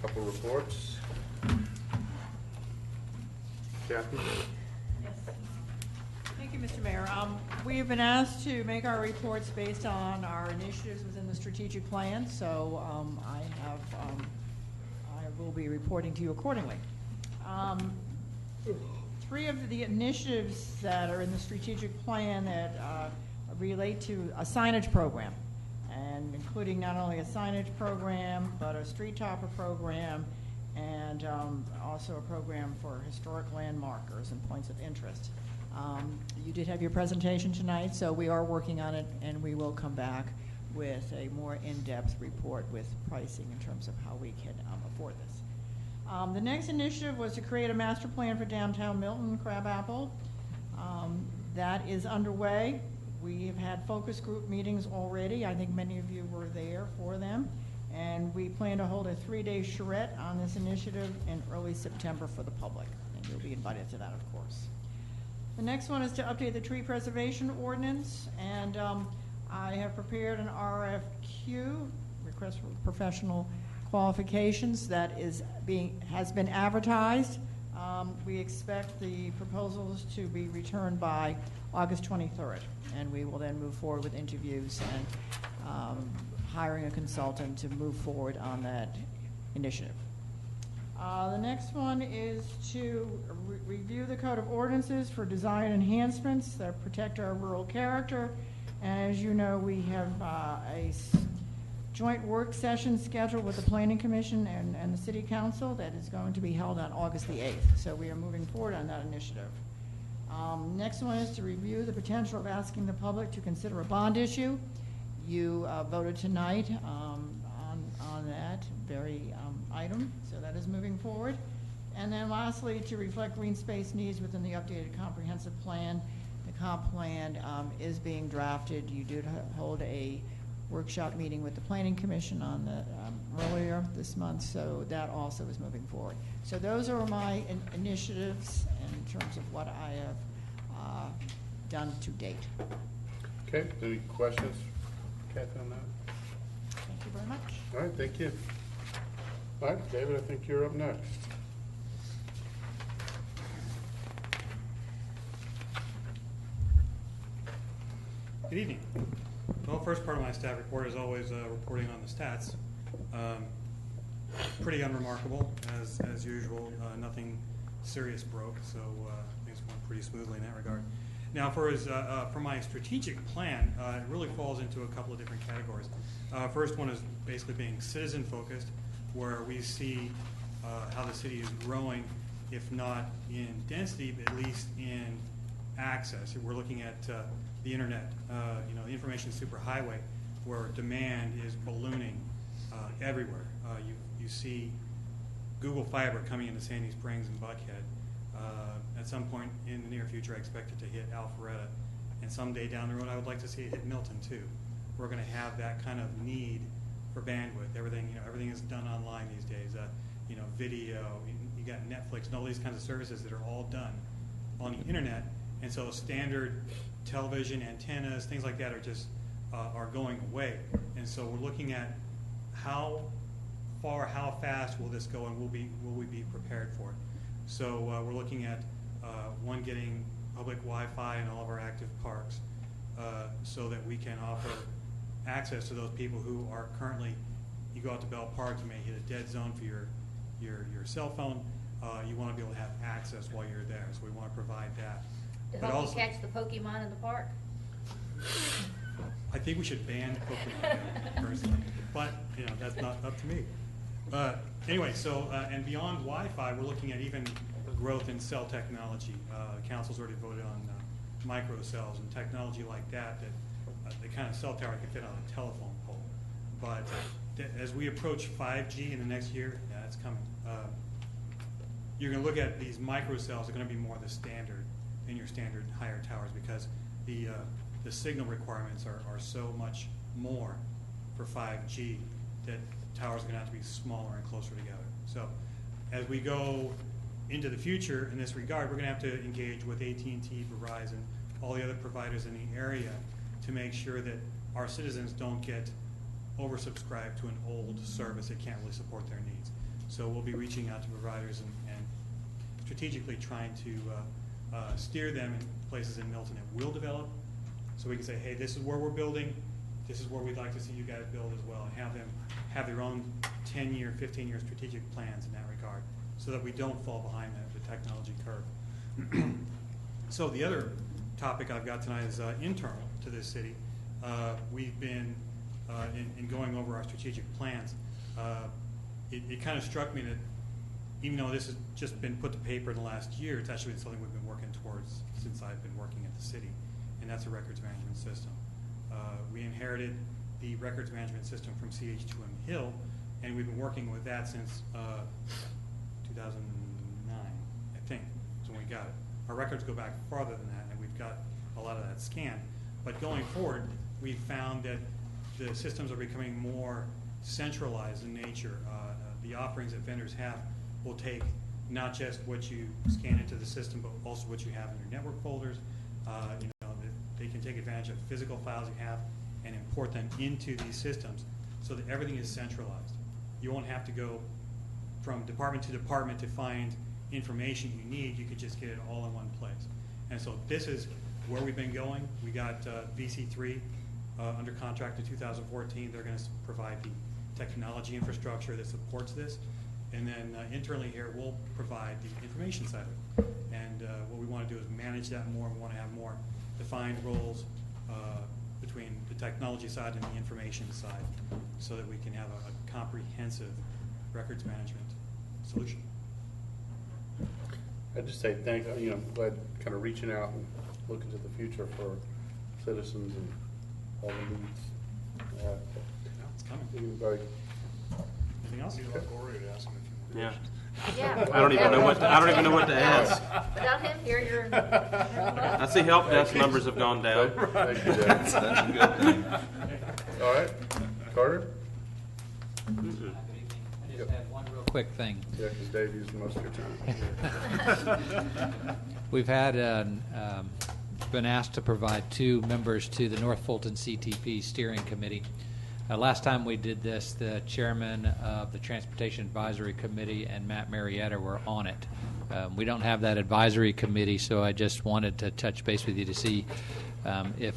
Couple reports. Kathy? Thank you, Mr. Mayor. We have been asked to make our reports based on our initiatives within the strategic plan, so I will be reporting to you accordingly. 3 of the initiatives that are in the strategic plan that relate to a signage program. and including not only a signage program, but a street topper program, and also a program for historic landmarkers and points of interest. You did have your presentation tonight, so we are working on it, and we will come back with a more in-depth report with pricing in terms of how we can afford this. The next initiative was to create a master plan for downtown Milton, Crabapple. That is underway. We have had focus group meetings already. I think many of you were there for them. And we plan to hold a 3-day charrette on this initiative in early September for the public. And you'll be invited to that, of course. The next one is to update the tree preservation ordinance. And I have prepared an RFQ, request for professional qualifications, that has been advertised. We expect the proposals to be returned by August 23rd, and we will then move forward with interviews and hiring a consultant to move forward on that initiative. The next one is to review the Code of Ordinances for design enhancements that protect our rural character. And as you know, we have a joint work session scheduled with the Planning Commission and the City Council that is going to be held on August the 8th. So we are moving forward on that initiative. Next one is to review the potential of asking the public to consider a bond issue. You voted tonight on that very item, so that is moving forward. And then lastly, to reflect green space needs within the updated comprehensive plan. The comp plan is being drafted. You did hold a workshop meeting with the Planning Commission on the earlier this month, so that also is moving forward. So those are my initiatives in terms of what I have done to date. Okay, any questions, Kathy, on that? Thank you very much. All right, thank you. All right, David, I think you're up next. Good evening. Well, first part of my staff report is always reporting on the stats. Pretty unremarkable, as usual. Nothing serious broke, so things went pretty smoothly in that regard. Now, for my strategic plan, it really falls into a couple of different categories. First one is basically being citizen-focused, where we see how the city is growing, if not in density, but at least in access. We're looking at the internet, the information superhighway, where demand is ballooning everywhere. You see Google Fiber coming into Sandy Springs and Buckhead. At some point in the near future, I expect it to hit Alpharetta, and someday down the road, I would like to see it hit Milton too. We're going to have that kind of need for bandwidth. Everything is done online these days. Video. You got Netflix and all these kinds of services that are all done on the internet, and so standard television antennas, things like that, are going away. And so we're looking at how fast will this go, and will we be prepared for it? So we're looking at getting public Wi-Fi in all of our active parks, so that we can offer access to those people who are currently. You go out to Bell Park, you may hit a dead zone for your cell phone. You want to be able to have access while you're there, so we want to provide that. To help you catch the Pokemon in the park? I think we should ban Pokemon personally, but that's not up to me. Anyway, so and beyond Wi-Fi, we're looking at even growth in cell technology. Council's already voted on microcells and technology like that the kind of cell tower can fit on a telephone pole. But as we approach 5G in the next year, yeah, it's coming. You're going to look at these microcells are going to be more the standard in your standard higher towers, because the signal requirements are so much more for 5G that towers are going to have to be smaller and closer together. So as we go into the future in this regard, we're going to have to engage with AT&T, Verizon, all the other providers in the area to make sure that our citizens don't get oversubscribed to an old service that can't really support their needs. So we'll be reaching out to providers and strategically trying to steer them in places in Milton that will develop, so we can say, hey, this is where we're building, this is where we'd like to see you guys build as well, and have them have their own 10-year, 15-year strategic plans in that regard, so that we don't fall behind the technology curve. So the other topic I've got tonight is internal to this city. We've been in going over our strategic plans, it kind of struck me that even though this has just been put to paper in the last year, it's actually something we've been working towards since I've been working at the city, and that's a records management system. We inherited the records management system from CH2M Hill, and we've been working with that since 2009, I think, is when we got it. Our records go back farther than that, and we've got a lot of that scanned. But going forward, we've found that the systems are becoming more centralized in nature. The offerings that vendors have will take not just what you scan into the system, but also what you have in your network folders. They can take advantage of physical files you have and import them into these systems so that everything is centralized. You won't have to go from department to department to find information you need. You could just get it all in one place. And so this is where we've been going. We got VC3 under contract in 2014. They're going to provide the technology infrastructure that supports this. And then internally here, we'll provide the information side of it. And what we want to do is manage that more. We want to have more defined roles between the technology side and the information side so that we can have a comprehensive records management solution. I'd just say thank, glad kind of reaching out and looking to the future for citizens and all the needs. It's coming. Anybody? Anything else? Yeah. Yeah. I don't even know what to ask. Without him here, you're. I see help desk numbers have gone down. Thank you, Dave. That's a good thing. All right, Carter? I just have one real quick thing. Yeah, because Dave used most of your time. We've had been asked to provide 2 members to the North Fulton CTP Steering Committee. Last time we did this, the chairman of the Transportation Advisory Committee and Matt Marietta were on it. We don't have that advisory committee, so I just wanted to touch base with you to see if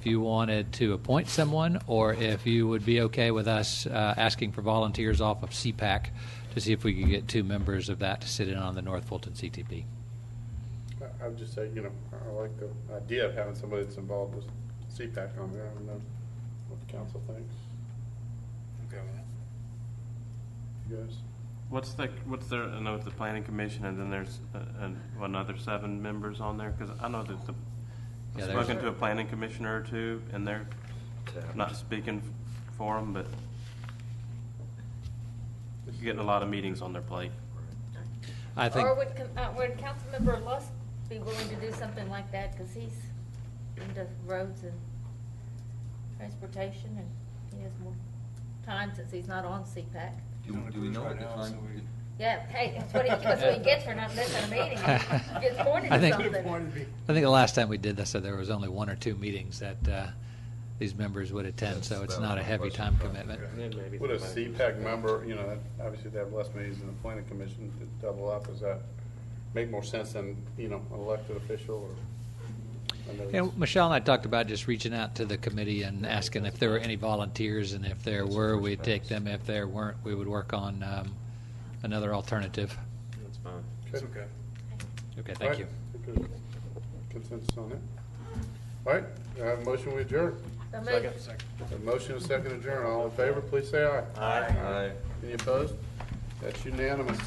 you wanted to appoint someone or if you would be okay with us asking for volunteers off of CPAC to see if we could get 2 members of that to sit in on the North Fulton CTP. I would just say, I like the idea of having somebody that's involved with CPAC on there. I don't know what the council thinks. Okay with that. You guys? What's there? I know it's the planning commission, and then there's another 7 members on there. Because I know that I've spoken to a planning commissioner or 2, and they're not speaking for them, but they're getting a lot of meetings on their plate. I think. Or would Councilmember Lusk be willing to do something like that, because he's into roads and transportation, and he has more time since he's not on CPAC. Do we know what the time? Yeah, hey, that's what he gets for not missing a meeting. He gets pointed to something. I think the last time we did this, there was only 1 or 2 meetings that these members would attend, so it's not a heavy time commitment. Would a CPAC member, obviously they have less meetings than the planning commission to double up. Does that make more sense than, an elected official? Or Michelle and I talked about just reaching out to the committee and asking if there were any volunteers, and if there were, we'd take them. If there weren't, we would work on another alternative. That's fine. It's okay. Okay, thank you. Consensus on that. All right, I have a motion we adjourn. Second. A motion and a second adjourn. All in favor, please say aye. Aye. Any opposed? That's unanimous.